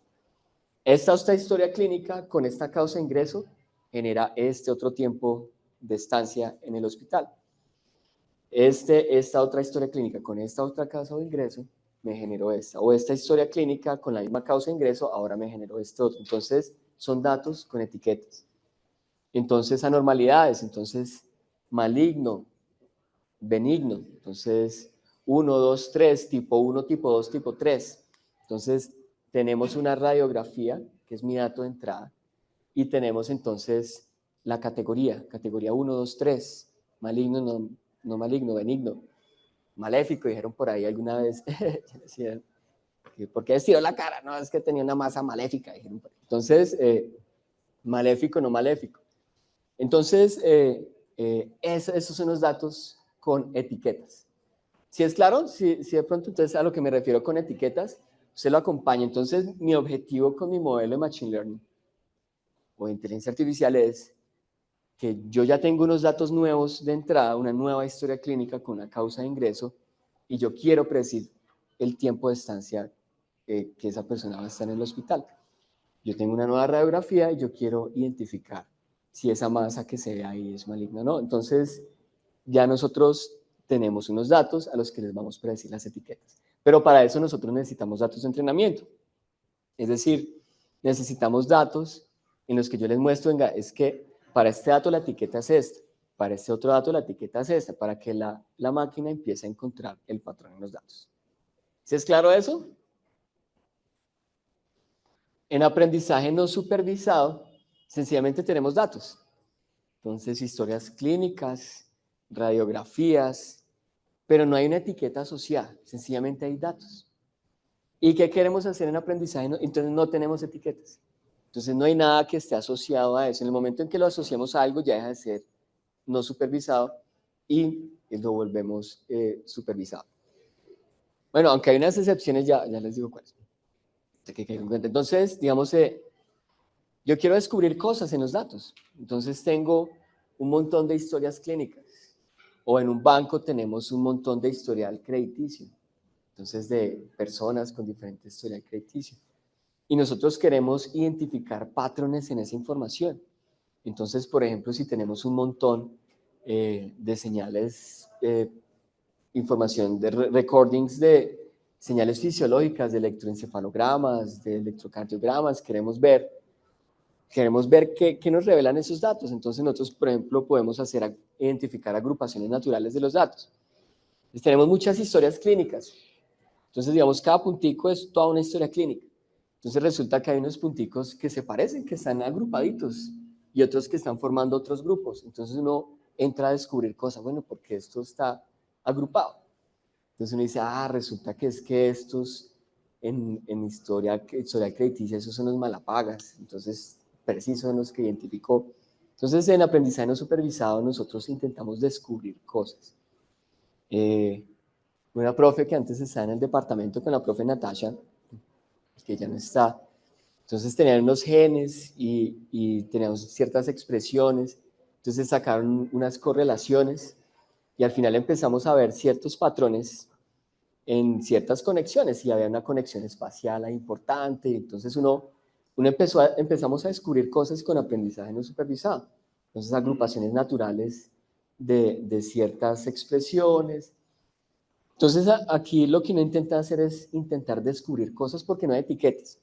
Esta historia clínica con esta causa de ingreso genera este otro tiempo de estancia en el hospital. Esta otra historia clínica con esta otra causa de ingreso me generó esta. O esta historia clínica con la misma causa de ingreso ahora me generó este otro. Entonces, son datos con etiquetas. Entonces, anormalidades. Entonces, maligno, benigno. Entonces, 1, 2, 3, tipo 1, tipo 2, tipo 3. Entonces, tenemos una radiografía, que es mi dato de entrada, y tenemos entonces la categoría 1, 2, 3, maligno, no maligno, benigno, maléfico, dijeron por ahí alguna vez. Decían, ¿por qué estiró la cara? No, es que tenía una masa maléfica, dijeron por ahí. Entonces, maléfico, no maléfico. Entonces, esos son los datos con etiquetas. ¿Sí es claro? Si de pronto, entonces a lo que me refiero con etiquetas, usted lo acompaña. Entonces, mi objetivo con mi modelo de Machine Learning o de inteligencia artificial es que yo ya tengo unos datos nuevos de entrada, una nueva historia clínica con una causa de ingreso, y yo quiero predecir el tiempo de estancia que esa persona va a estar en el hospital. Yo tengo una nueva radiografía y yo quiero identificar si esa masa que se ve ahí es maligna o no. Entonces, ya nosotros tenemos unos datos a los que les vamos a predecir las etiquetas. Pero para eso nosotros necesitamos datos de entrenamiento. Es decir, necesitamos datos en los que yo les muestro, venga, es que para este dato la etiqueta es esta, para este otro dato la etiqueta es esta, para que la máquina empiece a encontrar el patrón en los datos. ¿Sí es claro eso? En aprendizaje no supervisado, sencillamente tenemos datos. Entonces, historias clínicas, radiografías, pero no hay una etiqueta asociada, sencillamente hay datos. ¿Y qué queremos hacer en aprendizaje? Entonces no tenemos etiquetas. Entonces no hay nada que esté asociado a eso. En el momento en que lo asociamos a algo, ya deja de ser no supervisado y lo volvemos supervisado. Bueno, aunque hay unas excepciones, ya les digo cuáles. Entonces, digamos, yo quiero descubrir cosas en los datos. Entonces tengo un montón de historias clínicas. O en un banco tenemos un montón de historial crediticio. Entonces, de personas con diferente historial crediticio. Y nosotros queremos identificar patrones en esa información. Entonces, por ejemplo, si tenemos un montón de señales, información de recordings de señales fisiológicas, de electroencefalogramas, de electrocardiogramas, queremos ver qué nos revelan esos datos. Entonces nosotros, por ejemplo, podemos identificar agrupaciones naturales de los datos. Entonces, tenemos muchas historias clínicas. Entonces, digamos, cada puntico es toda una historia clínica. Entonces resulta que hay unos punticos que se parecen, que están agrupaditos, y otros que están formando otros grupos. Entonces uno entra a descubrir cosas, bueno, porque esto está agrupado. Entonces uno dice, resulta que es que estos en historia crediticia, esos son los malapagas. Entonces, precisos son los que identificó. Entonces, en aprendizaje no supervisado, nosotros intentamos descubrir cosas. Una profe que antes estaba en el departamento con la profe Natasha, que ya no está. Entonces tenían unos genes y teníamos ciertas expresiones. Entonces sacaron unas correlaciones y al final empezamos a ver ciertos patrones en ciertas conexiones y había una conexión espacial ahí importante. Entonces empezamos a descubrir cosas con aprendizaje no supervisado. Entonces agrupaciones naturales de ciertas expresiones. Entonces aquí lo que uno intenta hacer es intentar descubrir cosas porque no hay etiquetas.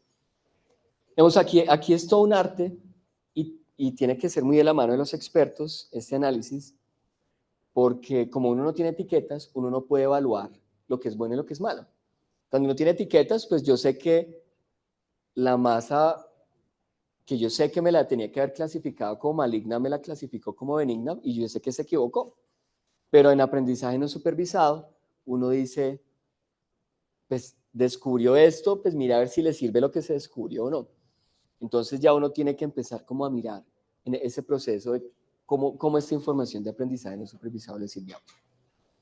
Vemos aquí es todo un arte y tiene que ser muy de la mano de los expertos este análisis, porque como uno no tiene etiquetas, uno no puede evaluar lo que es bueno y lo que es malo. Cuando uno tiene etiquetas, pues yo sé que la masa que yo sé que me la tenía que haber clasificado como maligna, me la clasificó como benigna y yo sé que se equivocó. Pero en aprendizaje no supervisado, uno dice, pues descubrió esto, pues mira a ver si le sirve lo que se descubrió o no. Entonces ya uno tiene que empezar como a mirar en ese proceso de cómo esta información de aprendizaje no supervisado le sirvió.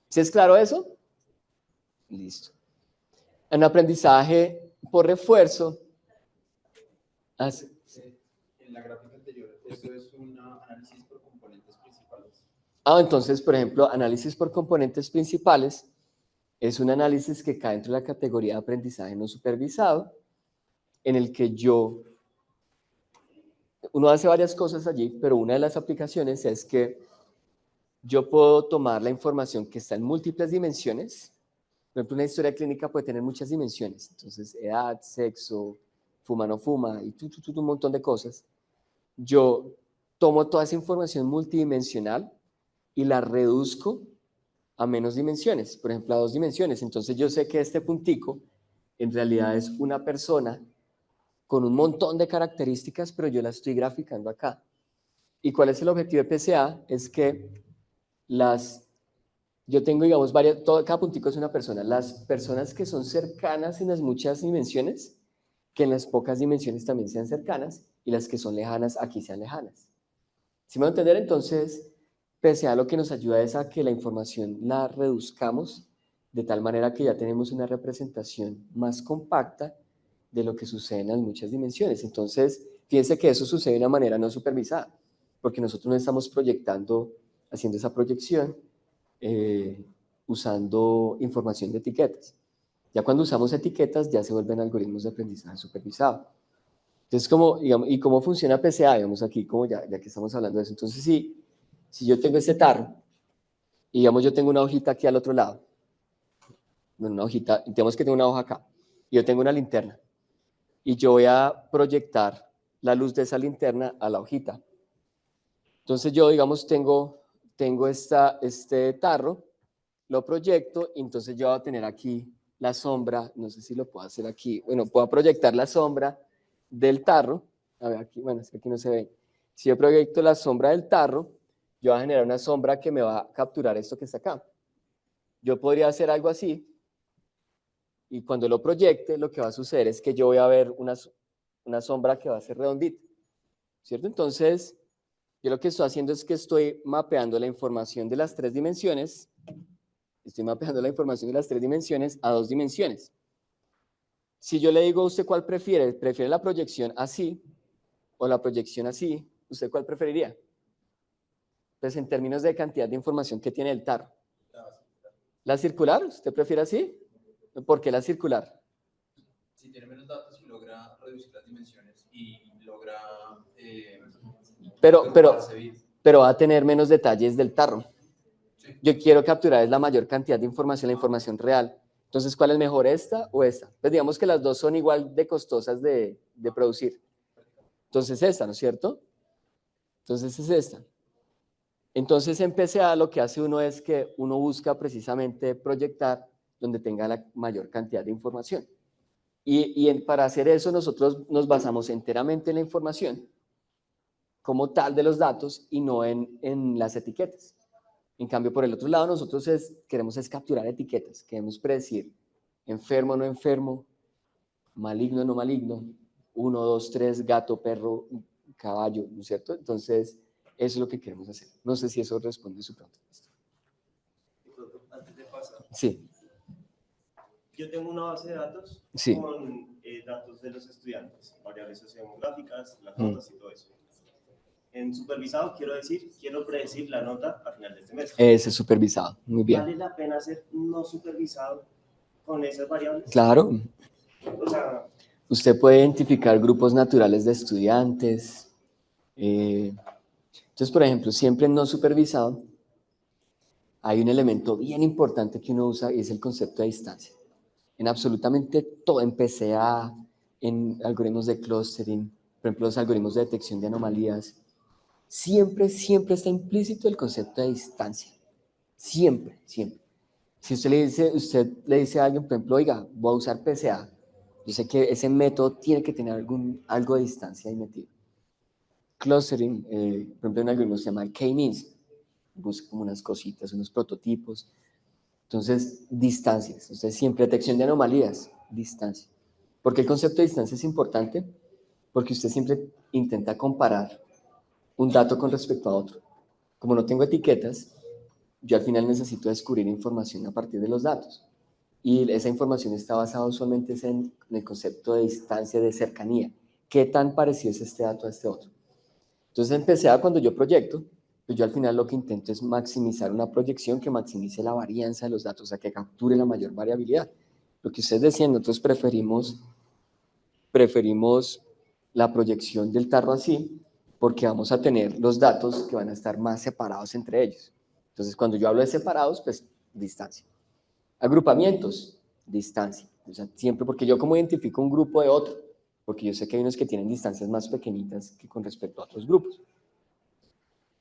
¿Sí es claro eso? Listo. En aprendizaje por refuerzo. En la gráfica anterior, ¿eso es un análisis por componentes principales? Entonces, por ejemplo, análisis por componentes principales es un análisis que cae dentro de la categoría de aprendizaje no supervisado, en el que uno hace varias cosas allí, pero una de las aplicaciones es que yo puedo tomar la información que está en múltiples dimensiones. Por ejemplo, una historia clínica puede tener muchas dimensiones. Entonces, edad, sexo, fuma, no fuma, y un montón de cosas. Yo tomo toda esa información multidimensional y la reduzco a menos dimensiones, por ejemplo, a 2 dimensiones. Entonces, yo sé que este puntico en realidad es una persona con un montón de características, pero yo la estoy graficando acá. ¿Y cuál es el objetivo de PCA? Es que yo tengo, digamos, cada puntico es una persona. Las personas que son cercanas en las muchas dimensiones, que en las pocas dimensiones también sean cercanas, y las que son lejanas, aquí sean lejanas. ¿Sí me va a entender? Entonces, PCA lo que nos ayuda es a que la información la reduzcamos de tal manera que ya tenemos una representación más compacta de lo que sucede en las muchas dimensiones. Entonces, fíjense que eso sucede de una manera no supervisada, porque nosotros no estamos proyectando, haciendo esa proyección, usando información de etiquetas. Ya cuando usamos etiquetas, ya se vuelven algoritmos de aprendizaje supervisado. Entonces, digamos, ¿y cómo funciona PCA? Digamos aquí, como ya que estamos hablando de eso. Entonces, si yo tengo este tarro, y digamos yo tengo una hojita aquí al otro lado, una hojita, digamos que tengo una hoja acá, y yo tengo una linterna, y yo voy a proyectar la luz de esa linterna a la hojita. Entonces yo, digamos, tengo este tarro, lo proyecto, y entonces yo voy a tener aquí la sombra, no sé si lo puedo hacer aquí, bueno, puedo proyectar la sombra del tarro, a ver aquí, bueno, es que aquí no se ve. Si yo proyecto la sombra del tarro, yo voy a generar una sombra que me va a capturar esto que está acá. Yo podría hacer algo así, y cuando lo proyecte, lo que va a suceder es que yo voy a ver una sombra que va a ser redondita, ¿cierto? Entonces, yo lo que estoy haciendo es que estoy mapeando la información de las 3 dimensiones Estoy mapeando la información de las 3 dimensiones a 2 dimensiones. Si yo le digo a usted cuál prefiere, ¿prefiere la proyección así o la proyección así? ¿Usted cuál preferiría? Pues en términos de cantidad de información que tiene el tarro. ¿La circular? ¿Usted prefiere así? ¿Por qué la circular? Si tiene menos datos y logra reducir las dimensiones y logra agruparse bien. Pero va a tener menos detalles del tarro. Sí. Yo quiero capturar la mayor cantidad de información, la información real. Entonces, ¿cuál es mejor, esta o esta? Pues digamos que las dos son igual de costosas de producir. Entonces, esta, ¿no es cierto? Entonces, es esta. Entonces, en PCA lo que hace uno es que uno busca precisamente proyectar donde tenga la mayor cantidad de información. Para hacer eso, nosotros nos basamos enteramente en la información como tal de los datos y no en las etiquetas. En cambio, por el otro lado, nosotros queremos capturar etiquetas, queremos predecir enfermo, no enfermo, maligno, no maligno, 1, 2, 3, gato, perro, caballo, ¿no es cierto? Entonces, eso es lo que queremos hacer. No sé si eso responde su pregunta. Antes de pasar, Sí. yo tengo una base de datos Sí. con datos de los estudiantes, variables sociodemográficas, las notas y todo eso. En supervisado quiero predecir la nota a final de este mes. Ese es supervisado, muy bien. ¿Vale la pena hacer no supervisado con esas variables? Claro. O sea, usted puede identificar grupos naturales de estudiantes. Entonces, por ejemplo, siempre en no supervisado hay un elemento bien importante que uno usa y es el concepto de distancia. En absolutamente todo, en PCA, en algoritmos de clustering, por ejemplo, los algoritmos de detección de anomalías, siempre está implícito el concepto de distancia. Siempre. Si usted le dice a alguien, por ejemplo, oiga, voy a usar PCA, yo sé que ese método tiene que tener algo de distancia ahí metido. Clustering, por ejemplo, en algoritmo se llama K-means, busca como unas cositas, unos prototipos. Entonces, distancias. Entonces, siempre detección de anomalías, distancia. ¿Por qué el concepto de distancia es importante? Porque usted siempre intenta comparar un dato con respecto a otro. Como no tengo etiquetas, yo al final necesito descubrir información a partir de los datos. Y esa información está basada usualmente en el concepto de distancia, de cercanía. ¿Qué tan parecido es este dato a este otro? Entonces, empecé a cuando yo proyecto, pues yo al final lo que intento es maximizar una proyección que maximice la varianza de los datos, o sea, que capture la mayor variabilidad. Lo que ustedes decían, nosotros preferimos la proyección del tarro así, porque vamos a tener los datos que van a estar más separados entre ellos. Entonces, cuando yo hablo de separados, pues distancia. Agrupamientos, distancia. O sea, siempre, porque yo como identifico un grupo de otro, porque yo sé que hay unos que tienen distancias más pequeñitas que con respecto a otros grupos.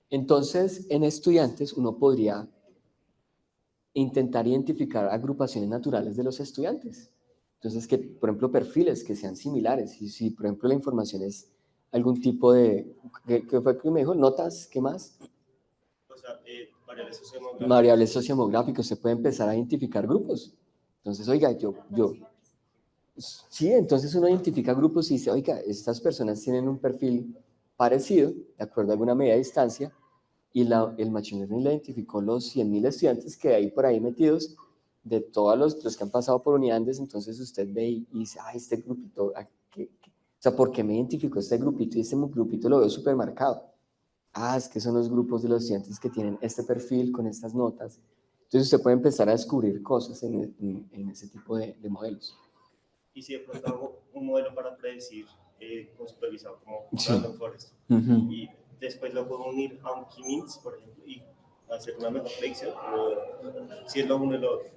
Entonces, en estudiantes uno podría intentar identificar agrupaciones naturales de los estudiantes. Entonces, que, por ejemplo, perfiles que sean similares. Y si, por ejemplo, la información es algún tipo de, ¿qué fue que me dijo? ¿Notas? ¿Qué más? o sea, variables sociodemográficas. Variables sociodemográficas. Se puede empezar a identificar grupos. Entonces, oiga, sí, entonces uno identifica grupos y dice, oiga, estas personas tienen un perfil parecido, de acuerdo a alguna medida de distancia, y el Machine Learning le identificó los 100,000 estudiantes que hay por ahí metidos, de todos los que han pasado por unidades. Entonces usted ve y dice, este grupito, o sea, ¿por qué me identificó este grupito? Y este grupito lo veo súper marcado. Es que son los grupos de los estudiantes que tienen este perfil con estas notas. Entonces usted puede empezar a descubrir cosas en ese tipo de modelos. Y si de pronto hago un modelo para predecir con supervisado como Sí. Random Forest, y después lo puedo unir a un K-means, por ejemplo, y hacer una mejor predicción, o si es lo uno y lo otro.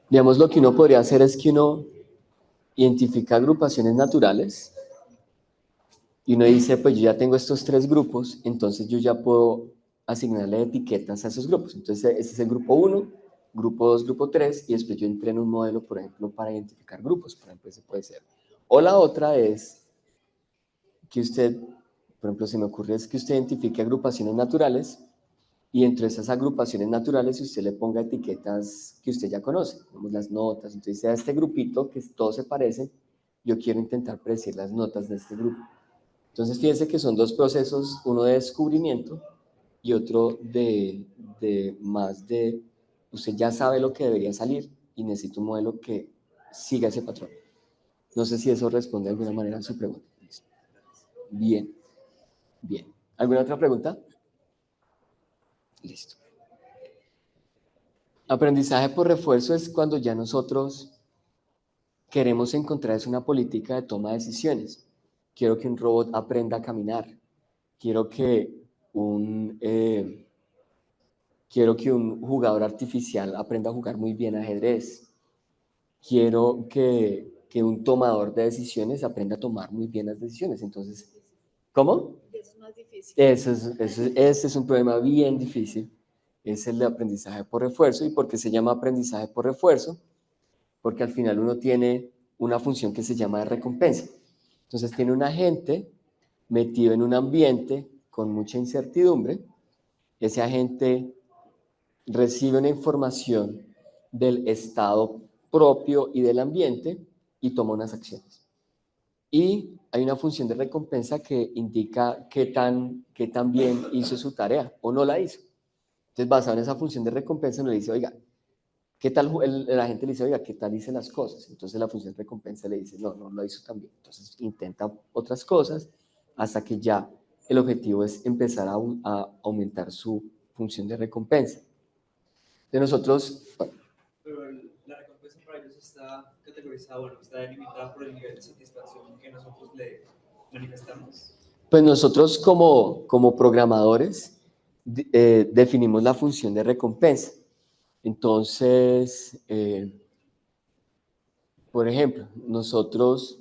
Digamos, lo que uno podría hacer es que uno identifica agrupaciones naturales y uno dice, pues yo ya tengo estos 3 grupos, entonces yo ya puedo asignarle etiquetas a esos grupos. Entonces, este es el grupo 1, grupo 2, grupo 3, y después yo entreno un modelo, por ejemplo, para identificar grupos. Por ejemplo, ese puede ser. O la otra es que usted, por ejemplo, se me ocurre es que usted identifique agrupaciones naturales y entre esas agrupaciones naturales usted le ponga etiquetas que usted ya conoce, como las notas. Entonces, a este grupito que todos se parecen, yo quiero intentar predecir las notas de este grupo. Entonces, fíjense que son 2 procesos, uno de descubrimiento y otro de usted ya sabe lo que debería salir y necesita un modelo que siga ese patrón. No sé si eso responde de alguna manera a su pregunta. Bien, bien. ¿Alguna otra pregunta? Listo. Aprendizaje por refuerzo es cuando ya nosotros queremos encontrar una política de toma de decisiones. Quiero que un robot aprenda a caminar. Quiero que un jugador artificial aprenda a jugar muy bien ajedrez. Quiero que un tomador de decisiones aprenda a tomar muy bien las decisiones. Entonces, ¿cómo? Eso es más difícil. Ese es un problema bien difícil. Es el de aprendizaje por refuerzo. ¿Y por qué se llama aprendizaje por refuerzo? Porque al final uno tiene una función que se llama de recompensa. Entonces tiene un agente metido en un ambiente con mucha incertidumbre. Ese agente recibe una información del estado propio y del ambiente y toma unas acciones. Y hay una función de recompensa que indica qué tan bien hizo su tarea o no la hizo. Entonces, basado en esa función de recompensa, uno le dice, oiga, ¿qué tal? La gente le dice, oiga, ¿qué tal hice las cosas? Entonces la función de recompensa le dice, no lo hizo tan bien. Entonces intenta otras cosas hasta que ya el objetivo es empezar a aumentar su función de recompensa. De nosotros... Pero la recompensa para ellos está categorizada, bueno, está delimitada por el nivel de satisfacción que nosotros le manifestamos. Pues nosotros como programadores definimos la función de recompensa. Entonces, por ejemplo, nosotros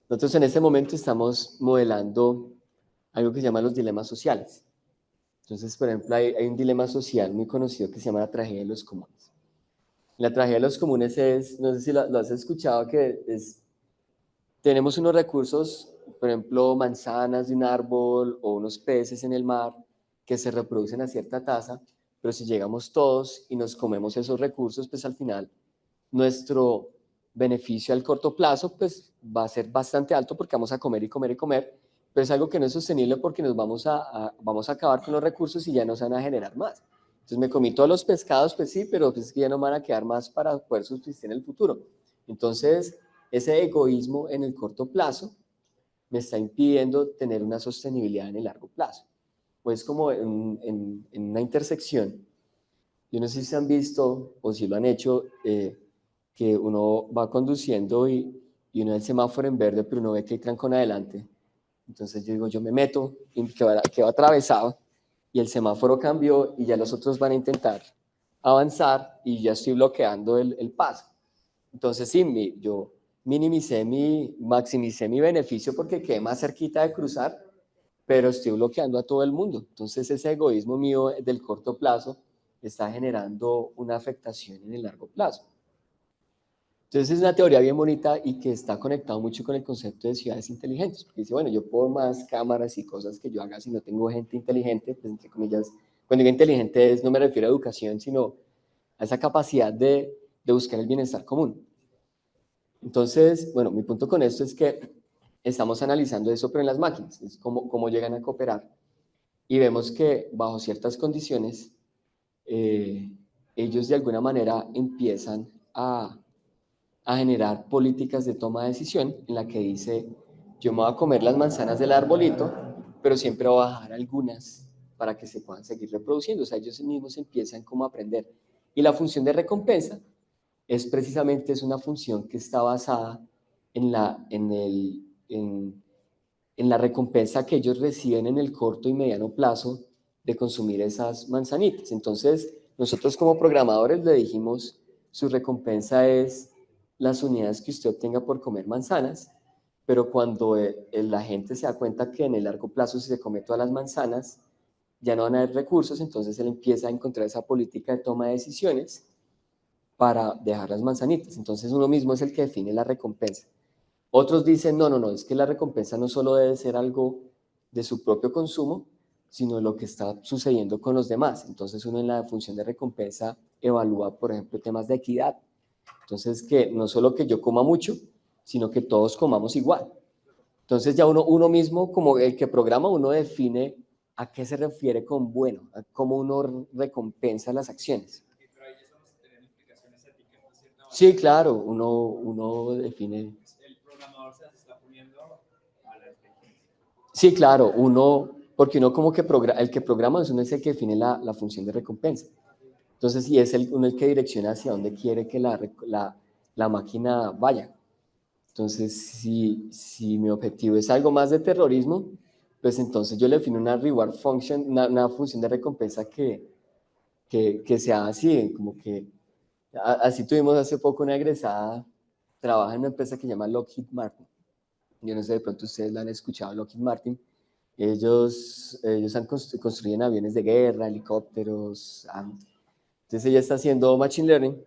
en este momento estamos modelando algo que se llama los dilemas sociales. Entonces, por ejemplo, hay un dilema social muy conocido que se llama la tragedia de los comunes. La tragedia de los comunes es, no sé si lo has escuchado, que es, tenemos unos recursos, por ejemplo, manzanas de un árbol o unos peces en el mar que se reproducen a cierta tasa, pero si llegamos todos y nos comemos esos recursos, pues al final nuestro beneficio al corto plazo pues va a ser bastante alto porque vamos a comer y comer y comer, pero es algo que no es sostenible porque nos vamos a acabar con los recursos y ya no se van a generar más. Entonces me comí todos los pescados, pues sí, pero pues es que ya no van a quedar más para poder subsistir en el futuro. Entonces, ese egoísmo en el corto plazo me está impidiendo tener una sostenibilidad en el largo plazo. Pues como en una intersección, yo no sé si se han visto o si lo han hecho, que uno va conduciendo y uno ve el semáforo en verde, pero uno ve que hay trancón adelante. Entonces yo digo, yo me meto y quedo atravesado y el semáforo cambió y ya los otros van a intentar avanzar y ya estoy bloqueando el paso. Entonces sí, yo maximicé mi beneficio porque quedé más cerquita de cruzar, pero estoy bloqueando a todo el mundo. Entonces ese egoísmo mío del corto plazo está generando una afectación en el largo plazo. Entonces es una teoría bien bonita y que está conectado mucho con el concepto de ciudades inteligentes, porque dice, bueno, yo por más cámaras y cosas que yo haga, si no tengo gente inteligente, pues entre comillas, cuando digo inteligente no me refiero a educación, sino a esa capacidad de buscar el bienestar común. Entonces, bueno, mi punto con esto es que estamos analizando eso, pero en las máquinas, es cómo llegan a cooperar. Y vemos que bajo ciertas condiciones, ellos de alguna manera empiezan a generar políticas de toma de decisión en la que dice, yo me voy a comer las manzanas del arbolito, pero siempre voy a bajar algunas para que se puedan seguir reproduciendo. O sea, ellos mismos empiezan como a aprender. Y la función de recompensa es una función que está basada en la recompensa que ellos reciben en el corto y mediano plazo de consumir esas manzanitas. Entonces, nosotros como programadores le dijimos, su recompensa es las unidades que usted obtenga por comer manzanas, pero cuando la gente se da cuenta que en el largo plazo si se come todas las manzanas, ya no van a haber recursos, entonces él empieza a encontrar esa política de toma de decisiones para dejar las manzanitas. Entonces uno mismo es el que define la recompensa. Otros dicen, no, es que la recompensa no solo debe ser algo de su propio consumo, sino lo que está sucediendo con los demás. Entonces uno en la función de recompensa evalúa, por ejemplo, temas de equidad. Entonces que no solo que yo coma mucho, sino que todos comamos igual. Entonces ya uno mismo, como el que programa, uno define a qué se refiere con bueno, a cómo uno recompensa las acciones. Sí, claro, uno define. El programador se está poniendo a la experiencia. Sí, claro, porque uno como que el que programa es uno es el que define la función de recompensa. Entonces, sí, es uno el que direcciona hacia dónde quiere que la máquina vaya. Entonces, si mi objetivo es algo más de terrorismo, pues entonces yo le defino una reward function, una función de recompensa que sea así, como que, así tuvimos hace poco una egresada, trabaja en una empresa que se llama Lockheed Martin. Yo no sé, de pronto ustedes la han escuchado, Lockheed Martin. Ellos construyen aviones de guerra, helicópteros. Entonces ella está haciendo Machine Learning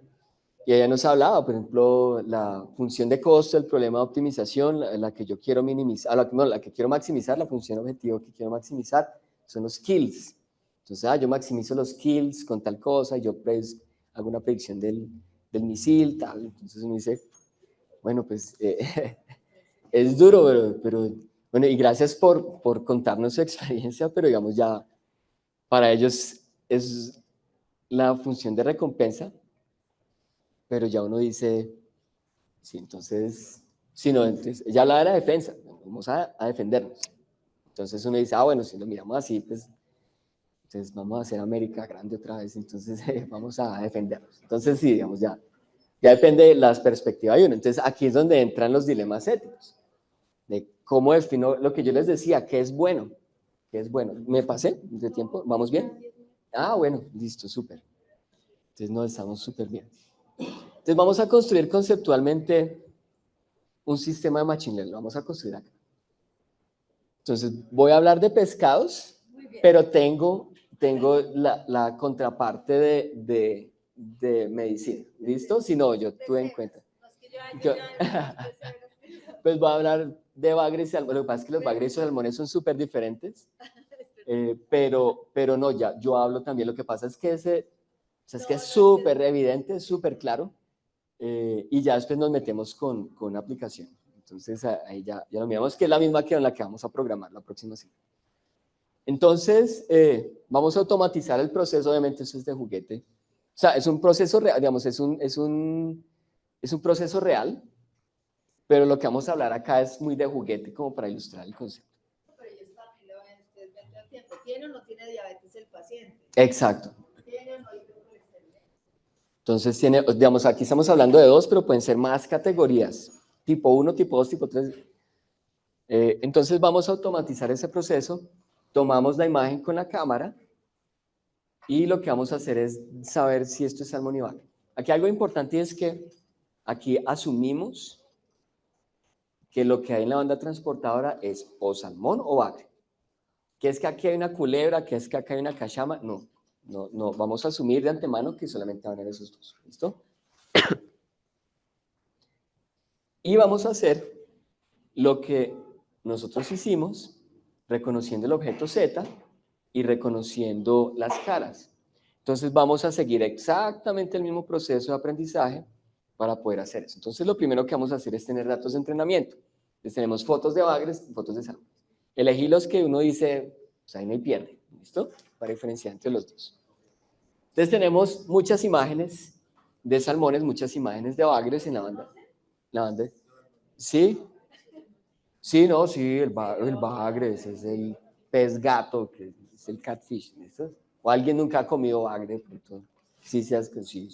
y ella nos hablaba, por ejemplo, la función de costo, el problema de optimización, la que yo quiero minimizar, la que quiero maximizar, la función objetivo que quiero maximizar, son los kills. Entonces, yo maximizo los kills con tal cosa y yo hago una predicción del misil, tal. Entonces uno dice, bueno, pues es duro, pero bueno, y gracias por contarnos su experiencia, pero digamos ya, para ellos es la función de recompensa, pero ya uno dice, sí, entonces, sí, no, entonces, ya la era defensa, vamos a defendernos. Entonces uno dice, bueno, si lo miramos así, pues, entonces vamos a hacer América grande otra vez, entonces vamos a defendernos. Entonces, sí, digamos, ya depende de las perspectivas de uno. Entonces, aquí es donde entran los dilemas éticos, de cómo defino lo que yo les decía, qué es bueno, qué es bueno. ¿Me pasé de tiempo? ¿Vamos bien? Bueno, listo, súper. Entonces, no, estamos súper bien. Entonces, vamos a construir conceptualmente un sistema de machine learning, lo vamos a construir acá. Entonces, voy a hablar de pescados, pero tengo la contraparte de medicina. ¿Listo? Si no, yo tuve en cuenta. Pues voy a hablar de bagres y salmones. Lo que pasa es que los bagres y salmones son súper diferentes, pero no, ya, yo hablo también. Lo que pasa es que es que es súper evidente, súper claro, y ya después nos metemos con aplicación. Entonces, ahí ya lo miramos, que es la misma que en la que vamos a programar la próxima semana. Entonces, vamos a automatizar el proceso, obviamente eso es de juguete. O sea, es un proceso real, digamos, es un proceso real, pero lo que vamos a hablar acá es muy de juguete, como para ilustrar el concepto. Pero ellos también lo ven, ustedes ven todo el tiempo. ¿Tiene o no tiene diabetes el paciente? Exacto. ¿Tiene o no hipercolesterolemia? Entonces, digamos, aquí estamos hablando de 2, pero pueden ser más categorías. Tipo 1, tipo 2, tipo 3. Entonces, vamos a automatizar ese proceso. Tomamos la imagen con la cámara y lo que vamos a hacer es saber si esto es salmón y bagre. Aquí algo importante es que aquí asumimos que lo que hay en la banda transportadora es o salmón o bagre. ¿Qué es que aquí hay una culebra? ¿Qué es que acá hay una cachama? No, vamos a asumir de antemano que solamente van a haber esos dos. ¿Listo? Y vamos a hacer lo que nosotros hicimos, reconociendo el objeto Z y reconociendo las caras. Entonces vamos a seguir exactamente el mismo proceso de aprendizaje para poder hacer eso. Entonces lo primero que vamos a hacer es tener datos de entrenamiento. Entonces tenemos fotos de bagres y fotos de salmón. Elegí los que uno dice, pues ahí no hay pierde, ¿listo? Para diferenciar entre los dos. Entonces tenemos muchas imágenes de salmones, muchas imágenes de bagres en la banda. ¿Sí? Sí, no, sí, el bagre, ese es el pez gato, que es el catfish, ¿listo? O alguien nunca ha comido bagre, pronto. Sí, seas que sí.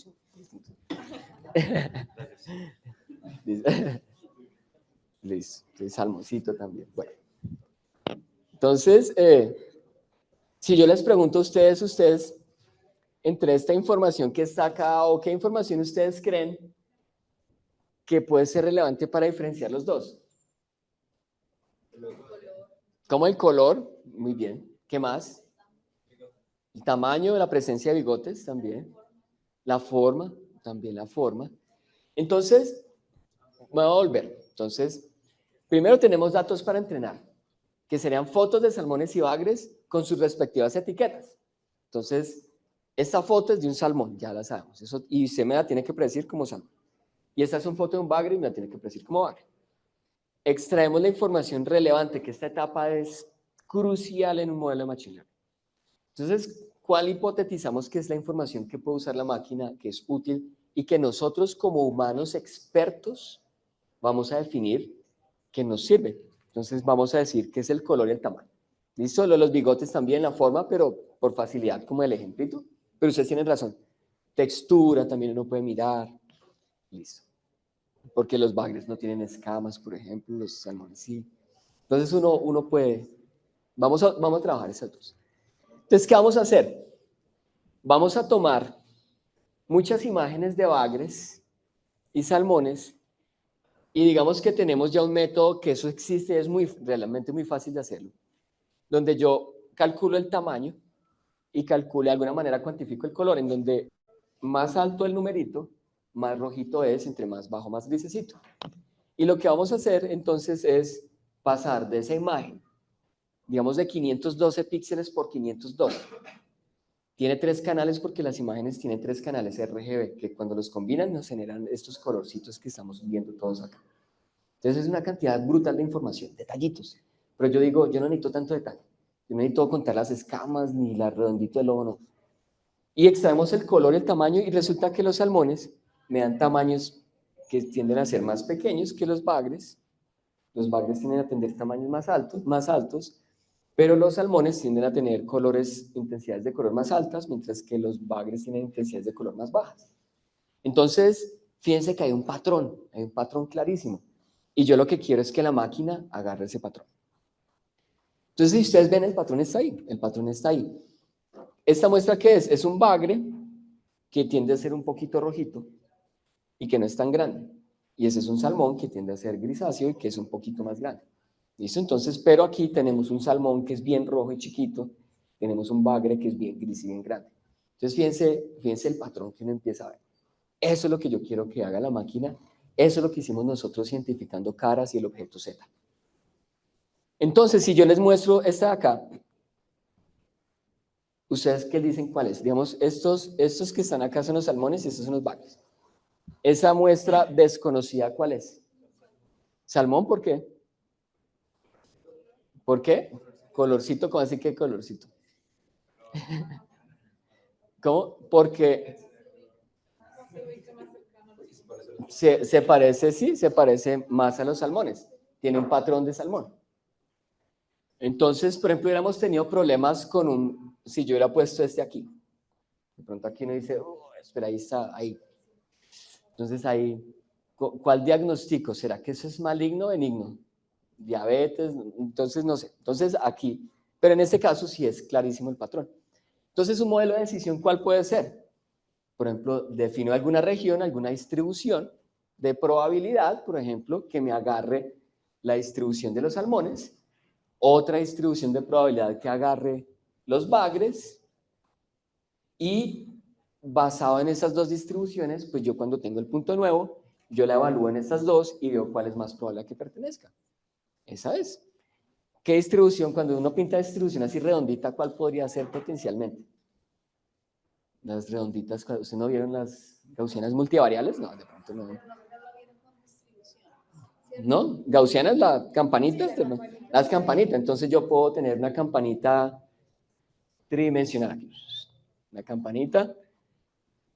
Listo, el salmoncito también. Bueno, entonces, si yo les pregunto a ustedes, entre esta información que está acá, o qué información ustedes creen que puede ser relevante para diferenciar los dos. Como el color, muy bien. ¿Qué más? El tamaño, la presencia de bigotes también. La forma, también la forma. Entonces, voy a volver. Entonces, primero tenemos datos para entrenar, que serían fotos de salmones y bagres con sus respectivas etiquetas. Entonces, esta foto es de un salmón, ya la sabemos. Eso, y usted me la tiene que predecir como salmón. Y esta es una foto de un bagre y me la tiene que predecir como bagre. Extraemos la información relevante, que esta etapa es crucial en un modelo de machine learning. Entonces, ¿cuál hipotetizamos que es la información que puede usar la máquina, que es útil y que nosotros como humanos expertos vamos a definir qué nos sirve. Entonces vamos a decir qué es el color y el tamaño. ¿Listo? Lo de los bigotes también, la forma, pero por facilidad, como el ejemplito. Pero ustedes tienen razón. Textura también uno puede mirar. Listo. Porque los bagres no tienen escamas, por ejemplo, los salmones sí. Entonces uno puede... Vamos a trabajar esas dos. Entonces, ¿qué vamos a hacer? Vamos a tomar muchas imágenes de bagres y salmones y digamos que tenemos ya un método que eso existe, es realmente muy fácil de hacerlo, donde yo calculo el tamaño y calculo de alguna manera, cuantifico el color, en donde más alto el numerito, más rojito es, entre más bajo, más grisecito. Y lo que vamos a hacer entonces es pasar de esa imagen, digamos de 512 píxeles por 512. Tiene 3 canales porque las imágenes tienen 3 canales RGB, que cuando los combinan nos generan estos colorcitos que estamos viendo todos acá. Entonces es una cantidad brutal de información, detallitos. Pero yo digo, yo no necesito tanto detalle. Yo no necesito contar las escamas ni la redondito del lobo, no. Y extraemos el color, el tamaño, y resulta que los salmones me dan tamaños que tienden a ser más pequeños que los bagres. Los bagres tienden a tener tamaños más altos, pero los salmones tienden a tener intensidades de color más altas, mientras que los bagres tienen intensidades de color más bajas. Entonces, fíjense que hay un patrón clarísimo. Y yo lo que quiero es que la máquina agarre ese patrón. Entonces, si ustedes ven, el patrón está ahí. ¿Esta muestra qué es? Es un bagre que tiende a ser un poquito rojito y que no es tan grande. Y ese es un salmón que tiende a ser grisáceo y que es un poquito más grande. ¿Listo? Entonces, pero aquí tenemos un salmón que es bien rojo y chiquito, tenemos un bagre que es bien gris y bien grande. Entonces, fíjense el patrón que uno empieza a ver. Eso es lo que yo quiero que haga la máquina. Eso es lo que hicimos nosotros identificando caras y el objeto Z. Entonces, si yo les muestro esta de acá, ¿ustedes qué dicen cuál es? Digamos, estos que están acá son los salmones y estos son los bagres. Esa muestra desconocida, ¿cuál es? ¿Salmón? ¿Por qué? ¿Por qué? Colorcito, ¿cómo así que colorcito? ¿Cómo? Porque se parece, sí, se parece más a los salmones. Tiene un patrón de salmón. Entonces, por ejemplo, hubiéramos tenido problemas con si yo hubiera puesto este aquí. De pronto aquí uno dice, oh, espera, ahí está, ahí. Entonces ahí, ¿cuál diagnóstico? ¿Será que eso es maligno o benigno? Diabetes, entonces no sé. Entonces aquí, pero en este caso sí es clarísimo el patrón. Entonces, un modelo de decisión, ¿cuál puede ser? Por ejemplo, defino alguna región, alguna distribución de probabilidad, por ejemplo, que me agarre la distribución de los salmones, otra distribución de probabilidad que agarre los bagres, y basado en esas dos distribuciones, pues yo cuando tengo el punto nuevo, yo la evalúo en estas dos y veo cuál es más probable a que pertenezca. Esa es. ¿Qué distribución? Cuando uno pinta distribución así redondita, ¿cuál podría ser potencialmente? Las redonditas, ¿ustedes no vieron las gaussianas multivariables? No, de pronto no. ¿No? Gaussianas, la campanita, las campanitas. Entonces yo puedo tener una campanita tridimensional aquí. Una campanita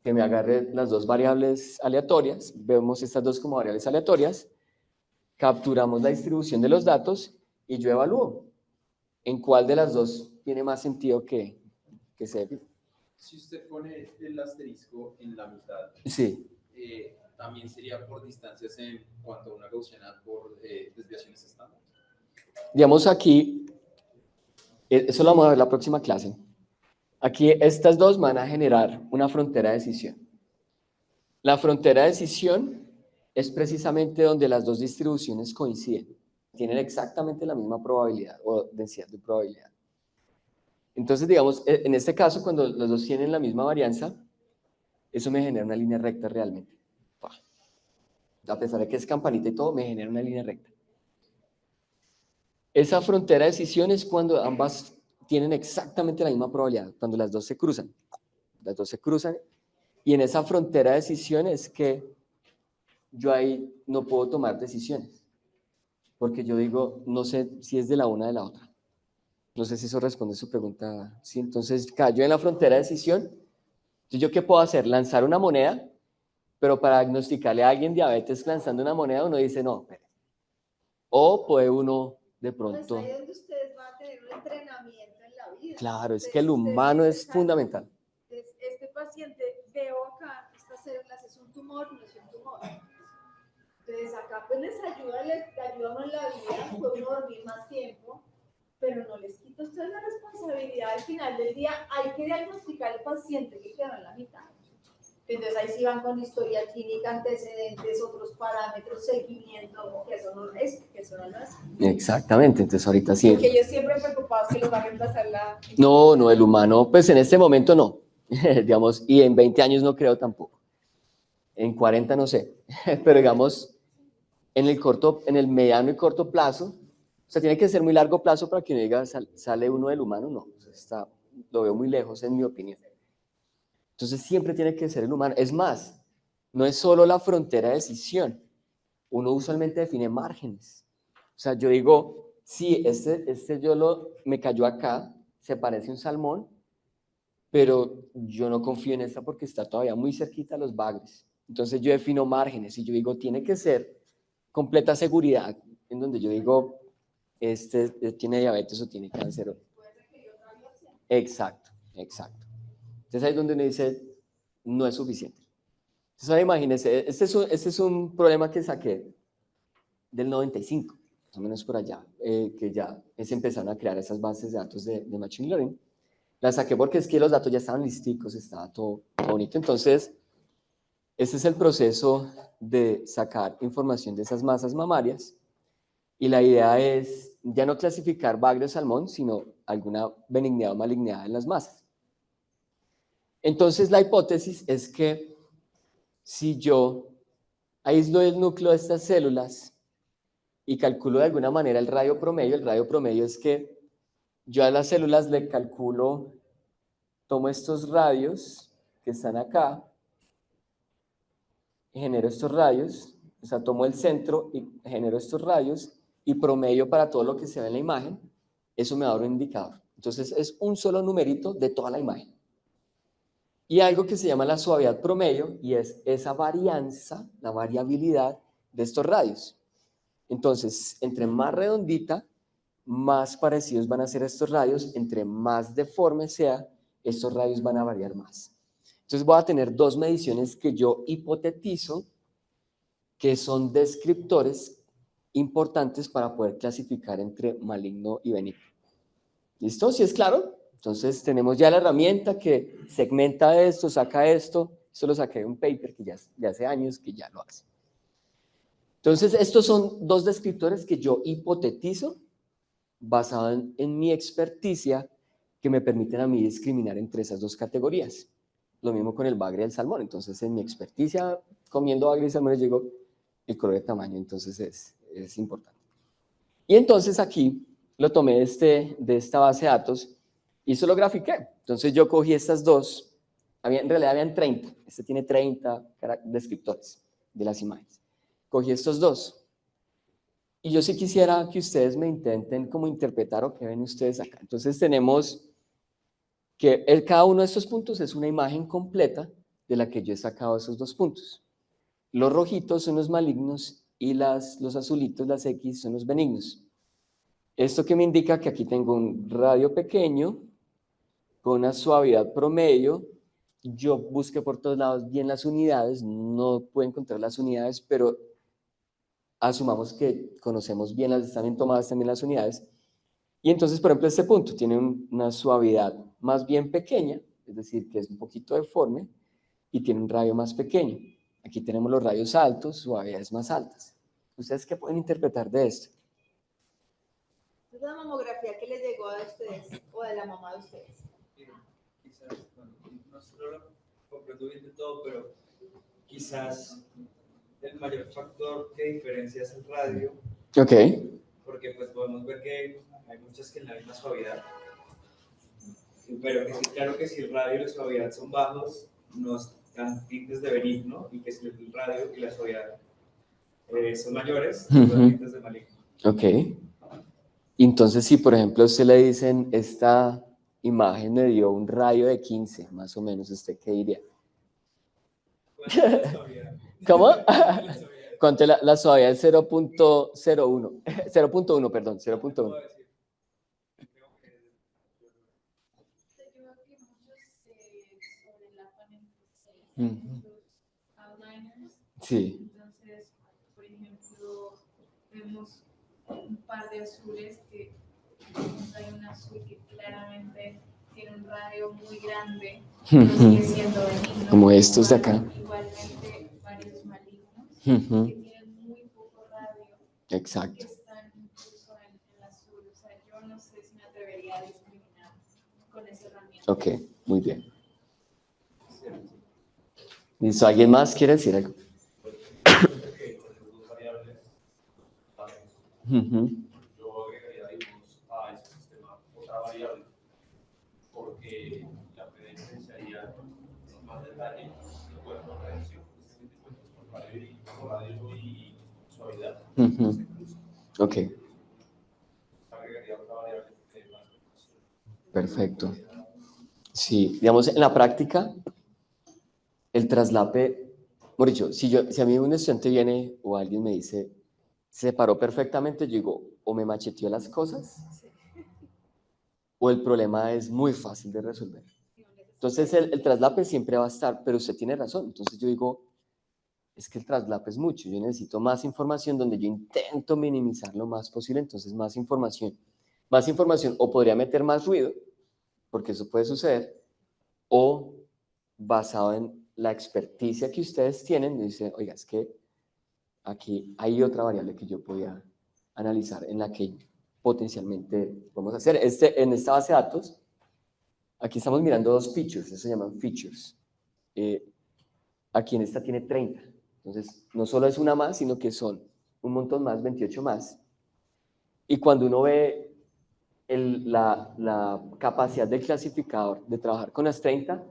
que me agarre las dos variables aleatorias. Vemos estas dos como variables aleatorias. Capturamos la distribución de los datos y yo evalúo en cuál de las dos tiene más sentido que se... Si usted pone el asterisco en la mitad, sí. También sería por distancias en cuanto a una gaussiana por desviaciones estándar. Digamos aquí, eso lo vamos a ver en la próxima clase. Aquí estas dos van a generar una frontera de decisión. La frontera de decisión es precisamente donde las dos distribuciones coinciden. Tienen exactamente la misma probabilidad o densidad de probabilidad. Entonces, digamos, en este caso, cuando los dos tienen la misma varianza, eso me genera una línea recta realmente. A pesar de que es campanita y todo, me genera una línea recta. Esa frontera de decisión es cuando ambas tienen exactamente la misma probabilidad, cuando las dos se cruzan. Las dos se cruzan, y en esa frontera de decisión es que yo ahí no puedo tomar decisiones, porque yo digo, no sé si es de la una o de la otra. No sé si eso responde a su pregunta. Sí, entonces cayó en la frontera de decisión. Entonces, ¿yo qué puedo hacer? Lanzar una moneda pero para diagnosticarle a alguien diabetes lanzando una moneda, uno dice, no, espere. O puede uno de Pues pronto... ahí es donde ustedes van a tener un entrenamiento en la vida. Claro, es Entonces, que el ustedes humano dicen, es fundamental. entonces, este paciente, veo acá, estas células es un tumor, no es un tumor. Entonces acá pues les ayuda, ayudamos en la vida, puede uno dormir más tiempo, pero no les quita a ustedes la responsabilidad. Al final del día hay que diagnosticar al paciente que quedó en la mitad. Entonces ahí sí van con historia clínica, antecedentes, otros parámetros, seguimiento, que eso no es, que eso no lo es. Exactamente, entonces ahorita sí. Porque ellos siempre preocupados que los va a reemplazar la... No, el humano, pues en este momento no, digamos, y en 20 años no creo tampoco. En 40 no sé, pero digamos, en el mediano y corto plazo, o sea, tiene que ser muy largo plazo para que uno diga, sale uno del humano, no, o sea, lo veo muy lejos en mi opinión. Entonces siempre tiene que ser el humano. Es más, no es solo la frontera de decisión, uno usualmente define márgenes. O sea, yo digo, sí, me cayó acá, se parece a un salmón, pero yo no confío en esta porque está todavía muy cerquita a los bagres. Entonces yo defino márgenes y yo digo, tiene que ser completa seguridad, en donde yo digo, tiene diabetes o tiene cáncer. Exacto. Entonces ahí es donde uno dice, no es suficiente. Entonces ahora imagínense, este es un problema que saqué del 95, más o menos por allá, que ya se empezaron a crear esas bases de datos de Machine Learning. La saqué porque es que los datos ya estaban listicos, estaba todo bonito. Entonces, este es el proceso de sacar información de esas masas mamarias y la idea es ya no clasificar bagre o salmón, sino alguna benignidad o malignidad en las masas. Entonces, la hipótesis es que si yo aíslo el núcleo de estas células y calculo de alguna manera el radio promedio es que yo a las células le calculo, tomo estos radios que están acá, genero estos radios, o sea, tomo el centro y genero estos radios y promedio para todo lo que se ve en la imagen, eso me da un indicador. Entonces, es un solo numerito de toda la imagen. Y algo que se llama la suavidad promedio, y es esa varianza, la variabilidad de estos radios. Entonces, entre más redondita, más parecidos van a ser estos radios, entre más deforme sea, estos radios van a variar más. Entonces voy a tener dos mediciones que yo hipotetizo que son descriptores importantes para poder clasificar entre maligno y benigno. ¿Listo? ¿Sí es claro? Entonces tenemos ya la herramienta que segmenta esto, saca esto. Esto lo saqué de un paper que ya hace años que ya lo hace. Entonces estos son dos descriptores que yo hipotetizo basado en mi experticia que me permiten a mí discriminar entre esas dos categorías. Lo mismo con el bagre y el salmón. Entonces en mi experticia comiendo bagre y salmón les digo el color de tamaño, entonces es importante. Y entonces aquí lo tomé de esta base de datos y eso lo grafiqué. Entonces yo cogí estas dos, en realidad habían 30, este tiene 30 descriptores de las imágenes. Cogí estos dos. Y yo sí quisiera que ustedes me intenten como interpretar o qué ven ustedes acá. Entonces tenemos que cada uno de estos puntos es una imagen completa de la que yo he sacado esos dos puntos. Los rojitos son los malignos y los azulitos, las X, son los benignos. Esto que me indica que aquí tengo un radio pequeño con una suavidad promedio. Yo busqué por todos lados bien las unidades, no puedo encontrar las unidades, pero asumamos que conocemos bien, están bien tomadas también las unidades. Y entonces, por ejemplo, este punto tiene una suavidad más bien pequeña, es decir, que es un poquito deforme, y tiene un radio más pequeño. Aquí tenemos los radios altos, suavidades más altas. ¿Ustedes qué pueden interpretar de esto? Es la mamografía que les llegó a ustedes o de la mamá de ustedes. Quizás, bueno, no solo lo comprendo bien de todo, pero quizás el mayor factor que diferencia es el radio. Ok. Porque pues podemos ver que hay muchas que en la misma suavidad. Pero que sí, claro que si el radio y la suavidad son bajos, no están tintes de benigno, y que si el radio y la suavidad son mayores, son tintes de maligno. Ok. Entonces, si por ejemplo usted le dicen, esta imagen me dio un radio de 15, más o menos, ¿usted qué diría? ¿Cuál es la suavidad? ¿Cómo? ¿Cuánto es la suavidad? Es 0.01. 0.1, perdón, 0.1. Yo creo que muchos sobrelapan Ujú. muchos outliners. Sí. Entonces, por ejemplo, vemos un par de azules que hay un azul que claramente tiene un radio muy grande, pero sigue siendo benigno. Como estos de acá. Igualmente, varios malignos Ujú. que tienen muy poco radio, que Exacto. están incluso en el azul. O sea, yo no sé si me atrevería a discriminar con esa herramienta. Ok, muy bien. ¿Listo? ¿Alguien más quiere decir algo? Ujú. Yo agregaría, digamos, a ese sistema otra variable, porque la diferenciaría en más detalle el cuerpo de reacción, por radio y suavidad. Ujú. Ok, Agregaría otra variable más. perfecto. Sí, digamos, en la práctica, el traslape, por dicho, si a mí un estudiante viene o alguien me dice, se separó perfectamente, yo digo, o me macheteó las cosas, o el problema es muy fácil de resolver. Entonces, el traslape siempre va a estar, pero usted tiene razón. Entonces, yo digo, es que el traslape es mucho. Yo necesito más información donde yo intento minimizar lo más posible. Entonces, más información. Más información, o podría meter más ruido, porque eso puede suceder, o basado en la experticia que ustedes tienen, dice, oiga, es que aquí hay otra variable que yo podía analizar en la que potencialmente vamos a hacer. En esta base de datos, aquí estamos mirando dos features, eso se llaman features. Aquí en esta tiene 30. Entonces, no solo es una más, sino que son un montón más, 28 más. Y cuando uno ve la capacidad del clasificador de trabajar con las 30,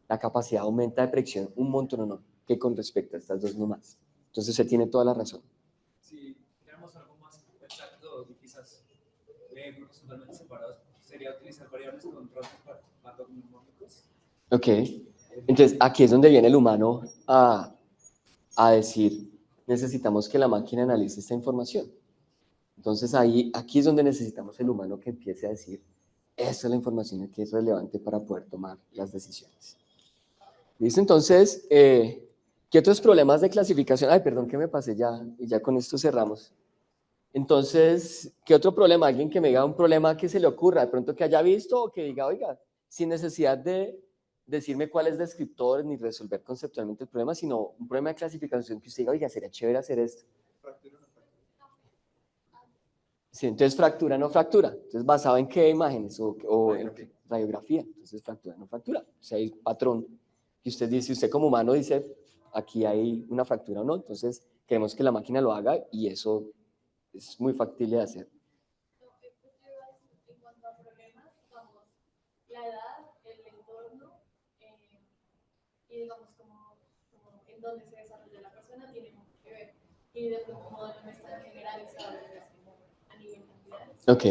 la capacidad aumenta de predicción un montón, no, que con respecto a estas dos nomás. Entonces, se tiene toda la razón. Si queremos algo más exacto y quizás grupos totalmente separados, sería utilizar variables con roles patognomónicos. Ok. Entonces, aquí es donde viene el humano a decir, necesitamos que la máquina analice esta información. Entonces, aquí es donde necesitamos el humano que empiece a decir, esa es la información que es relevante para poder tomar las decisiones. ¿Listo? Entonces, ¿qué otros problemas de clasificación? Ay, perdón que me pasé ya, y ya con esto cerramos. Entonces, ¿qué otro problema? Alguien que me diga un problema que se le ocurra, de pronto que haya visto o que diga, oiga, sin necesidad de decirme cuál es descriptor ni resolver conceptualmente el problema, sino un problema de clasificación que usted diga, oiga, sería chévere hacer esto. Sí, entonces fractura, no fractura. Entonces, ¿basado en qué imágenes o en qué? Radiografía. Entonces, fractura, no fractura. O sea, hay patrón que usted dice, usted como humano dice, aquí hay una fractura o no. Entonces, queremos que la máquina lo haga y eso es muy factible de hacer. En cuanto a problemas, vamos, la edad, el entorno y digamos como en dónde se desarrolla la persona tiene mucho que ver. Y de pronto como no está generalizado a nivel mundial. Ok.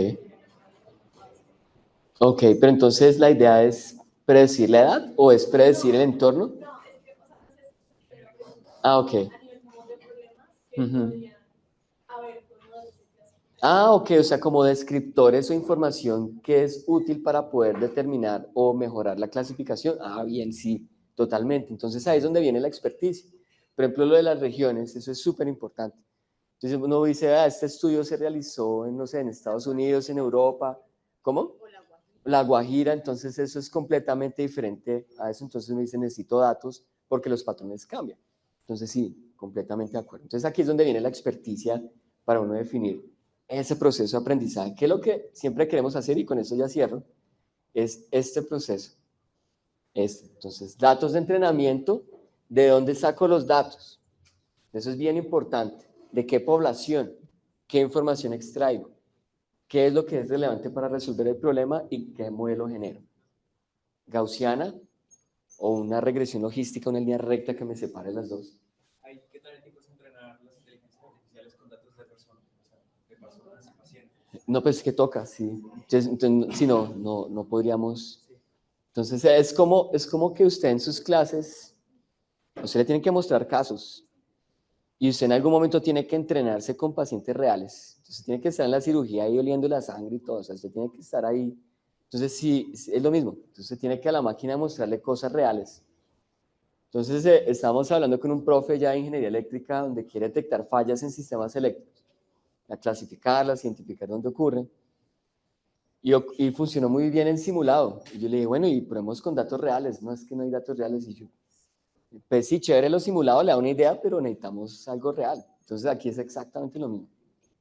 Ok, pero entonces la idea es predecir la edad o es predecir el entorno. No, es que, o sea, no sé, pero Ah, ok. a nivel como de problemas que podrían haber con los Ah, ok, o sea, como descriptores o información que es útil para poder determinar o mejorar la clasificación. Ah, bien, sí, totalmente. Entonces ahí es donde viene la experticia. Por ejemplo, lo de las regiones, eso es súper importante. Entonces uno dice, este estudio se realizó en, no sé, en Estados Unidos, en Europa. ¿Cómo? La Guajira, entonces eso es completamente diferente a eso. Entonces uno dice, necesito datos porque los patrones cambian. Entonces sí, completamente de acuerdo. Entonces aquí es donde viene la experticia para uno definir ese proceso de aprendizaje, que es lo que siempre queremos hacer, y con eso ya cierro, es este proceso. Entonces, datos de entrenamiento, ¿de dónde saco los datos? Eso es bien importante. ¿De qué población? ¿Qué información extraigo? ¿Qué es lo que es relevante para resolver el problema y qué modelo genero? ¿Gaussiana o una regresión logística, una línea recta que me separe las dos? ¿Qué tan ético es entrenar las inteligencias artificiales con datos de personas, o sea, de personas y pacientes? No, pues que toca, sí. Entonces, si no, no podríamos. Entonces, es como que usted en sus clases, usted le tiene que mostrar casos. Y usted en algún momento tiene que entrenarse con pacientes reales. Entonces tiene que estar en la cirugía ahí oliendo la sangre y todo. O sea, usted tiene que estar ahí. Entonces sí, es lo mismo. Entonces tiene que a la máquina mostrarle cosas reales. Entonces estábamos hablando con un profe ya de ingeniería eléctrica donde quiere detectar fallas en sistemas eléctricos, a clasificarlas, identificar dónde ocurren. Y funcionó muy bien en simulado. Y yo le dije, bueno, y probemos con datos reales. No, es que no hay datos reales. Y yo, pues sí, chévere los simulados, le da una idea, pero necesitamos algo real. Entonces aquí es exactamente lo mismo.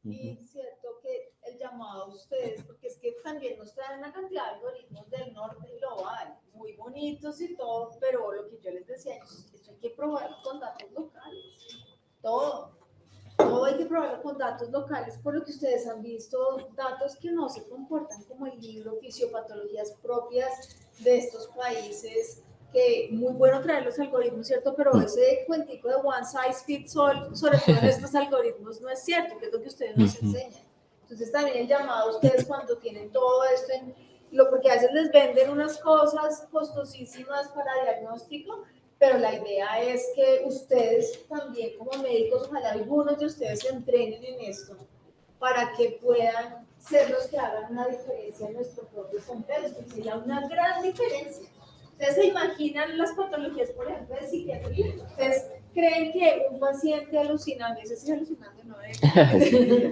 Y cierto que el llamado a ustedes, porque es que también nos traen una cantidad de algoritmos del norte global, muy bonitos y todo, pero lo que yo les decía, esto hay que probarlo con datos locales. Todo hay que probarlo con datos locales, por lo que ustedes han visto, datos que no se comportan como el libro, fisiopatologías propias de estos países, que muy bueno traer los algoritmos, ¿cierto? Pero ese cuentico de one size fits all, sobre todo en estos algoritmos, no es cierto, que es lo que ustedes nos enseñan. Entonces también el llamado a ustedes cuando tienen todo esto, porque a veces les venden unas cosas costosísimas para diagnóstico, pero la idea es que ustedes también como médicos, ojalá algunos de ustedes se entrenen en esto, para que puedan ser los que hagan una diferencia en nuestro propio contexto, y sería una gran diferencia. ¿Ustedes se imaginan las patologías, por ejemplo, de psiquiatría? ¿Ustedes creen que un paciente alucinando, ese sí alucinando, no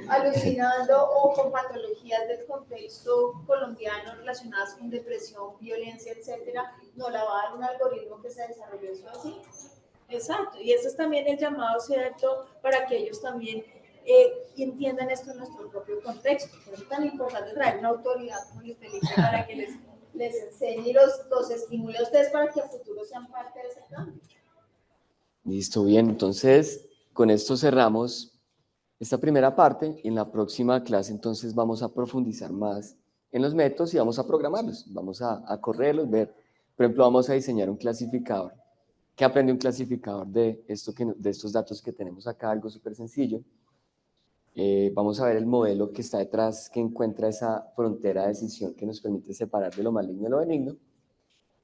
alucinando o con patologías del contexto colombiano relacionadas con depresión, violencia, etcétera, no la va a dar un algoritmo que se desarrolló eso así? Exacto, y eso es también el llamado, ¿cierto?, para que ellos también entiendan esto en nuestro propio contexto. Por eso es tan importante traer una autoridad como Luis Felipe para que les enseñe y los estimule a ustedes para que a futuro sean parte de ese cambio. Listo, bien. Entonces, con esto cerramos esta primera parte. En la próxima clase, entonces, vamos a profundizar más en los métodos y vamos a programarlos. Vamos a correrlos, ver. Por ejemplo, vamos a diseñar un clasificador. ¿Qué aprende un clasificador de estos datos que tenemos acá? Algo súper sencillo. Vamos a ver el modelo que está detrás, que encuentra esa frontera de decisión que nos permite separar de lo maligno y lo benigno.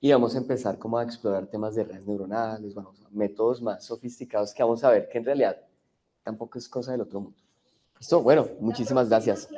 Y vamos a empezar como a explorar temas de redes neuronales, métodos más sofisticados que vamos a ver que en realidad tampoco es cosa del otro mundo. ¿Listo? Bueno, muchísimas gracias.